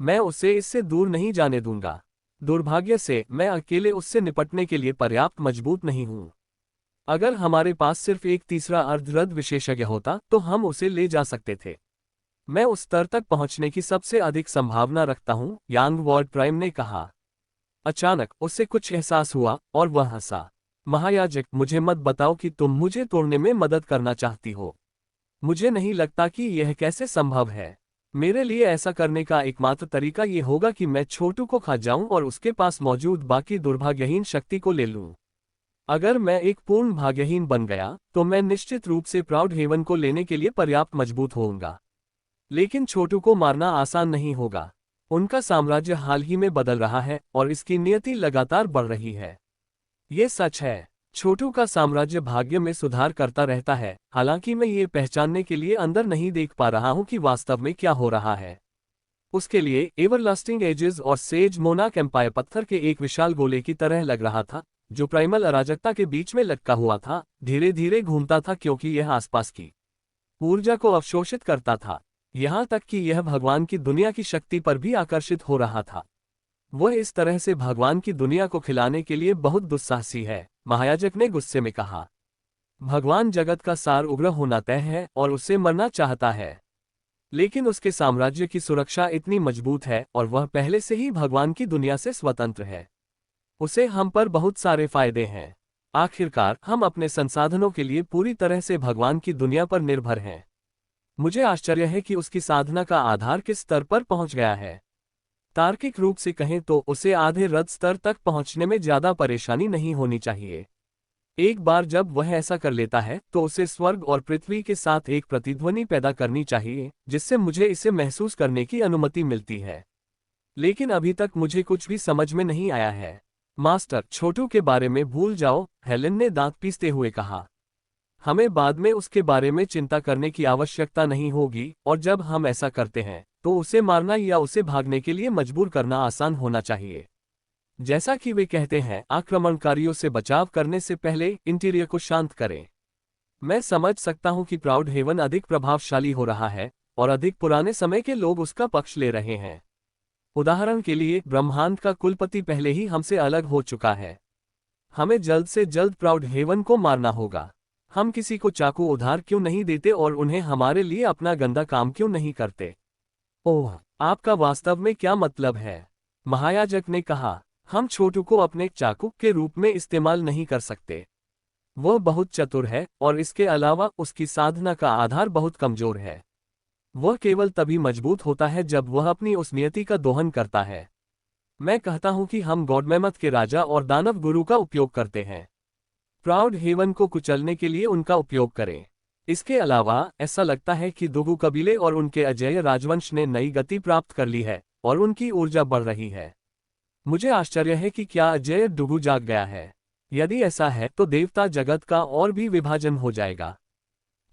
मैं उसे इससे दूर नहीं जाने दूंगा। दुर्भाग्य से मैं अकेले उससे निपटने के लिए पर्याप्त मजबूत नहीं हूं। अगर हमारे पास सिर्फ एक तीसरा अर्धरथ विशेषज्ञ होता तो हम उसे ले जा सकते थे। मैं उस स्तर तक पहुंचने की सबसे अधिक संभावना रखता हूं, यांग वॉर्ड प्राइम ने कहा। अचानक उससे कुछ एहसास हुआ और वह हंसा। महायाजक, मुझे मत बताओ कि तुम मुझे तोड़ने में मदद करना चाहती हो। मुझे नहीं लगता कि यह कैसे संभव है। मेरे लिए ऐसा करने का एकमात्र तरीका ये होगा कि मैं छोटू को खा जाऊं और उसके पास मौजूद बाकी दुर्भाग्यहीन शक्ति को ले लूं। अगर मैं एक पूर्ण भाग्यहीन बन गया, तो मैं निश्चित रूप से प्राउड हेवन को लेने के लिए पर्याप्त मजबूत होऊंगा। लेकिन छोटू को मारना आसान नहीं होगा। उनका साम्राज्य हाल ही में बदल रहा है और इसकी नियति लगातार बढ़ रही है। ये सच है। छोटू का साम्राज्य भाग्य में सुधार करता रहता है, हालांकि मैं ये पहचानने के लिए अंदर नहीं देख पा रहा हूं कि वास्तव में क्या हो रहा है। उसके लिए एवरलास्टिंग एजेस और सेज मोनार्क एम्पायर पत्थर के एक विशाल गोले की तरह लग रहा था, जो प्राइमल अराजकता के बीच में लटका हुआ था, धीरे धीरे घूमता था क्योंकि यह आसपास की ऊर्जा को अवशोषित करता था, यहाँ तक कि यह भगवान की दुनिया की शक्ति पर भी आकर्षित हो रहा था। वह इस तरह से भगवान की दुनिया को खिलाने के लिए बहुत दुस्साहसी है, महायाजक ने गुस्से में कहा। भगवान जगत का सार उग्र होना तय है और उसे मरना चाहता है। लेकिन उसके साम्राज्य की सुरक्षा इतनी मजबूत है और वह पहले से ही भगवान की दुनिया से स्वतंत्र है। उसे हम पर बहुत सारे फायदे हैं। आखिरकार हम अपने संसाधनों के लिए पूरी तरह से भगवान की दुनिया पर निर्भर हैं। मुझे आश्चर्य है कि उसकी साधना का आधार किस स्तर पर पहुंच गया है। तार्किक रूप से कहें तो उसे आधे रथ स्तर तक पहुंचने में ज्यादा परेशानी नहीं होनी चाहिए। एक बार जब वह ऐसा कर लेता है, तो उसे स्वर्ग और पृथ्वी के साथ एक प्रतिध्वनि पैदा करनी चाहिए, जिससे मुझे इसे महसूस करने की अनुमति मिलती है। लेकिन अभी तक मुझे कुछ भी समझ में नहीं आया है। मास्टर, छोटू के बारे में भूल जाओ, हेलेन ने दांत पीसते हुए कहा। हमें बाद में उसके बारे में चिंता करने की आवश्यकता नहीं होगी, और जब हम ऐसा करते हैं, तो उसे मारना या उसे भागने के लिए मजबूर करना आसान होना चाहिए। जैसा कि वे कहते हैं, आक्रमणकारियों से बचाव करने से पहले इंटीरियर को शांत करें। मैं समझ सकता हूं कि प्राउड हेवन अधिक प्रभावशाली हो रहा है और अधिक पुराने समय के लोग उसका पक्ष ले रहे हैं। उदाहरण के लिए, ब्रह्मांड का कुलपति पहले ही हमसे अलग हो चुका है। हमें जल्द से जल्द प्राउड हेवन को मारना होगा। हम किसी को चाकू उधार क्यों नहीं देते और उन्हें हमारे लिए अपना गंदा काम क्यों नहीं करते? ओह, आपका वास्तव में क्या मतलब है? महायाजक ने कहा। हम छोटू को अपने चाकू के रूप में इस्तेमाल नहीं कर सकते। वह बहुत चतुर है और इसके अलावा उसकी साधना का आधार बहुत कमजोर है। वह केवल तभी मजबूत होता है जब वह अपनी उस नियति का दोहन करता है। मैं कहता हूं कि हम गॉडमेमथ के राजा और दानव गुरु का उपयोग करते हैं। प्राउड हेवन को कुचलने के लिए उनका उपयोग करें। इसके अलावा ऐसा लगता है कि दुगु कबीले और उनके अजेय राजवंश ने नई गति प्राप्त कर ली है और उनकी ऊर्जा बढ़ रही है। मुझे आश्चर्य है कि क्या अजेय दुगु जाग गया है। यदि ऐसा है तो देवता जगत का और भी विभाजन हो जाएगा।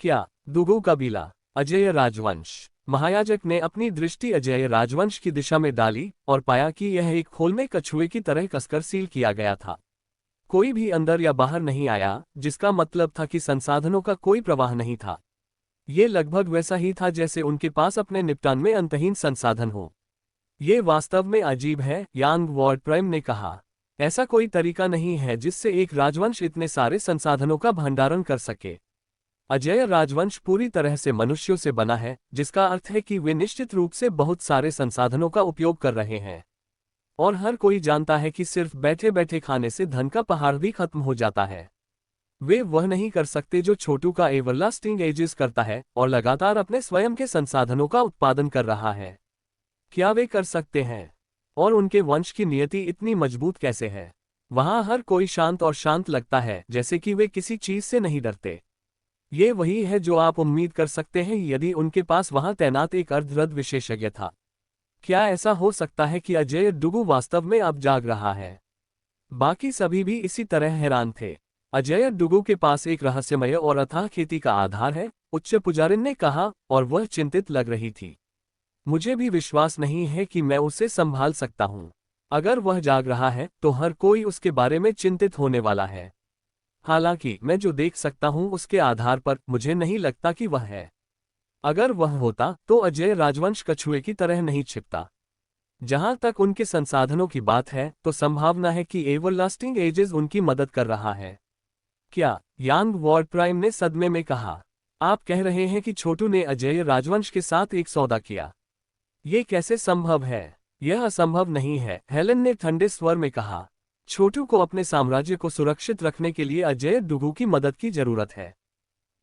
क्या दुगु कबीला, अजेय राजवंश? महायाजक ने अपनी दृष्टि अजेय राजवंश की दिशा में डाली और पाया कि यह एक खोल में कछुए की तरह कसकर सील किया गया था। कोई भी अंदर या बाहर नहीं आया, जिसका मतलब था कि संसाधनों का कोई प्रवाह नहीं था। ये लगभग वैसा ही था जैसे उनके पास अपने निपटान में अंतहीन संसाधन हो। ये वास्तव में अजीब है, यांग वॉर्ड प्राइम ने कहा। ऐसा कोई तरीका नहीं है जिससे एक राजवंश इतने सारे संसाधनों का भंडारण कर सके। अजेय राजवंश पूरी तरह से मनुष्यों से बना है, जिसका अर्थ है कि वे निश्चित रूप से बहुत सारे संसाधनों का उपयोग कर रहे हैं। और हर कोई जानता है कि सिर्फ बैठे बैठे खाने से धन का पहाड़ भी खत्म हो जाता है। वे वह नहीं कर सकते जो छोटू का एवरलास्टिंग एजेस करता है और लगातार अपने स्वयं के संसाधनों का उत्पादन कर रहा है। क्या वे कर सकते हैं? और उनके वंश की नियति इतनी मजबूत कैसे है? वहां हर कोई शांत और शांत लगता है, जैसे कि वे किसी चीज से नहीं डरते। ये वही है जो आप उम्मीद कर सकते हैं यदि उनके पास वहां तैनात एक अर्धरथ विशेषज्ञ था। क्या ऐसा हो सकता है कि अजय डुगु वास्तव में अब जाग रहा है? बाकी सभी भी इसी तरह हैरान थे। अजय डुगु के पास एक रहस्यमय और अथाह खेती का आधार है, उच्च पुजारिन ने कहा, और वह चिंतित लग रही थी। मुझे भी विश्वास नहीं है कि मैं उसे संभाल सकता हूं। अगर वह जाग रहा है तो हर कोई उसके बारे में चिंतित होने वाला है। हालांकि मैं जो देख सकता हूं उसके आधार पर मुझे नहीं लगता कि वह है। अगर वह होता तो अजय राजवंश कछुए की तरह नहीं छिपता। जहां तक उनके संसाधनों की बात है तो संभावना है कि एवरलास्टिंग एजेस उनकी मदद कर रहा है। क्या? यांग वॉर्ड प्राइम ने सदमे में कहा। आप कह रहे हैं कि छोटू ने अजय राजवंश के साथ एक सौदा किया? ये कैसे संभव है? यह असंभव नहीं है, हेलेन ने ठंडे स्वर में कहा। छोटू को अपने साम्राज्य को सुरक्षित रखने के लिए अजय डुगु की मदद की जरूरत है।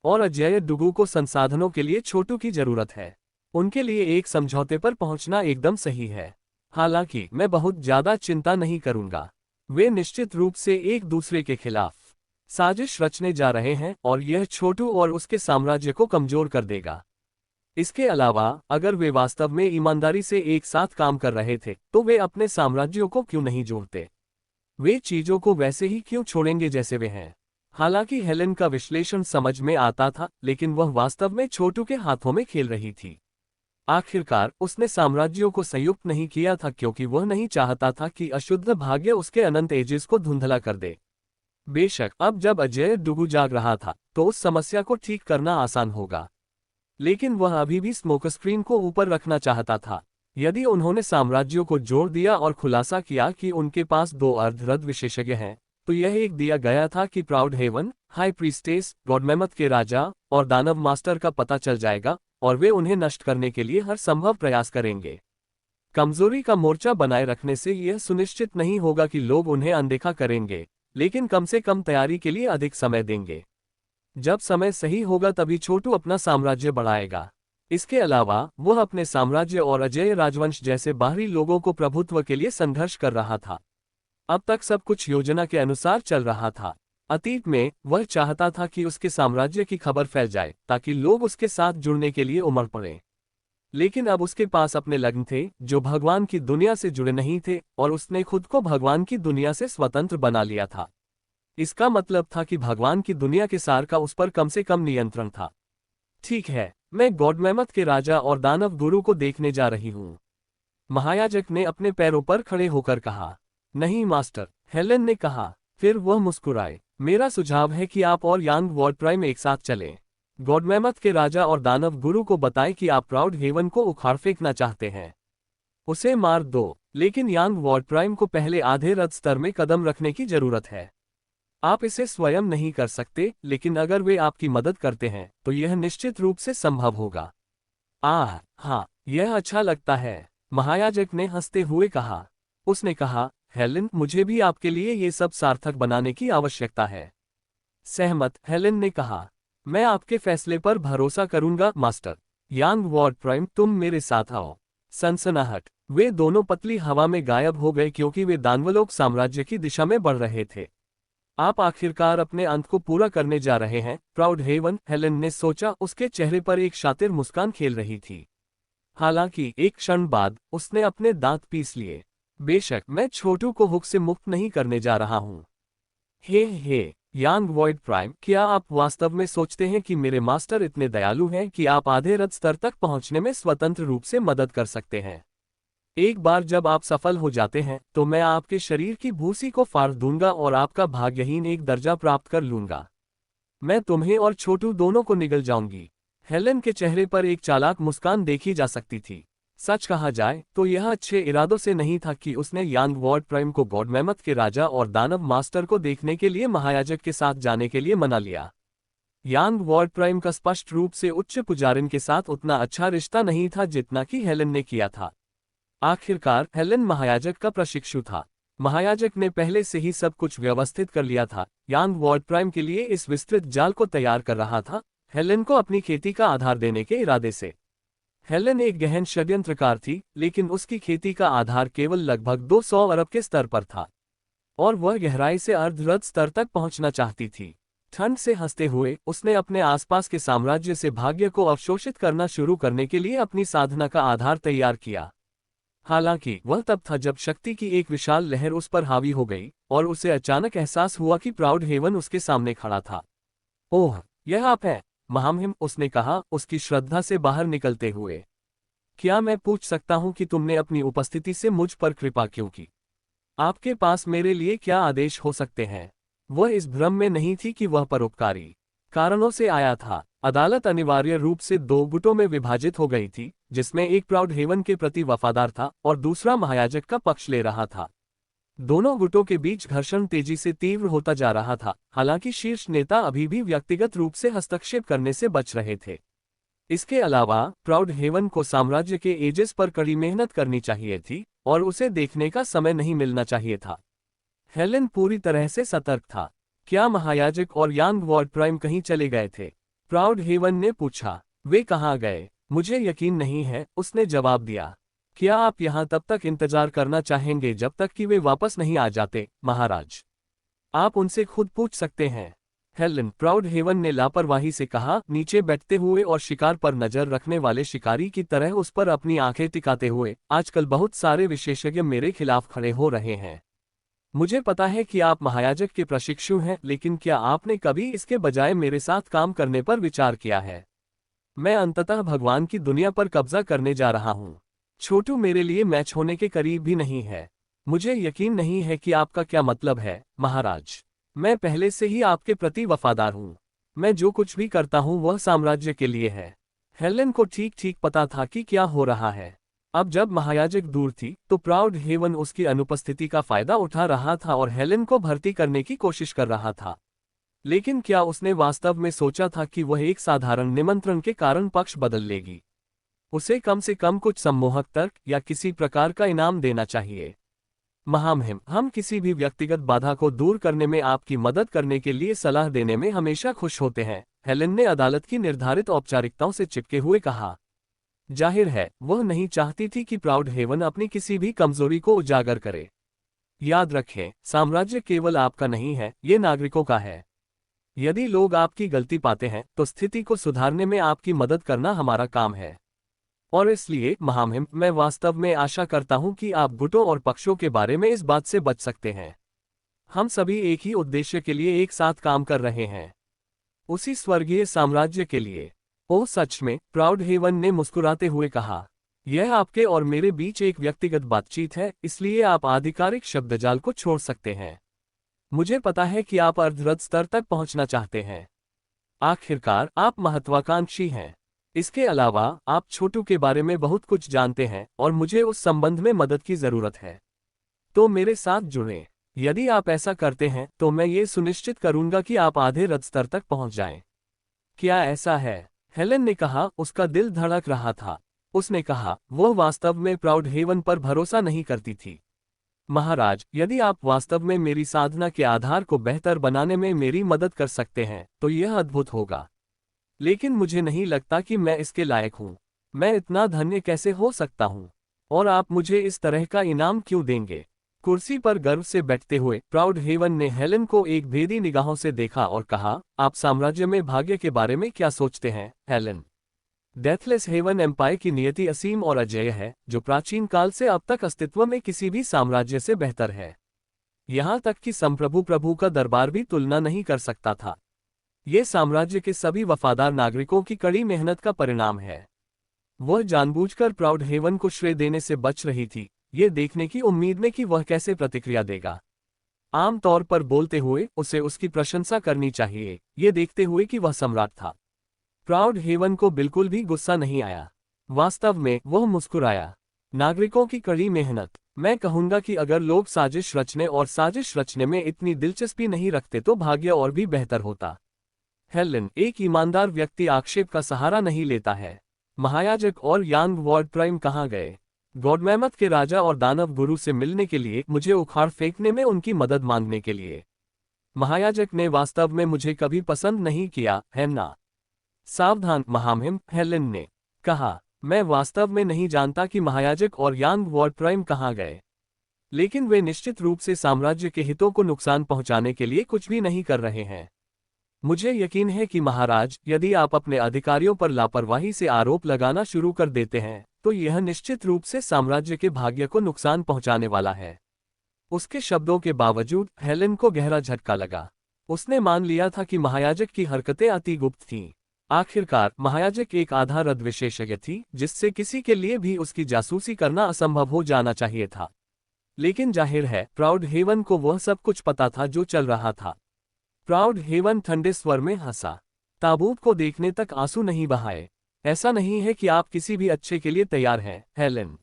और अजय डुगु को संसाधनों के लिए छोटू की जरूरत है। उनके लिए एक समझौते पर पहुंचना एकदम सही है। हालांकि मैं बहुत ज्यादा चिंता नहीं करूंगा। वे निश्चित रूप से एक दूसरे के खिलाफ साजिश रचने जा रहे हैं और यह छोटू और उसके साम्राज्य को कमजोर कर देगा। इसके अलावा अगर वे वास्तव में ईमानदारी से एक साथ काम कर रहे थे तो वे अपने साम्राज्यों को क्यों नहीं जोड़ते? वे चीजों को वैसे ही क्यों छोड़ेंगे जैसे वे हैं? हालांकि हेलेन का विश्लेषण समझ में आता था, लेकिन वह वास्तव में छोटू के हाथों में खेल रही थी। आखिरकार उसने साम्राज्यों को संयुक्त नहीं किया था क्योंकि वह नहीं चाहता था कि अशुद्ध भाग्य उसके अनंत एजेस को धुंधला कर दे। बेशक अब जब अजय डुगु जाग रहा था तो उस समस्या को ठीक करना आसान होगा, लेकिन वह अभी भी स्मोक स्क्रीन को ऊपर रखना चाहता था। यदि उन्होंने साम्राज्यों को जोड़ दिया और खुलासा किया कि उनके पास 2 अर्धरथ विशेषज्ञ हैं, तो यह एक दिया गया था कि प्राउड हेवन, हाई प्रीस्टेस, गॉडमेमथ के राजा और दानव मास्टर का पता चल जाएगा और वे उन्हें नष्ट करने के लिए हर संभव प्रयास करेंगे। कमजोरी का मोर्चा बनाए रखने से यह सुनिश्चित नहीं होगा कि लोग उन्हें अनदेखा करेंगे, लेकिन कम से कम तैयारी के लिए अधिक समय देंगे। जब समय सही होगा तभी छोटू अपना साम्राज्य बढ़ाएगा। इसके अलावा वह अपने साम्राज्य और अजय राजवंश जैसे बाहरी लोगों को प्रभुत्व के लिए संघर्ष कर रहा था। अब तक सब कुछ योजना के अनुसार चल रहा था। अतीत में वह चाहता था कि उसके साम्राज्य की खबर फैल जाए ताकि लोग उसके साथ जुड़ने के लिए उमड़ पड़े। लेकिन अब उसके पास अपने लग्न थे जो भगवान की दुनिया से जुड़े नहीं थे और उसने खुद को भगवान की दुनिया से स्वतंत्र बना लिया था। इसका मतलब था कि भगवान की दुनिया के सार का उस पर कम से कम नियंत्रण था। ठीक है, मैं गॉडमेमथ के राजा और दानव गुरु को देखने जा रही हूँ, महायाजक ने अपने पैरों पर खड़े होकर कहा। नहीं मास्टर, हेलेन ने कहा। फिर वह मुस्कुराए। मेरा सुझाव है कि आप और यांग वॉर्ड प्राइम एक साथ चलें। गॉडमेमथ के राजा और दानव गुरु को बताएं कि आप प्राउड हेवन को उखाड़ फेंकना चाहते हैं। उसे मार दो, लेकिन यांग वॉर्ड प्राइम को पहले आधे रथ स्तर में कदम रखने की जरूरत है। आप इसे स्वयं नहीं कर सकते, लेकिन अगर वे आपकी मदद करते हैं तो यह निश्चित रूप से संभव होगा। हाँ, यह अच्छा लगता है, महायाजक ने हंसते हुए कहा। उसने कहा, हेलेन, मुझे भी आपके लिए ये सब सार्थक बनाने की आवश्यकता है। सहमत, हेलेन ने कहा। मैं आपके फैसले पर भरोसा करूंगा मास्टर। यांग वॉर्ड प्राइम, तुम मेरे साथ आओ। सनसनाहट। वे दोनों पतली हवा में गायब हो गए क्योंकि वे दानवलोक साम्राज्य की दिशा में बढ़ रहे थे। आप आखिरकार अपने अंत को पूरा करने जा रहे हैं, प्राउड हेवन, हेलेन ने सोचा। उसके चेहरे पर एक शातिर मुस्कान खेल रही थी। हालांकि एक क्षण बाद उसने अपने दांत पीस लिए। बेशक मैं छोटू को हुक से मुक्त नहीं करने जा रहा हूं। हे यांग वॉइड प्राइम, क्या आप वास्तव में सोचते हैं कि मेरे मास्टर इतने दयालु हैं कि आप आधे रथ स्तर तक पहुंचने में स्वतंत्र रूप से मदद कर सकते हैं? एक बार जब आप सफल हो जाते हैं तो मैं आपके शरीर की भूसी को फाड़ दूंगा और आपका भाग्यहीन एक दर्जा प्राप्त कर लूंगा। मैं तुम्हें और छोटू दोनों को निगल जाऊंगी। हेलेन के चेहरे पर एक चालाक मुस्कान देखी जा सकती थी। सच कहा जाए तो यह अच्छे इरादों से नहीं था कि उसने यांग वॉर्ड प्राइम को गॉड मैमथ के राजा और दानव मास्टर को देखने के लिए महायाजक के साथ जाने के लिए मना लिया। यांग वॉर्ड प्राइम का स्पष्ट रूप से उच्च पुजारिन के साथ उतना अच्छा रिश्ता नहीं था जितना कि हेलेन ने किया था। आखिरकार हेलेन महायाजक का प्रशिक्षु था। महायाजक ने पहले से ही सब कुछ व्यवस्थित कर लिया था। यांग वॉर्ड प्राइम के लिए इस विस्तृत जाल को तैयार कर रहा था, हेलेन को अपनी खेती का आधार देने के इरादे से। हेलेन एक गहन षड्यंत्रकार थी, लेकिन उसकी खेती का आधार केवल लगभग 200 अरब के स्तर पर था और वह गहराई से अर्धरथ स्तर तक पहुंचना चाहती थी। ठंड से हंसते हुए उसने अपने आसपास के साम्राज्य से भाग्य को अवशोषित करना शुरू करने के लिए अपनी साधना का आधार तैयार किया। हालांकि वह तब था जब शक्ति की एक विशाल लहर उस पर हावी हो गई और उसे अचानक एहसास हुआ कि प्राउड हेवन उसके सामने खड़ा था। ओह, यह आप हैं महामहिम, उसने कहा, उसकी श्रद्धा से बाहर निकलते हुए। क्या मैं पूछ सकता हूं कि तुमने अपनी उपस्थिति से मुझ पर कृपा क्यों की? आपके पास मेरे लिए क्या आदेश हो सकते हैं? वह इस भ्रम में नहीं थी कि वह परोपकारी कारणों से आया था। अदालत अनिवार्य रूप से दो गुटों में विभाजित हो गई थी, जिसमें एक प्राउड हेवन के प्रति वफादार था और दूसरा महायाजक का पक्ष ले रहा था। दोनों गुटों के बीच घर्षण तेजी से तीव्र होता जा रहा था, हालांकि शीर्ष नेता अभी भी व्यक्तिगत रूप से हस्तक्षेप करने से बच रहे थे। इसके अलावा प्राउड हेवन को साम्राज्य के एजेस पर कड़ी मेहनत करनी चाहिए थी और उसे देखने का समय नहीं मिलना चाहिए था। हेलेन पूरी तरह से सतर्क था। क्या महायाजक और यांग वॉर्ड प्राइम कहीं चले गए थे? प्राउड हेवन ने पूछा। वे कहाँ गए? मुझे यकीन नहीं है, उसने जवाब दिया। क्या आप यहाँ तब तक इंतजार करना चाहेंगे जब तक कि वे वापस नहीं आ जाते, महाराज? आप उनसे खुद पूछ सकते हैं। हेलेन, प्राउड हेवन ने लापरवाही से कहा, नीचे बैठते हुए और शिकार पर नजर रखने वाले शिकारी की तरह उस पर अपनी आंखें टिकाते हुए। आजकल बहुत सारे विशेषज्ञ मेरे खिलाफ खड़े हो रहे हैं। मुझे पता है कि आप महायाजक के प्रशिक्षु हैं, लेकिन क्या आपने कभी इसके बजाय मेरे साथ काम करने पर विचार किया है? मैं अंततः भगवान की दुनिया पर कब्जा करने जा रहा हूँ। छोटू मेरे लिए मैच होने के करीब भी नहीं है। मुझे यकीन नहीं है कि आपका क्या मतलब है, महाराज। मैं पहले से ही आपके प्रति वफादार हूँ। मैं जो कुछ भी करता हूँ वह साम्राज्य के लिए है। हेलेन को ठीक ठीक पता था कि क्या हो रहा है। अब जब महायाजक दूर थी तो प्राउड हेवन उसकी अनुपस्थिति का फायदा उठा रहा था और हेलेन को भर्ती करने की कोशिश कर रहा था। लेकिन क्या उसने वास्तव में सोचा था कि वह एक साधारण निमंत्रण के कारण पक्ष बदल लेगी? उसे कम से कम कुछ सम्मोहक तर्क या किसी प्रकार का इनाम देना चाहिए। महामहिम, हम किसी भी व्यक्तिगत बाधा को दूर करने में आपकी मदद करने के लिए सलाह देने में हमेशा खुश होते हैं, हेलेन ने अदालत की निर्धारित औपचारिकताओं से चिपके हुए कहा। जाहिर है वह नहीं चाहती थी कि प्राउड हेवन अपनी किसी भी कमजोरी को उजागर करे। याद रखें, साम्राज्य केवल आपका नहीं है, ये नागरिकों का है। यदि लोग आपकी गलती पाते हैं तो स्थिति को सुधारने में आपकी मदद करना हमारा काम है। और इसलिए महामहिम, मैं वास्तव में आशा करता हूं कि आप गुटों और पक्षों के बारे में इस बात से बच सकते हैं। हम सभी एक ही उद्देश्य के लिए एक साथ काम कर रहे हैं, उसी स्वर्गीय साम्राज्य के लिए। ओह सच में, प्राउड हेवन ने मुस्कुराते हुए कहा। यह आपके और मेरे बीच एक व्यक्तिगत बातचीत है, इसलिए आप आधिकारिक शब्दजाल को छोड़ सकते हैं। मुझे पता है कि आप अर्धरथ स्तर तक पहुंचना चाहते हैं। आखिरकार आप महत्वाकांक्षी हैं। इसके अलावा आप छोटू के बारे में बहुत कुछ जानते हैं और मुझे उस संबंध में मदद की जरूरत है। तो मेरे साथ जुड़ें। यदि आप ऐसा करते हैं तो मैं ये सुनिश्चित करूंगा कि आप आधे रथ स्तर तक पहुंच जाएं। क्या ऐसा है? हेलेन ने कहा, उसका दिल धड़क रहा था। उसने कहा, वह वास्तव में प्राउड हेवन पर भरोसा नहीं करती थी। महाराज, यदि आप वास्तव में मेरी साधना के आधार को बेहतर बनाने में मेरी मदद कर सकते हैं तो यह अद्भुत होगा। लेकिन मुझे नहीं लगता कि मैं इसके लायक हूँ। मैं इतना धन्य कैसे हो सकता हूँ? और आप मुझे इस तरह का इनाम क्यों देंगे? कुर्सी पर गर्व से बैठते हुए प्राउड हेवन ने हेलेन को एक भेदी निगाहों से देखा और कहा, आप साम्राज्य में भाग्य के बारे में क्या सोचते हैं, हेलेन? डेथलेस हेवन एम्पायर की नियति असीम और अजेय है, जो प्राचीन काल से अब तक अस्तित्व में किसी भी साम्राज्य से बेहतर है। यहाँ तक कि संप्रभु प्रभु का दरबार भी तुलना नहीं कर सकता था। ये साम्राज्य के सभी वफादार नागरिकों की कड़ी मेहनत का परिणाम है। वह जानबूझकर प्राउड हेवन को श्रेय देने से बच रही थी, ये देखने की उम्मीद में कि वह कैसे प्रतिक्रिया देगा। आम तौर पर बोलते हुए उसे उसकी प्रशंसा करनी चाहिए, ये देखते हुए कि वह सम्राट था। प्राउड हेवन को बिल्कुल भी गुस्सा नहीं आया। वास्तव में वह मुस्कुराया। नागरिकों की कड़ी मेहनत। मैं कहूंगा कि अगर लोग साजिश रचने और साजिश रचने में इतनी दिलचस्पी नहीं रखते तो भाग्य और भी बेहतर होता। हेलेन, एक ईमानदार व्यक्ति आक्षेप का सहारा नहीं लेता है। महायाजक और यांग वॉर्ड प्राइम कहाँ गए? गॉडमैमथ के राजा और दानव गुरु से मिलने के लिए, मुझे उखाड़ फेंकने में उनकी मदद मांगने के लिए। महायाजक ने वास्तव में मुझे कभी पसंद नहीं किया, है ना? सावधान महामहिम, हेलेन ने कहा। मैं वास्तव में नहीं जानता कि महायाजक और यांग वॉर्ड प्राइम कहाँ गए, लेकिन वे निश्चित रूप से साम्राज्य के हितों को नुकसान पहुंचाने के लिए कुछ भी नहीं कर रहे हैं। मुझे यकीन है कि महाराज, यदि आप अपने अधिकारियों पर लापरवाही से आरोप लगाना शुरू कर देते हैं, तो यह निश्चित रूप से साम्राज्य के भाग्य को नुकसान पहुंचाने वाला है। उसके शब्दों के बावजूद हेलेन को गहरा झटका लगा। उसने मान लिया था कि महायाजक की हरकतें अति गुप्त थीं। आखिरकार महायाजक एक आधारद विशेषज्ञ थी, जिससे किसी के लिए भी उसकी जासूसी करना असंभव हो जाना चाहिए था। लेकिन जाहिर है प्राउड हेवन को वह सब कुछ पता था जो चल रहा था। प्राउड हेवन ठंडे स्वर में हंसा। ताबूत को देखने तक आंसू नहीं बहाए। ऐसा नहीं है कि आप किसी भी अच्छे के लिए तैयार हैं, हेलेन।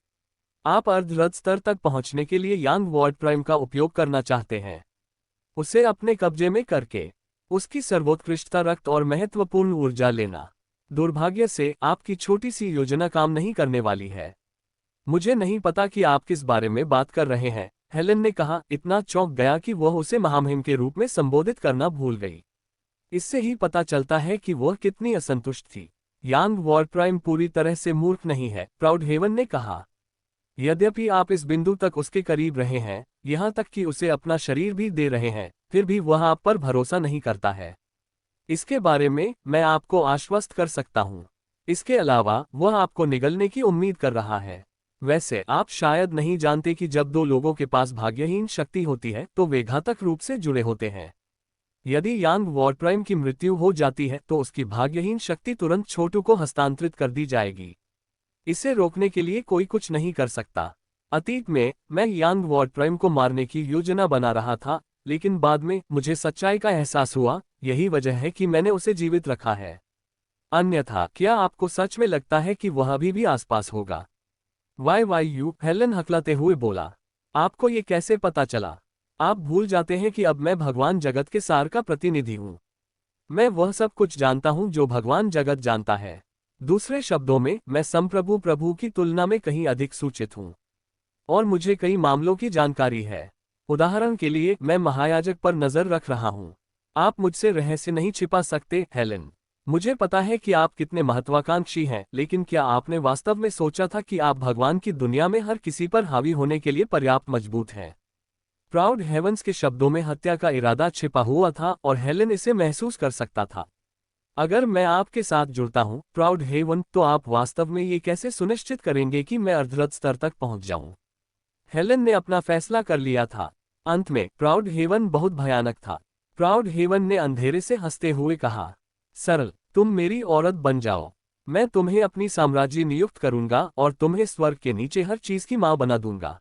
आप अर्धरथ स्तर तक पहुंचने के लिए यांग वॉर्ड प्राइम का उपयोग करना चाहते हैं, उसे अपने कब्जे में करके उसकी सर्वोत्कृष्टता रक्त और महत्वपूर्ण ऊर्जा लेना। दुर्भाग्य से आपकी छोटी सी योजना काम नहीं करने वाली है। मुझे नहीं पता कि आप किस बारे में बात कर रहे हैं, हेलेन ने कहा, इतना चौंक गया कि वह उसे महामहिम के रूप में संबोधित करना भूल गई। इससे ही पता चलता है कि वह कितनी असंतुष्ट थी। यांग वॉर्ड प्राइम पूरी तरह से मूर्ख नहीं है, प्राउड हेवन ने कहा। यद्यपि आप इस बिंदु तक उसके करीब रहे हैं, यहाँ तक कि उसे अपना शरीर भी दे रहे हैं, फिर भी वह आप पर भरोसा नहीं करता है। इसके बारे में मैं आपको आश्वस्त कर सकता हूँ। इसके अलावा वह आपको निगलने की उम्मीद कर रहा है। वैसे आप शायद नहीं जानते कि जब दो लोगों के पास भाग्यहीन शक्ति होती है तो वे घातक रूप से जुड़े होते हैं। यदि यांग वॉर्ड प्राइम की मृत्यु हो जाती है तो उसकी भाग्यहीन शक्ति तुरंत छोटू को हस्तांतरित कर दी जाएगी। इसे रोकने के लिए कोई कुछ नहीं कर सकता। अतीत में मैं यांग वॉर्ड प्राइम को मारने की योजना बना रहा था, लेकिन बाद में मुझे सच्चाई का एहसास हुआ। यही वजह है कि मैंने उसे जीवित रखा है। अन्यथा क्या आपको सच में लगता है कि वह अभी भी आसपास होगा? वाई हेलेन हकलाते हुए बोला। आपको ये कैसे पता चला? आप भूल जाते हैं कि अब मैं भगवान जगत के सार का प्रतिनिधि हूँ। मैं वह सब कुछ जानता हूँ जो भगवान जगत जानता है। दूसरे शब्दों में, मैं संप्रभु प्रभु की तुलना में कहीं अधिक सूचित हूँ, और मुझे कई मामलों की जानकारी है। उदाहरण के लिए, मैं महायाजक पर नजर रख रहा हूँ। आप मुझसे रहस्य नहीं छिपा सकते, हेलेन। मुझे पता है कि आप कितने महत्वाकांक्षी हैं, लेकिन क्या आपने वास्तव में सोचा था कि आप भगवान की दुनिया में हर किसी पर हावी होने के लिए पर्याप्त मजबूत हैं? प्राउड हेवंस के शब्दों में हत्या का इरादा छिपा हुआ था और हेलेन इसे महसूस कर सकता था। अगर मैं आपके साथ जुड़ता हूं, प्राउड हेवन, तो आप वास्तव में ये कैसे सुनिश्चित करेंगे कि मैं अर्धरथ स्तर तक पहुंच जाऊं? हेलेन ने अपना फैसला कर लिया था। अंत में प्राउड हेवन बहुत भयानक था। प्राउड हेवन ने अंधेरे से हंसते हुए कहा, सरल, तुम मेरी औरत बन जाओ। मैं तुम्हें अपनी साम्राज्य नियुक्त करूंगा और तुम्हें स्वर्ग के नीचे हर चीज की मां बना दूंगा।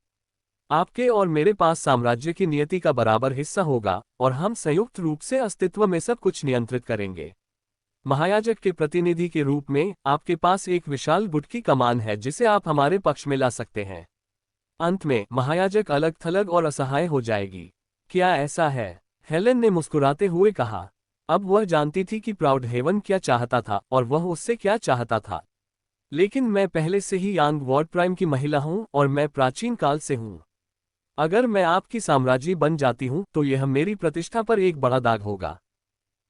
आपके और मेरे पास साम्राज्य की नियति का बराबर हिस्सा होगा और हम संयुक्त रूप से अस्तित्व में सब कुछ नियंत्रित करेंगे। महायाजक के प्रतिनिधि के रूप में आपके पास एक विशाल गुट की कमान है जिसे आप हमारे पक्ष में ला सकते हैं। अंत में महायाजक अलग थलग और असहाय हो जाएगी। क्या ऐसा है? हेलेन ने मुस्कुराते हुए कहा। अब वह जानती थी कि प्राउड हेवन क्या चाहता था और वह उससे क्या चाहता था। लेकिन मैं पहले से ही यांग वॉर्ड प्राइम की महिला हूं और मैं प्राचीन काल से हूं। अगर मैं आपकी साम्राज्य बन जाती हूं तो यह मेरी प्रतिष्ठा पर एक बड़ा दाग होगा।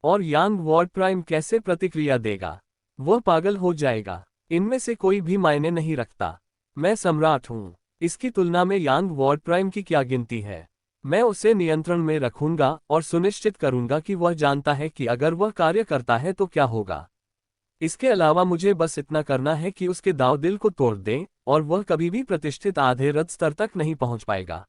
और यांग वॉर्ड प्राइम कैसे प्रतिक्रिया देगा? वह पागल हो जाएगा। इनमें से कोई भी मायने नहीं रखता। मैं सम्राट हूँ। इसकी तुलना में यांग वॉर्ड प्राइम की क्या गिनती है। मैं उसे नियंत्रण में रखूंगा और सुनिश्चित करूंगा कि वह जानता है कि अगर वह कार्य करता है तो क्या होगा। इसके अलावा मुझे बस इतना करना है कि उसके दांव दिल को तोड़ दें और वह कभी भी प्रतिष्ठित आधे रथ स्तर तक नहीं पहुंच पाएगा।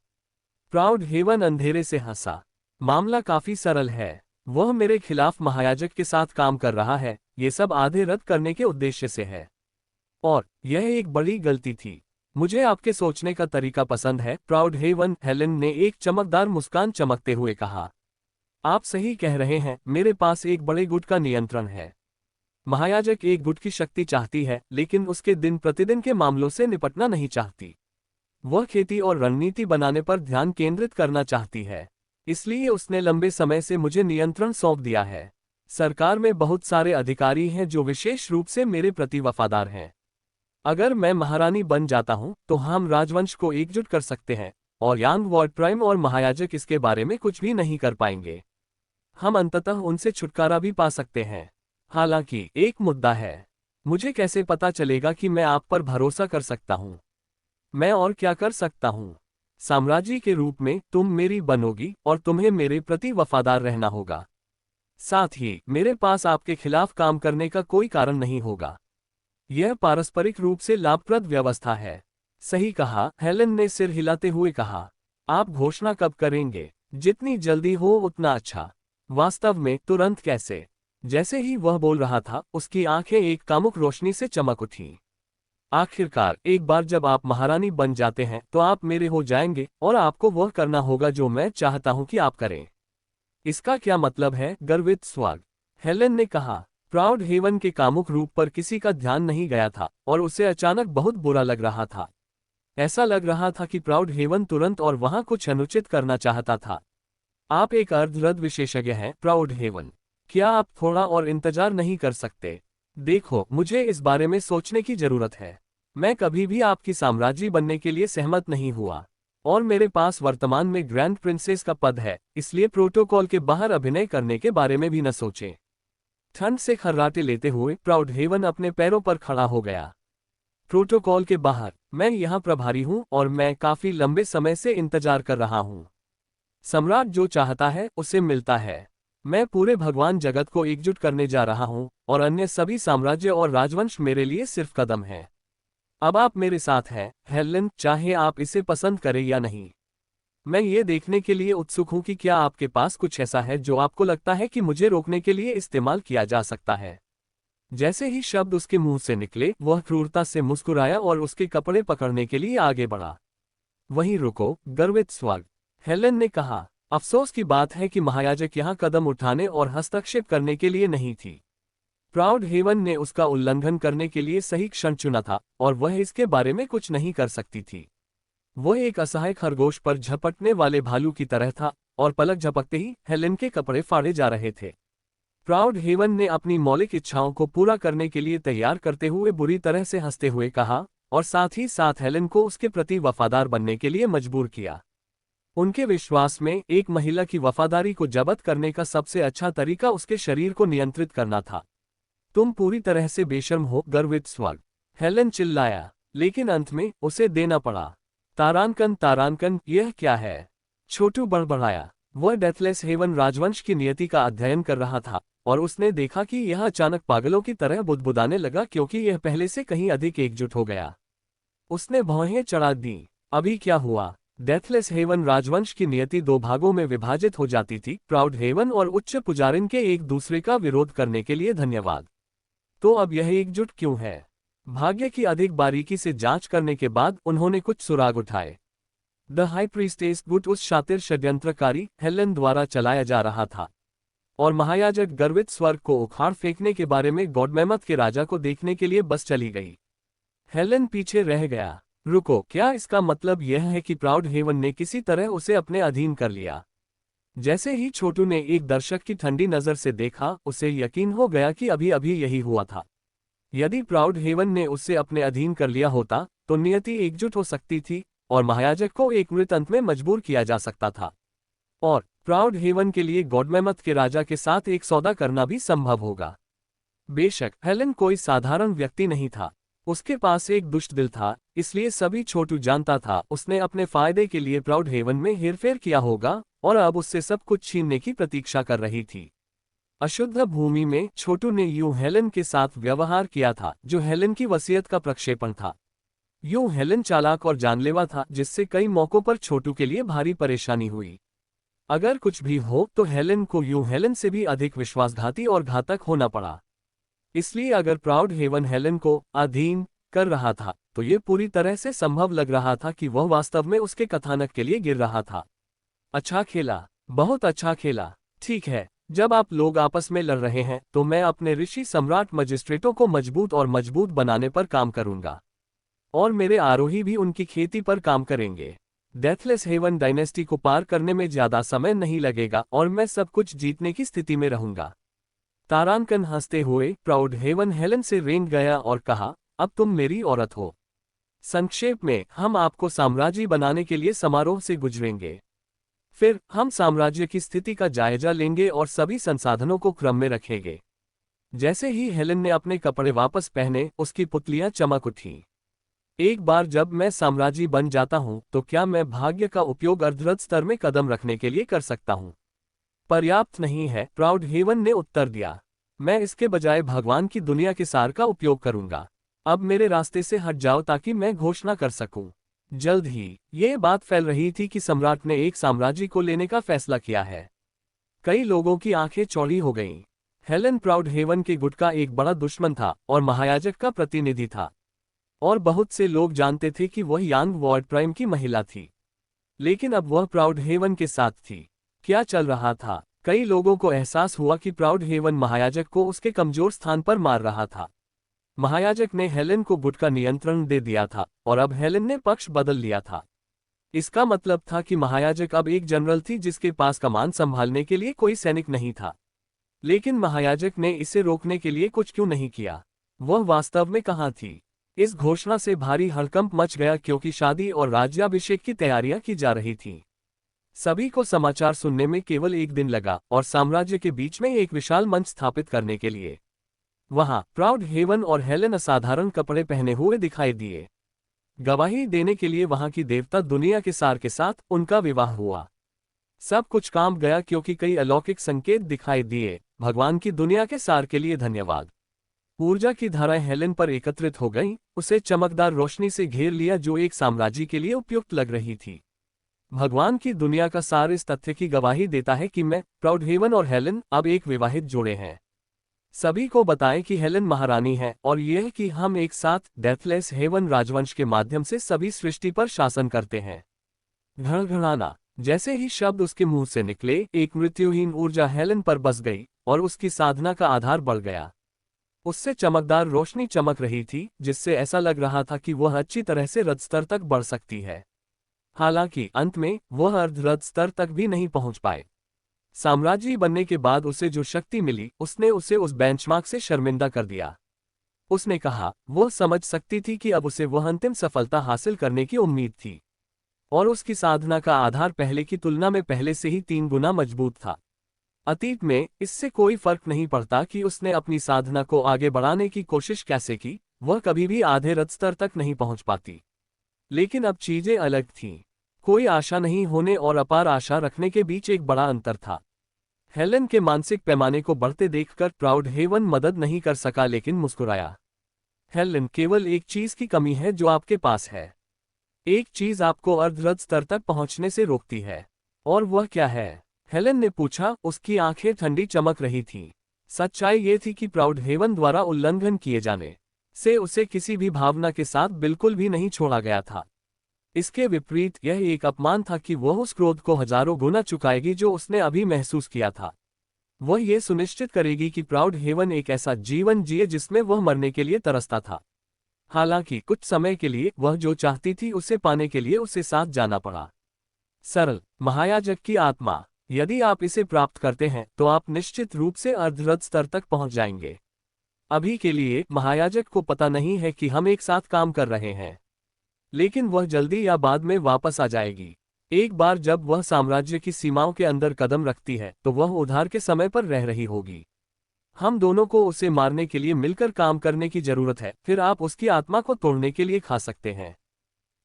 प्राउड हेवन अंधेरे से हंसा। मामला काफी सरल है। वह मेरे खिलाफ महायाजक के साथ काम कर रहा है, ये सब आधे रथ करने के उद्देश्य से है। और यह एक बड़ी गलती थी। मुझे आपके सोचने का तरीका पसंद है, प्राउड हेवन, हेलेन ने एक चमकदार मुस्कान चमकते हुए कहा। आप सही कह रहे हैं, मेरे पास एक बड़े गुट का नियंत्रण है। महायाजक एक गुट की शक्ति चाहती है, लेकिन उसके दिन प्रतिदिन के मामलों से निपटना नहीं चाहती। वह खेती और रणनीति बनाने पर ध्यान केंद्रित करना चाहती है। इसलिए उसने लंबे समय से मुझे नियंत्रण सौंप दिया है। सरकार में बहुत सारे अधिकारी हैं जो विशेष रूप से मेरे प्रति वफादार हैं। अगर मैं महारानी बन जाता हूं तो हम राजवंश को एकजुट कर सकते हैं, और यांग वॉर्ड प्राइम और महायाजक इसके बारे में कुछ भी नहीं कर पाएंगे। हम अंततः उनसे छुटकारा भी पा सकते हैं। हालांकि एक मुद्दा है, मुझे कैसे पता चलेगा कि मैं आप पर भरोसा कर सकता हूं? मैं और क्या कर सकता हूं? साम्राज्य के रूप में तुम मेरी बनोगी और तुम्हें मेरे प्रति वफादार रहना होगा। साथ ही मेरे पास आपके खिलाफ काम करने का कोई कारण नहीं होगा। यह पारस्परिक रूप से लाभप्रद व्यवस्था है। सही कहा, हेलेन ने सिर हिलाते हुए कहा। आप घोषणा कब करेंगे? जितनी जल्दी हो उतना अच्छा। वास्तव में तुरंत कैसे? जैसे ही वह बोल रहा था, उसकी आंखें एक कामुक रोशनी से चमक उठीं। आखिरकार एक बार जब आप महारानी बन जाते हैं तो आप मेरे हो जाएंगे और आपको वह करना होगा जो मैं चाहता हूं कि आप करें। इसका क्या मतलब है? गर्वित स्वाग, हेलेन ने कहा। प्राउड हेवन के कामुक रूप पर किसी का ध्यान नहीं गया था और उसे अचानक बहुत बुरा लग रहा था। ऐसा लग रहा था कि प्राउड हेवन तुरंत और वहां कुछ अनुचित करना चाहता था। आप एक अर्धरथ विशेषज्ञ हैं, प्राउड हेवन। क्या आप थोड़ा और इंतजार नहीं कर सकते? देखो, मुझे इस बारे में सोचने की जरूरत है। मैं कभी भी आपकी साम्राज्य बनने के लिए सहमत नहीं हुआ, और मेरे पास वर्तमान में ग्रैंड प्रिंसेस का पद है, इसलिए प्रोटोकॉल के बाहर अभिनय करने के बारे में भी न सोचें। ठंड से खर्राटे लेते हुए प्राउड हेवन अपने पैरों पर खड़ा हो गया। प्रोटोकॉल के बाहर? मैं यहाँ प्रभारी हूँ और मैं काफी लंबे समय से इंतजार कर रहा हूँ। सम्राट जो चाहता है उसे मिलता है। मैं पूरे भगवान जगत को एकजुट करने जा रहा हूँ और अन्य सभी साम्राज्य और राजवंश मेरे लिए सिर्फ कदम हैं। अब आप मेरे साथ हैं, हेलेन, चाहे आप इसे पसंद करें या नहीं। मैं ये देखने के लिए उत्सुक हूं कि क्या आपके पास कुछ ऐसा है जो आपको लगता है कि मुझे रोकने के लिए इस्तेमाल किया जा सकता है। जैसे ही शब्द उसके मुंह से निकले, वह क्रूरता से मुस्कुराया और उसके कपड़े पकड़ने के लिए आगे बढ़ा। वहीं रुको, गर्वित स्वाग, हेलेन ने कहा। अफसोस की बात है कि महायाजक यहाँ कदम उठाने और हस्तक्षेप करने के लिए नहीं थी। प्राउड हेवन ने उसका उल्लंघन करने के लिए सही क्षण चुना था और वह इसके बारे में कुछ नहीं कर सकती थी। वह एक असहाय खरगोश पर झपटने वाले भालू की तरह था और पलक झपकते ही हेलेन के कपड़े फाड़े जा रहे थे। प्राउड हेवन ने अपनी मौलिक इच्छाओं को पूरा करने के लिए तैयार करते हुए बुरी तरह से हंसते हुए कहा, और साथ ही साथ हेलेन को उसके प्रति वफादार बनने के लिए मजबूर किया। उनके विश्वास में एक महिला की वफादारी को जब्त करने का सबसे अच्छा तरीका उसके शरीर को नियंत्रित करना था। तुम पूरी तरह से बेशर्म हो, गर्वित स्वाग, हेलेन चिल्लाया, लेकिन अंत में उसे देना पड़ा। तारांकन, तारांकन, यह क्या है? छोटू बड़बड़ाया। वह डेथलेस हेवन राजवंश की नियति का अध्ययन कर रहा था और उसने देखा कि यह अचानक पागलों की तरह बुदबुदाने लगा क्योंकि यह पहले से कहीं अधिक एकजुट हो गया। उसने भौहें चढ़ा दी। अभी क्या हुआ? डेथलेस हेवन राजवंश की नियति दो भागों में विभाजित हो जाती थी, प्राउड हेवन और उच्च पुजारिन के एक दूसरे का विरोध करने के लिए धन्यवाद। तो अब यह एकजुट क्यों है? भाग्य की अधिक बारीकी से जांच करने के बाद उन्होंने कुछ सुराग उठाए। द हाई प्रीस्टेस गुट उस शातिर षड्यंत्रकारी हेलेन द्वारा चलाया जा रहा था, और महायाजक गर्वित स्वर्ग को उखाड़ फेंकने के बारे में गॉडमेमथ के राजा को देखने के लिए बस चली गई। हेलेन पीछे रह गया। रुको, क्या इसका मतलब यह है कि प्राउड हेवन ने किसी तरह उसे अपने अधीन कर लिया? जैसे ही छोटू ने एक दर्शक की ठंडी नजर से देखा, उसे यकीन हो गया कि अभी अभी यही हुआ था। यदि प्राउड हेवन ने उसे अपने अधीन कर लिया होता तो नियति एकजुट हो सकती थी और महायाजक को एक मृत अंत में मजबूर किया जा सकता था, और प्राउड हेवन के लिए गॉडमेमथ के राजा के साथ एक सौदा करना भी संभव होगा। बेशक हेलेन कोई साधारण व्यक्ति नहीं था। उसके पास एक दुष्ट दिल था, इसलिए सभी छोटू जानता था उसने अपने फायदे के लिए प्राउड हेवन में हेरफेर किया होगा और अब उससे सब कुछ छीनने की प्रतीक्षा कर रही थी। अशुद्ध भूमि में छोटू ने यूं हेलन के साथ व्यवहार किया था जो हेलन की वसीयत का प्रक्षेपण था। यूं हेलन चालाक और जानलेवा था, जिससे कई मौकों पर छोटू के लिए भारी परेशानी हुई। अगर कुछ भी हो तो हेलन को यूं हेलन से भी अधिक विश्वासघाती और घातक होना पड़ा। इसलिए अगर प्राउड हेवन हेलन को अधीन कर रहा था तो ये पूरी तरह से संभव लग रहा था कि वह वास्तव में उसके कथानक के लिए गिर रहा था। अच्छा खेला, बहुत अच्छा खेला। ठीक है, जब आप लोग आपस में लड़ रहे हैं तो मैं अपने ऋषि सम्राट मजिस्ट्रेटों को मजबूत बनाने पर काम करूंगा, और मेरे आरोही भी उनकी खेती पर काम करेंगे। डेथलेस हेवन डायनेस्टी को पार करने में ज्यादा समय नहीं लगेगा और मैं सब कुछ जीतने की स्थिति में रहूंगा। तारांकन हंसते हुए प्राउड हेवन हेलन से रेंग गया और कहा, अब तुम मेरी औरत हो। संक्षेप में, हम आपको साम्राज्य बनाने के लिए समारोह से गुजरेंगे। फिर हम साम्राज्य की स्थिति का जायजा लेंगे और सभी संसाधनों को क्रम में रखेंगे। जैसे ही हेलन ने अपने कपड़े वापस पहने, उसकी पुतलियां चमक उठी। एक बार जब मैं साम्राज्य बन जाता हूं तो क्या मैं भाग्य का उपयोग अर्धरथ स्तर में कदम रखने के लिए कर सकता हूं? पर्याप्त नहीं है, प्राउड हेवन ने उत्तर दिया। मैं इसके बजाय भगवान की दुनिया के सार का उपयोग करूंगा। अब मेरे रास्ते से हट जाओ ताकि मैं घोषणा कर सकूं। जल्द ही ये बात फैल रही थी कि सम्राट ने एक साम्राज्य को लेने का फैसला किया है। कई लोगों की आंखें चौड़ी हो गईं। हेलन प्राउड हेवन के गुट का एक बड़ा दुश्मन था और महायाजक का प्रतिनिधि था, और बहुत से लोग जानते थे कि वह यांग वॉर्ड प्राइम की महिला थी। लेकिन अब वह प्राउड हेवन के साथ थी। क्या चल रहा था? कई लोगों को एहसास हुआ कि प्राउड हेवन महायाजक को उसके कमजोर स्थान पर मार रहा था। महायाजक ने हेलेन को गुट का नियंत्रण दे दिया था और अब हेलेन ने पक्ष बदल लिया था। इसका मतलब था कि महायाजक अब एक जनरल थी जिसके पास कमान संभालने के लिए कोई सैनिक नहीं था। लेकिन महायाजक ने इसे रोकने के लिए कुछ क्यों नहीं किया? वह वास्तव में कहाँ थी? इस घोषणा से भारी हड़कंप मच गया क्योंकि शादी और राज्याभिषेक की तैयारियां की जा रही थीं। सभी को समाचार सुनने में केवल एक दिन लगा और साम्राज्य के बीच में एक विशाल मंच स्थापित करने के लिए वहां प्राउड हेवन और हेलेन असाधारण कपड़े पहने हुए दिखाई दिए। गवाही देने के लिए वहां की देवता दुनिया के सार के साथ उनका विवाह हुआ। सब कुछ काम गया क्योंकि कई अलौकिक संकेत दिखाई दिए। भगवान की दुनिया के सार के लिए धन्यवाद। ऊर्जा की धाराएं हेलेन पर एकत्रित हो गईं, उसे चमकदार रोशनी से घेर लिया जो एक साम्राज्य के लिए उपयुक्त लग रही थी। भगवान की दुनिया का सार इस तथ्य की गवाही देता है कि मैं, प्राउड हेवन और हेलेन अब एक विवाहित जोड़े हैं। सभी को बताएं कि हेलेन महारानी है और यह कि हम एक साथ डेथलेस हेवन राजवंश के माध्यम से सभी सृष्टि पर शासन करते हैं। घड़घड़ाना। जैसे ही शब्द उसके मुंह से निकले, एक मृत्युहीन ऊर्जा हेलेन पर बस गई और उसकी साधना का आधार बढ़ गया। उससे चमकदार रोशनी चमक रही थी जिससे ऐसा लग रहा था कि वह अच्छी तरह से रथ स्तर तक बढ़ सकती है। हालांकि अंत में वह अर्धरथ स्तर तक भी नहीं पहुंच पाए। साम्राज्य बनने के बाद उसे जो शक्ति मिली उसने उसे उस बेंचमार्क से शर्मिंदा कर दिया। उसने कहा वह समझ सकती थी कि अब उसे वह अंतिम सफलता हासिल करने की उम्मीद थी, और उसकी साधना का आधार पहले की तुलना में पहले से ही 3 गुना मजबूत था। अतीत में इससे कोई फर्क नहीं पड़ता कि उसने अपनी साधना को आगे बढ़ाने की कोशिश कैसे की, वह कभी भी आधे रथ स्तर तक नहीं पहुंच पाती। लेकिन अब चीजें अलग थीं। कोई आशा नहीं होने और अपार आशा रखने के बीच एक बड़ा अंतर था। हेलेन के मानसिक पैमाने को बढ़ते देखकर प्राउड हेवन मदद नहीं कर सका लेकिन मुस्कुराया। हेलेन, केवल एक चीज की कमी है जो आपके पास है। एक चीज आपको अर्धरथ स्तर तक पहुंचने से रोकती है। और वह क्या है? हेलेन ने पूछा। उसकी आंखें ठंडी चमक रही थीं। सच्चाई ये थी कि प्राउड हेवन द्वारा उल्लंघन किए जाने से उसे किसी भी भावना के साथ बिल्कुल भी नहीं छोड़ा गया था। इसके विपरीत यह एक अपमान था कि वह उस क्रोध को हजारों गुना चुकाएगी जो उसने अभी महसूस किया था। वह ये सुनिश्चित करेगी कि प्राउड हेवन एक ऐसा जीवन जिए जिसमें वह मरने के लिए तरसता था। हालांकि कुछ समय के लिए वह जो चाहती थी उसे पाने के लिए उसे साथ जाना पड़ा। सरल महायाजक की आत्मा। यदि आप इसे प्राप्त करते हैं तो आप निश्चित रूप से अर्धरथ स्तर तक पहुंच जाएंगे। अभी के लिए महायाजक को पता नहीं है कि हम एक साथ काम कर रहे हैं, लेकिन वह जल्दी या बाद में वापस आ जाएगी। एक बार जब वह साम्राज्य की सीमाओं के अंदर कदम रखती है तो वह उधार के समय पर रह रही होगी। हम दोनों को उसे मारने के लिए मिलकर काम करने की जरूरत है, फिर आप उसकी आत्मा को तोड़ने के लिए खा सकते हैं।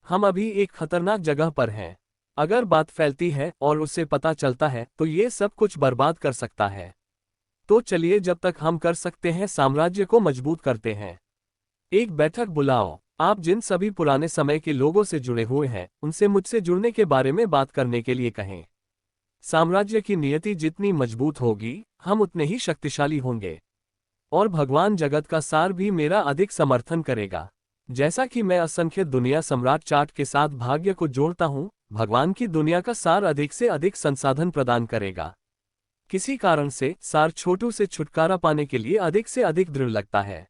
हम अभी एक खतरनाक जगह पर हैं। अगर बात फैलती है और उसे पता चलता है तो ये सब कुछ बर्बाद कर सकता है। तो चलिए जब तक हम कर सकते हैं साम्राज्य को मजबूत करते हैं। एक बैठक बुलाओ। आप जिन सभी पुराने समय के लोगों से जुड़े हुए हैं उनसे मुझसे जुड़ने के बारे में बात करने के लिए कहें। साम्राज्य की नियति जितनी मजबूत होगी हम उतने ही शक्तिशाली होंगे। और भगवान जगत का सार भी मेरा अधिक समर्थन करेगा। जैसा कि मैं असंख्य दुनिया सम्राट चार्ट के साथ भाग्य को जोड़ता हूं, भगवान की दुनिया का सार अधिक से अधिक संसाधन प्रदान करेगा। किसी कारण से सार छोटू से छुटकारा पाने के लिए अधिक से अधिक दृढ़ लगता है।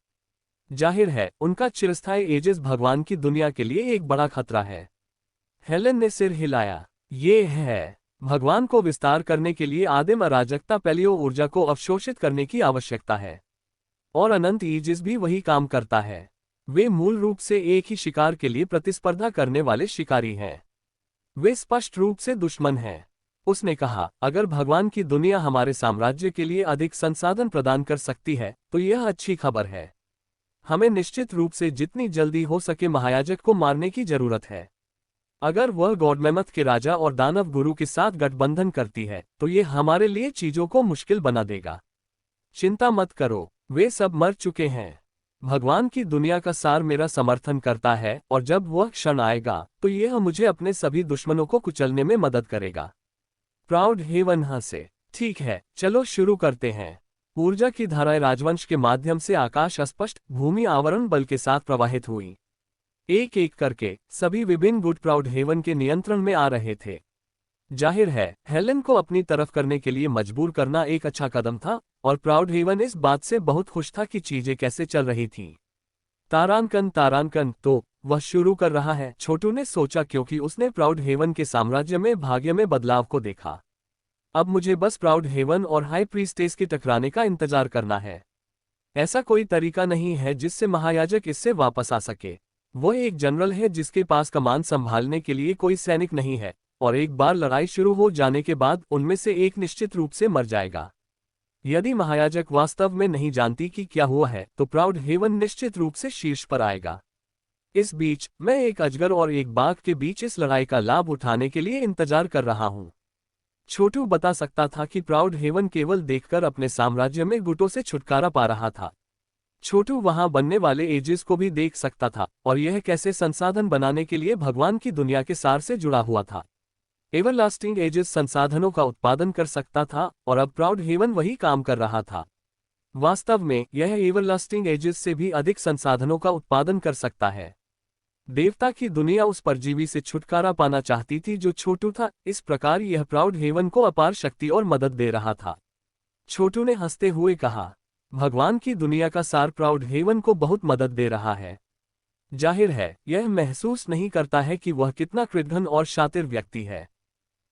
जाहिर है उनका चिरस्थायी एजेस भगवान की दुनिया के लिए एक बड़ा खतरा है। हेलेन ने सिर हिलाया। ये है, भगवान को विस्तार करने के लिए आदिम अराजकता पैलियो ऊर्जा को अवशोषित करने की आवश्यकता है। और अनंत ईजिस भी वही काम करता है। वे मूल रूप से एक ही शिकार के लिए प्रतिस्पर्धा करने वाले शिकारी हैं। वे स्पष्ट रूप से दुश्मन हैं। उसने कहा, अगर भगवान की दुनिया हमारे साम्राज्य के लिए अधिक संसाधन प्रदान कर सकती है तो यह अच्छी खबर है। हमें निश्चित रूप से जितनी जल्दी हो सके महायाजक को मारने की जरूरत है। अगर वह गॉडमेमथ के राजा और दानव गुरु के साथ गठबंधन करती है तो ये हमारे लिए चीजों को मुश्किल बना देगा। चिंता मत करो, वे सब मर चुके हैं। भगवान की दुनिया का सार मेरा समर्थन करता है और जब वह क्षण आएगा तो यह मुझे अपने सभी दुश्मनों को कुचलने में मदद करेगा। प्राउड हेवन हंसे। ठीक है, चलो शुरू करते हैं। ऊर्जा की धाराएं राजवंश के माध्यम से आकाश अस्पष्ट भूमि आवरण बल के साथ प्रवाहित हुई। एक एक करके सभी विभिन्न गुट प्राउड हेवन के नियंत्रण में आ रहे थे। जाहिर है हेलेन को अपनी तरफ करने के लिए मजबूर करना एक अच्छा कदम था और प्राउड हेवन इस बात से बहुत खुश था कि चीजें कैसे चल रही थीं। तारांकन तो वह शुरू कर रहा है, छोटू ने सोचा, क्योंकि उसने प्राउड हेवन के साम्राज्य में भाग्य में बदलाव को देखा। अब मुझे बस प्राउड हेवन और हाई प्रीस्टेस के टकराने का इंतजार करना है। ऐसा कोई तरीका नहीं है जिससे महायाजक इससे वापस आ सके। वो एक जनरल है जिसके पास कमान संभालने के लिए कोई सैनिक नहीं है और एक बार लड़ाई शुरू हो जाने के बाद उनमें से एक निश्चित रूप से मर जाएगा। यदि महायाजक वास्तव में नहीं जानती कि क्या हुआ है तो प्राउड हेवन निश्चित रूप से शीर्ष पर आएगा। इस बीच मैं एक अजगर और एक बाघ के बीच इस लड़ाई का लाभ उठाने के लिए इंतजार कर रहा हूं। छोटू बता सकता था कि प्राउड हेवन केवल देखकर अपने साम्राज्य में गुटों से छुटकारा पा रहा था। छोटू वहां बनने वाले एजेस को भी देख सकता था और यह कैसे संसाधन बनाने के लिए भगवान की दुनिया के सार से जुड़ा हुआ था। एवरलास्टिंग एजेस संसाधनों का उत्पादन कर सकता था और अब प्राउड हेवन वही काम कर रहा था। वास्तव में यह एवरलास्टिंग एजेस से भी अधिक संसाधनों का उत्पादन कर सकता है। देवता की दुनिया उस परजीवी से छुटकारा पाना चाहती थी जो छोटू था, इस प्रकार यह प्राउड हेवन को अपार शक्ति और मदद दे रहा था। छोटू ने हंसते हुए कहा, भगवान की दुनिया का सार प्राउड हेवन को बहुत मदद दे रहा है। जाहिर है यह महसूस नहीं करता है कि वह कितना कृतघ्न और शातिर व्यक्ति है।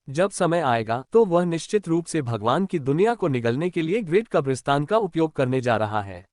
जब समय आएगा तो वह निश्चित रूप से भगवान की दुनिया को निगलने के लिए ग्रेट कब्रिस्तान का उपयोग करने जा रहा है।